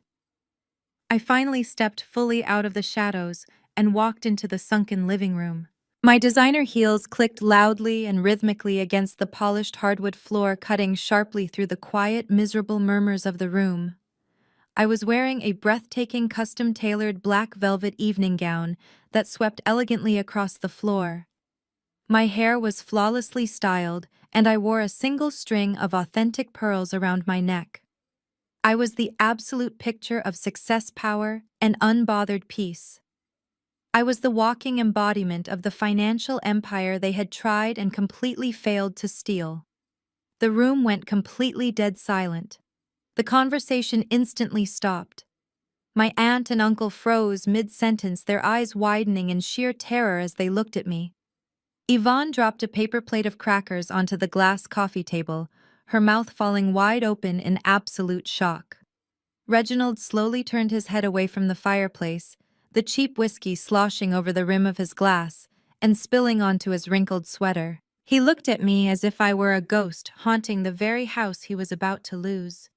I finally stepped fully out of the shadows and walked into the sunken living room. My designer heels clicked loudly and rhythmically against the polished hardwood floor, cutting sharply through the quiet, miserable murmurs of the room. I was wearing a breathtaking, custom-tailored black velvet evening gown that swept elegantly across the floor. My hair was flawlessly styled, and I wore a single string of authentic pearls around my neck. I was the absolute picture of success, power, and unbothered peace. I was the walking embodiment of the financial empire they had tried and completely failed to steal. The room went completely dead silent. The conversation instantly stopped. My aunt and uncle froze mid-sentence, their eyes widening in sheer terror as they looked at me. Yvonne dropped a paper plate of crackers onto the glass coffee table, her mouth falling wide open in absolute shock. Reginald slowly turned his head away from the fireplace, the cheap whiskey sloshing over the rim of his glass and spilling onto his wrinkled sweater. He looked at me as if I were a ghost haunting the very house he was about to lose.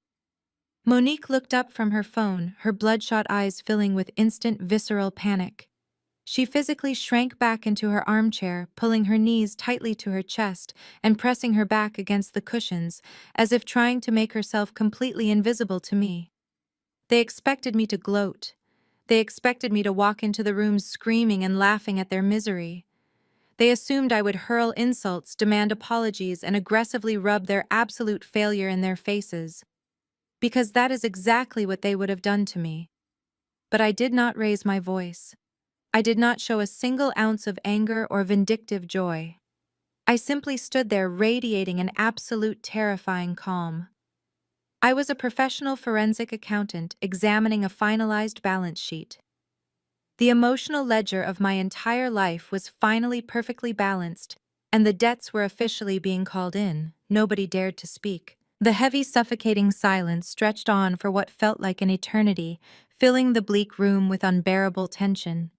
Monique looked up from her phone, her bloodshot eyes filling with instant visceral panic. She physically shrank back into her armchair, pulling her knees tightly to her chest and pressing her back against the cushions, as if trying to make herself completely invisible to me. They expected me to gloat. They expected me to walk into the room screaming and laughing at their misery. They assumed I would hurl insults, demand apologies, and aggressively rub their absolute failure in their faces. Because that is exactly what they would have done to me. But I did not raise my voice. I did not show a single ounce of anger or vindictive joy. I simply stood there radiating an absolute terrifying calm. I was a professional forensic accountant examining a finalized balance sheet. The emotional ledger of my entire life was finally perfectly balanced, and the debts were officially being called in. Nobody dared to speak. The heavy, suffocating silence stretched on for what felt like an eternity, filling the bleak room with unbearable tension.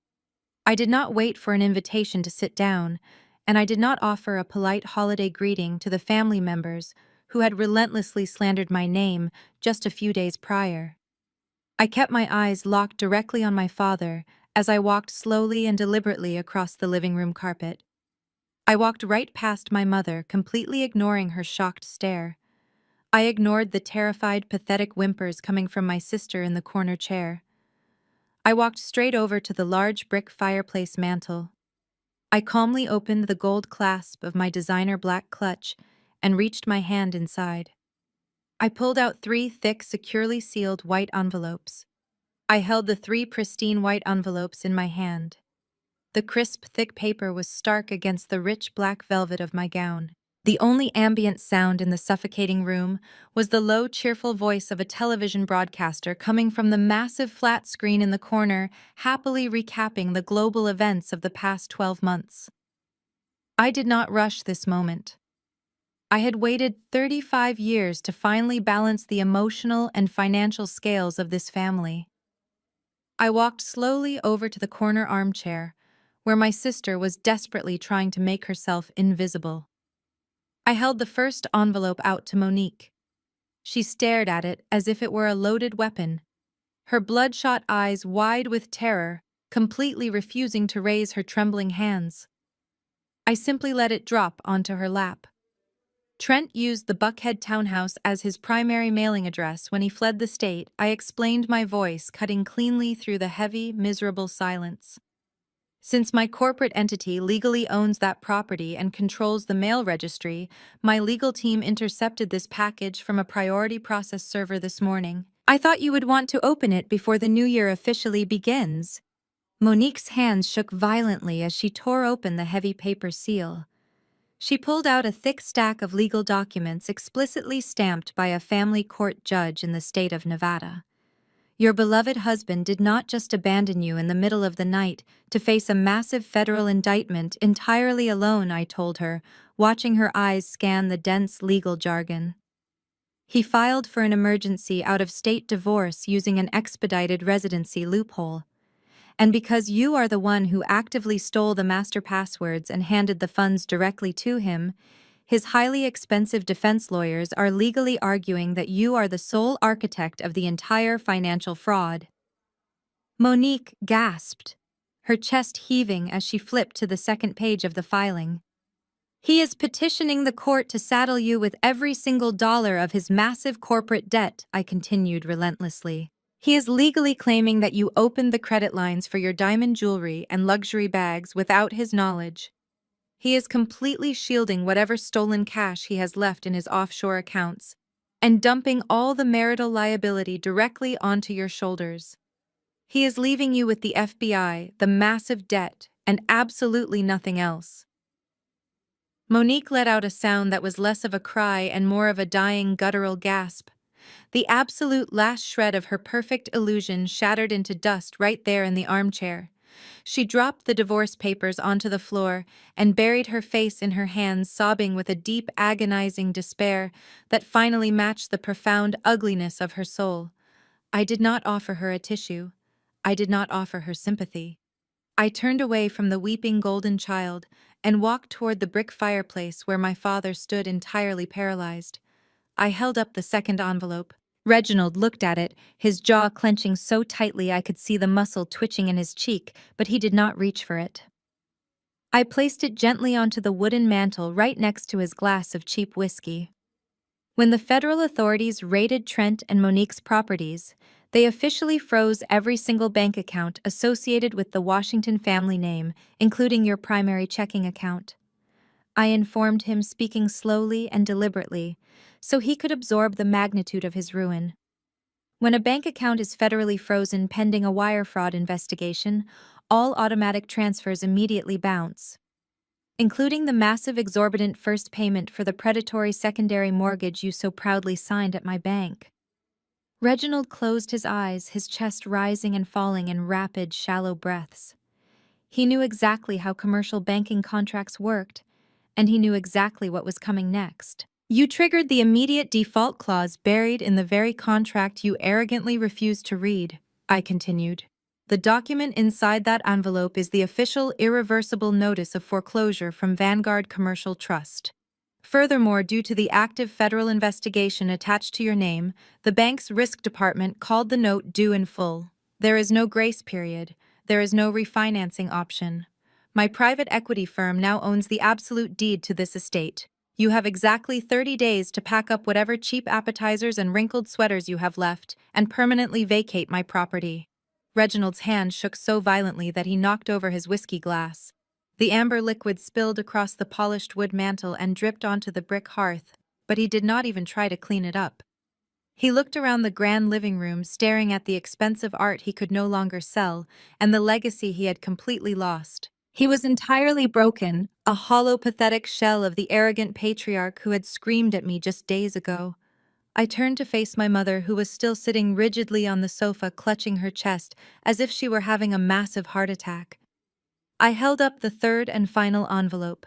I did not wait for an invitation to sit down, and I did not offer a polite holiday greeting to the family members who had relentlessly slandered my name just a few days prior. I kept my eyes locked directly on my father as I walked slowly and deliberately across the living room carpet. I walked right past my mother, completely ignoring her shocked stare. I ignored the terrified, pathetic whimpers coming from my sister in the corner chair. I walked straight over to the large brick fireplace mantel. I calmly opened the gold clasp of my designer black clutch and reached my hand inside. I pulled out 3 thick, securely sealed white envelopes. I held the 3 pristine white envelopes in my hand. The crisp, thick paper was stark against the rich black velvet of my gown. The only ambient sound in the suffocating room was the low, cheerful voice of a television broadcaster coming from the massive flat screen in the corner, happily recapping the global events of the past 12 months. I did not rush this moment. I had waited 35 years to finally balance the emotional and financial scales of this family. I walked slowly over to the corner armchair, where my sister was desperately trying to make herself invisible. I held the first envelope out to Monique. She stared at it as if it were a loaded weapon, her bloodshot eyes wide with terror, completely refusing to raise her trembling hands. I simply let it drop onto her lap. Trent used the Buckhead townhouse as his primary mailing address when he fled the state. I explained, my voice cutting cleanly through the heavy, miserable silence. Since my corporate entity legally owns that property and controls the mail registry, my legal team intercepted this package from a priority process server this morning. I thought you would want to open it before the new year officially begins. Monique's hands shook violently as she tore open the heavy paper seal. She pulled out a thick stack of legal documents explicitly stamped by a family court judge in the state of Nevada. Your beloved husband did not just abandon you in the middle of the night to face a massive federal indictment entirely alone, I told her, watching her eyes scan the dense legal jargon. He filed for an emergency out-of-state divorce using an expedited residency loophole. And because you are the one who actively stole the master passwords and handed the funds directly to him, his highly expensive defense lawyers are legally arguing that you are the sole architect of the entire financial fraud. Monique gasped, her chest heaving as she flipped to the second page of the filing. He is petitioning the court to saddle you with every single dollar of his massive corporate debt, I continued relentlessly. He is legally claiming that you opened the credit lines for your diamond jewelry and luxury bags without his knowledge. He is completely shielding whatever stolen cash he has left in his offshore accounts and dumping all the marital liability directly onto your shoulders. He is leaving you with the FBI, the massive debt, and absolutely nothing else. Monique let out a sound that was less of a cry and more of a dying guttural gasp. The absolute last shred of her perfect illusion shattered into dust right there in the armchair. She dropped the divorce papers onto the floor and buried her face in her hands, sobbing with a deep, agonizing despair that finally matched the profound ugliness of her soul. I did not offer her a tissue. I did not offer her sympathy. I turned away from the weeping golden child and walked toward the brick fireplace where my father stood entirely paralyzed. I held up the second envelope. Reginald looked at it, his jaw clenching so tightly I could see the muscle twitching in his cheek, but he did not reach for it. I placed it gently onto the wooden mantel right next to his glass of cheap whiskey. When the federal authorities raided Trent and Monique's properties, they officially froze every single bank account associated with the Washington family name, including your primary checking account. I informed him, speaking slowly and deliberately, so he could absorb the magnitude of his ruin. When a bank account is federally frozen pending a wire fraud investigation, all automatic transfers immediately bounce, including the massive exorbitant first payment for the predatory secondary mortgage you so proudly signed at my bank. Reginald closed his eyes, his chest rising and falling in rapid, shallow breaths. He knew exactly how commercial banking contracts worked, and he knew exactly what was coming next. You triggered the immediate default clause buried in the very contract you arrogantly refused to read, I continued. The document inside that envelope is the official irreversible notice of foreclosure from Vanguard Commercial Trust. Furthermore, due to the active federal investigation attached to your name, the bank's risk department called the note due in full. There is no grace period. There is no refinancing option. My private equity firm now owns the absolute deed to this estate. You have exactly 30 days to pack up whatever cheap appetizers and wrinkled sweaters you have left and permanently vacate my property. Reginald's hand shook so violently that he knocked over his whiskey glass. The amber liquid spilled across the polished wood mantel and dripped onto the brick hearth, but he did not even try to clean it up. He looked around the grand living room, staring at the expensive art he could no longer sell and the legacy he had completely lost. He was entirely broken, a hollow, pathetic shell of the arrogant patriarch who had screamed at me just days ago. I turned to face my mother, who was still sitting rigidly on the sofa, clutching her chest as if she were having a massive heart attack. I held up the third and final envelope.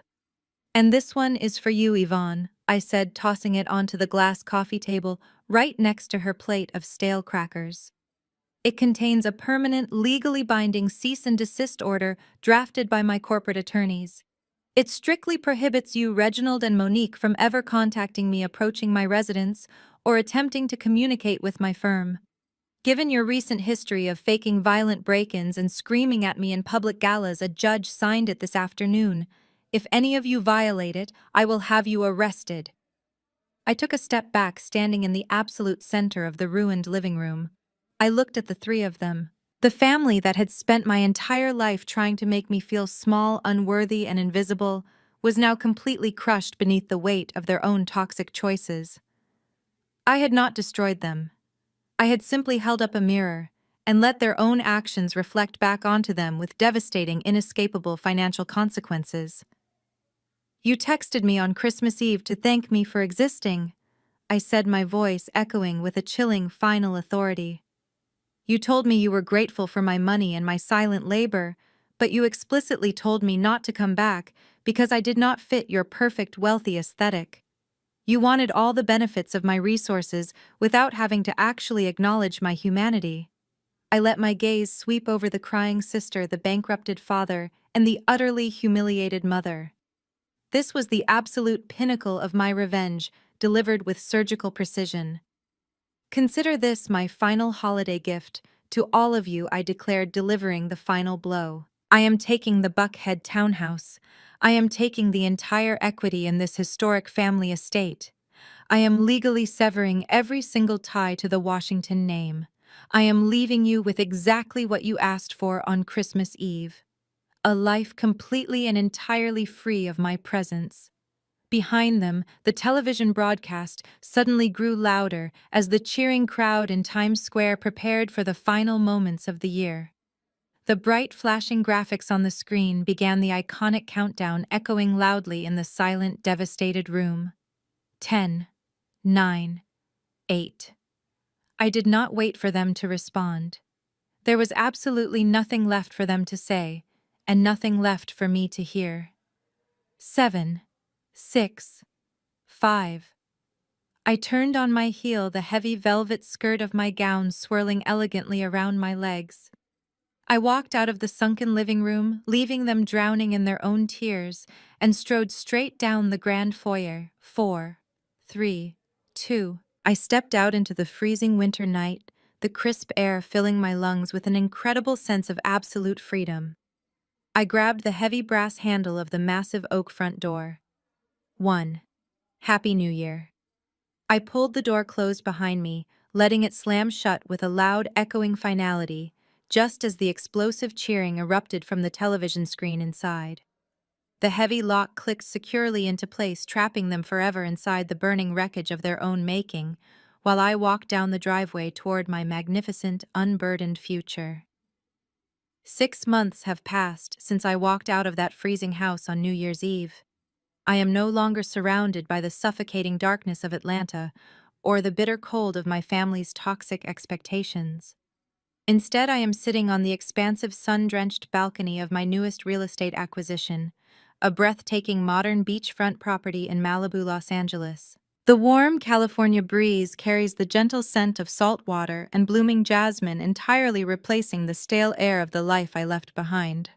"And this one is for you, Yvonne," I said, tossing it onto the glass coffee table right next to her plate of stale crackers. It contains a permanent, legally binding cease and desist order drafted by my corporate attorneys. It strictly prohibits you, Reginald and Monique, from ever contacting me, approaching my residence, or attempting to communicate with my firm. Given your recent history of faking violent break-ins and screaming at me in public galas, a judge signed it this afternoon. If any of you violate it, I will have you arrested. I took a step back, standing in the absolute center of the ruined living room. I looked at the three of them. The family that had spent my entire life trying to make me feel small, unworthy, and invisible was now completely crushed beneath the weight of their own toxic choices. I had not destroyed them. I had simply held up a mirror and let their own actions reflect back onto them with devastating, inescapable financial consequences. You texted me on Christmas Eve to thank me for existing, I said, my voice echoing with a chilling final authority. You told me you were grateful for my money and my silent labor, but you explicitly told me not to come back because I did not fit your perfect wealthy aesthetic. You wanted all the benefits of my resources without having to actually acknowledge my humanity. I let my gaze sweep over the crying sister, the bankrupted father, and the utterly humiliated mother. This was the absolute pinnacle of my revenge, delivered with surgical precision. Consider this my final holiday gift. To all of you, I declared, delivering the final blow. I am taking the Buckhead townhouse. I am taking the entire equity in this historic family estate. I am legally severing every single tie to the Washington name. I am leaving you with exactly what you asked for on Christmas Eve. A life completely and entirely free of my presence. Behind them, the television broadcast suddenly grew louder as the cheering crowd in Times Square prepared for the final moments of the year. The bright flashing graphics on the screen began the iconic countdown, echoing loudly in the silent, devastated room. 10, 9, 8. I did not wait for them to respond. There was absolutely nothing left for them to say, and nothing left for me to hear. 7, 6, 5. I turned on my heel, the heavy velvet skirt of my gown swirling elegantly around my legs. I walked out of the sunken living room, leaving them drowning in their own tears, and strode straight down the grand foyer. 4, 3, 2. I stepped out into the freezing winter night, the crisp air filling my lungs with an incredible sense of absolute freedom. I grabbed the heavy brass handle of the massive oak front door. 1. Happy New Year. I pulled the door closed behind me, letting it slam shut with a loud, echoing finality, just as the explosive cheering erupted from the television screen inside. The heavy lock clicked securely into place, trapping them forever inside the burning wreckage of their own making, while I walked down the driveway toward my magnificent, unburdened future. 6 months have passed since I walked out of that freezing house on New Year's Eve. I am no longer surrounded by the suffocating darkness of Atlanta or the bitter cold of my family's toxic expectations. Instead, I am sitting on the expansive sun-drenched balcony of my newest real estate acquisition, a breathtaking modern beachfront property in Malibu, Los Angeles. The warm California breeze carries the gentle scent of salt water and blooming jasmine, entirely replacing the stale air of the life I left behind.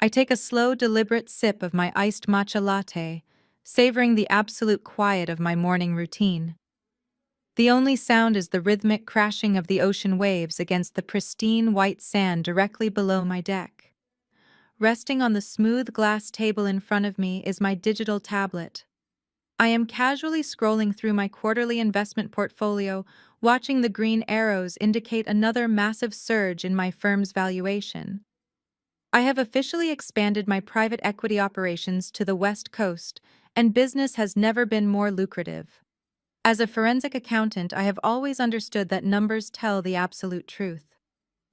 I take a slow, deliberate sip of my iced matcha latte, savoring the absolute quiet of my morning routine. The only sound is the rhythmic crashing of the ocean waves against the pristine white sand directly below my deck. Resting on the smooth glass table in front of me is my digital tablet. I am casually scrolling through my quarterly investment portfolio, watching the green arrows indicate another massive surge in my firm's valuation. I have officially expanded my private equity operations to the West Coast, and business has never been more lucrative. As a forensic accountant, I have always understood that numbers tell the absolute truth.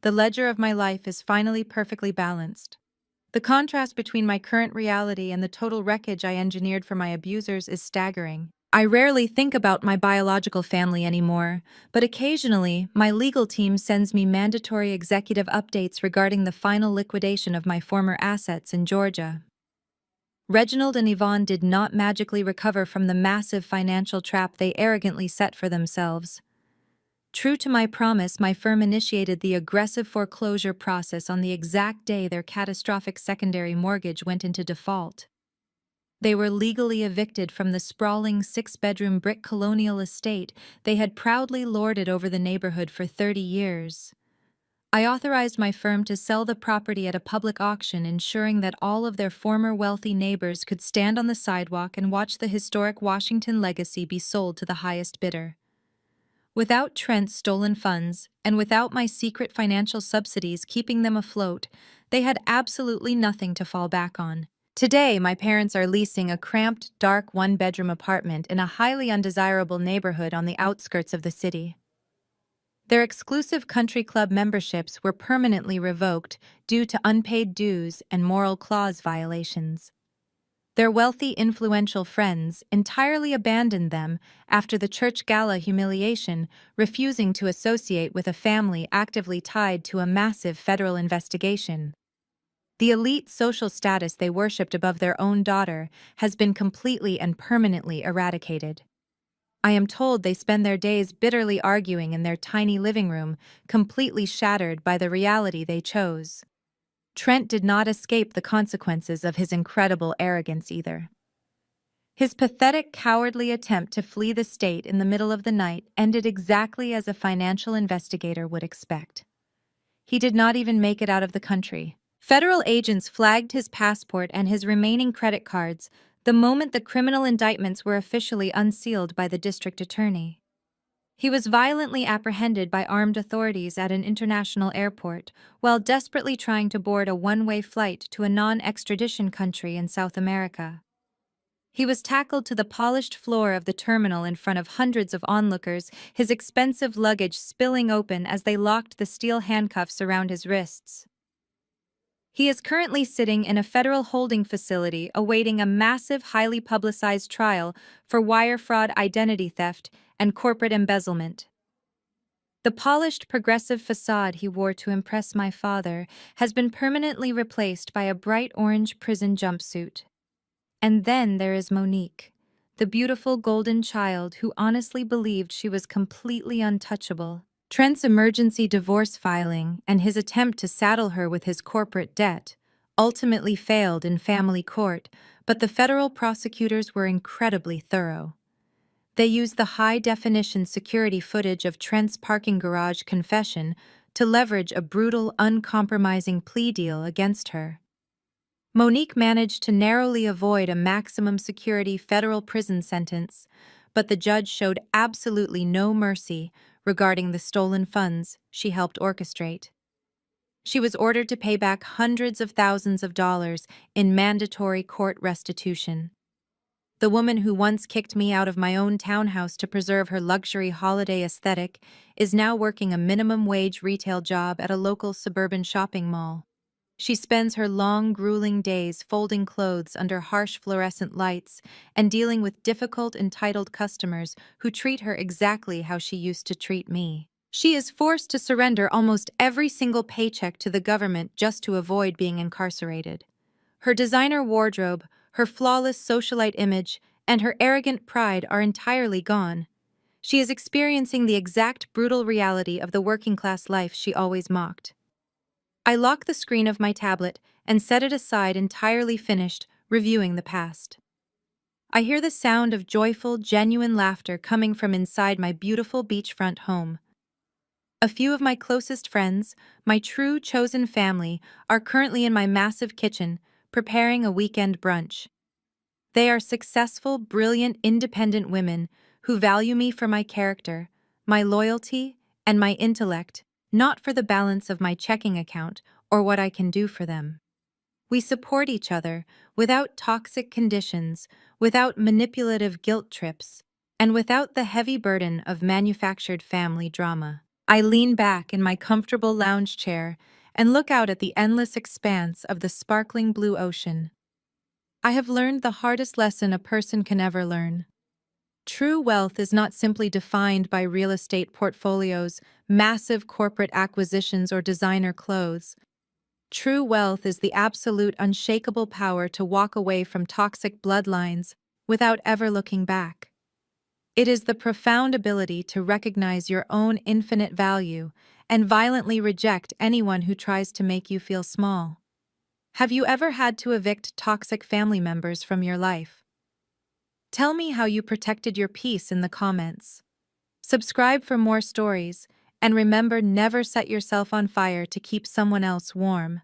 The ledger of my life is finally perfectly balanced. The contrast between my current reality and the total wreckage I engineered for my abusers is staggering. I rarely think about my biological family anymore, but occasionally, my legal team sends me mandatory executive updates regarding the final liquidation of my former assets in Georgia. Reginald and Yvonne did not magically recover from the massive financial trap they arrogantly set for themselves. True to my promise, my firm initiated the aggressive foreclosure process on the exact day their catastrophic secondary mortgage went into default. They were legally evicted from the sprawling 6-bedroom brick colonial estate they had proudly lorded over the neighborhood for 30 years. I authorized my firm to sell the property at a public auction, ensuring that all of their former wealthy neighbors could stand on the sidewalk and watch the historic Washington legacy be sold to the highest bidder. Without Trent's stolen funds, and without my secret financial subsidies keeping them afloat, they had absolutely nothing to fall back on. Today, my parents are leasing a cramped, dark one-bedroom apartment in a highly undesirable neighborhood on the outskirts of the city. Their exclusive country club memberships were permanently revoked due to unpaid dues and moral clause violations. Their wealthy, influential friends entirely abandoned them after the church gala humiliation, refusing to associate with a family actively tied to a massive federal investigation. The elite social status they worshipped above their own daughter has been completely and permanently eradicated. I am told they spend their days bitterly arguing in their tiny living room, completely shattered by the reality they chose. Trent did not escape the consequences of his incredible arrogance either. His pathetic, cowardly attempt to flee the state in the middle of the night ended exactly as a financial investigator would expect. He did not even make it out of the country. Federal agents flagged his passport and his remaining credit cards the moment the criminal indictments were officially unsealed by the district attorney. He was violently apprehended by armed authorities at an international airport while desperately trying to board a one-way flight to a non-extradition country in South America. He was tackled to the polished floor of the terminal in front of hundreds of onlookers, his expensive luggage spilling open as they locked the steel handcuffs around his wrists. He is currently sitting in a federal holding facility awaiting a massive, highly publicized trial for wire fraud, identity theft, and corporate embezzlement. The polished, progressive facade he wore to impress my father has been permanently replaced by a bright orange prison jumpsuit. And then there is Monique, the beautiful golden child who honestly believed she was completely untouchable. Trent's emergency divorce filing and his attempt to saddle her with his corporate debt ultimately failed in family court, but the federal prosecutors were incredibly thorough. They used the high-definition security footage of Trent's parking garage confession to leverage a brutal, uncompromising plea deal against her. Monique managed to narrowly avoid a maximum security federal prison sentence, but the judge showed absolutely no mercy regarding the stolen funds she helped orchestrate. She was ordered to pay back hundreds of thousands of dollars in mandatory court restitution. The woman who once kicked me out of my own townhouse to preserve her luxury holiday aesthetic is now working a minimum-wage retail job at a local suburban shopping mall. She spends her long, grueling days folding clothes under harsh fluorescent lights and dealing with difficult, entitled customers who treat her exactly how she used to treat me. She is forced to surrender almost every single paycheck to the government just to avoid being incarcerated. Her designer wardrobe, her flawless socialite image, and her arrogant pride are entirely gone. She is experiencing the exact brutal reality of the working-class life she always mocked. I lock the screen of my tablet and set it aside entirely finished, reviewing the past. I hear the sound of joyful, genuine laughter coming from inside my beautiful beachfront home. A few of my closest friends, my true chosen family, are currently in my massive kitchen, preparing a weekend brunch. They are successful, brilliant, independent women who value me for my character, my loyalty, and my intellect, not for the balance of my checking account or what I can do for them. We support each other without toxic conditions, without manipulative guilt trips, and without the heavy burden of manufactured family drama. I lean back in my comfortable lounge chair and look out at the endless expanse of the sparkling blue ocean. I have learned the hardest lesson a person can ever learn. True wealth is not simply defined by real estate portfolios, massive corporate acquisitions, or designer clothes. True wealth is the absolute, unshakable power to walk away from toxic bloodlines without ever looking back. It is the profound ability to recognize your own infinite value and violently reject anyone who tries to make you feel small. Have you ever had to evict toxic family members from your life? Tell me how you protected your peace in the comments. Subscribe for more stories, And remember, never set yourself on fire to keep someone else warm.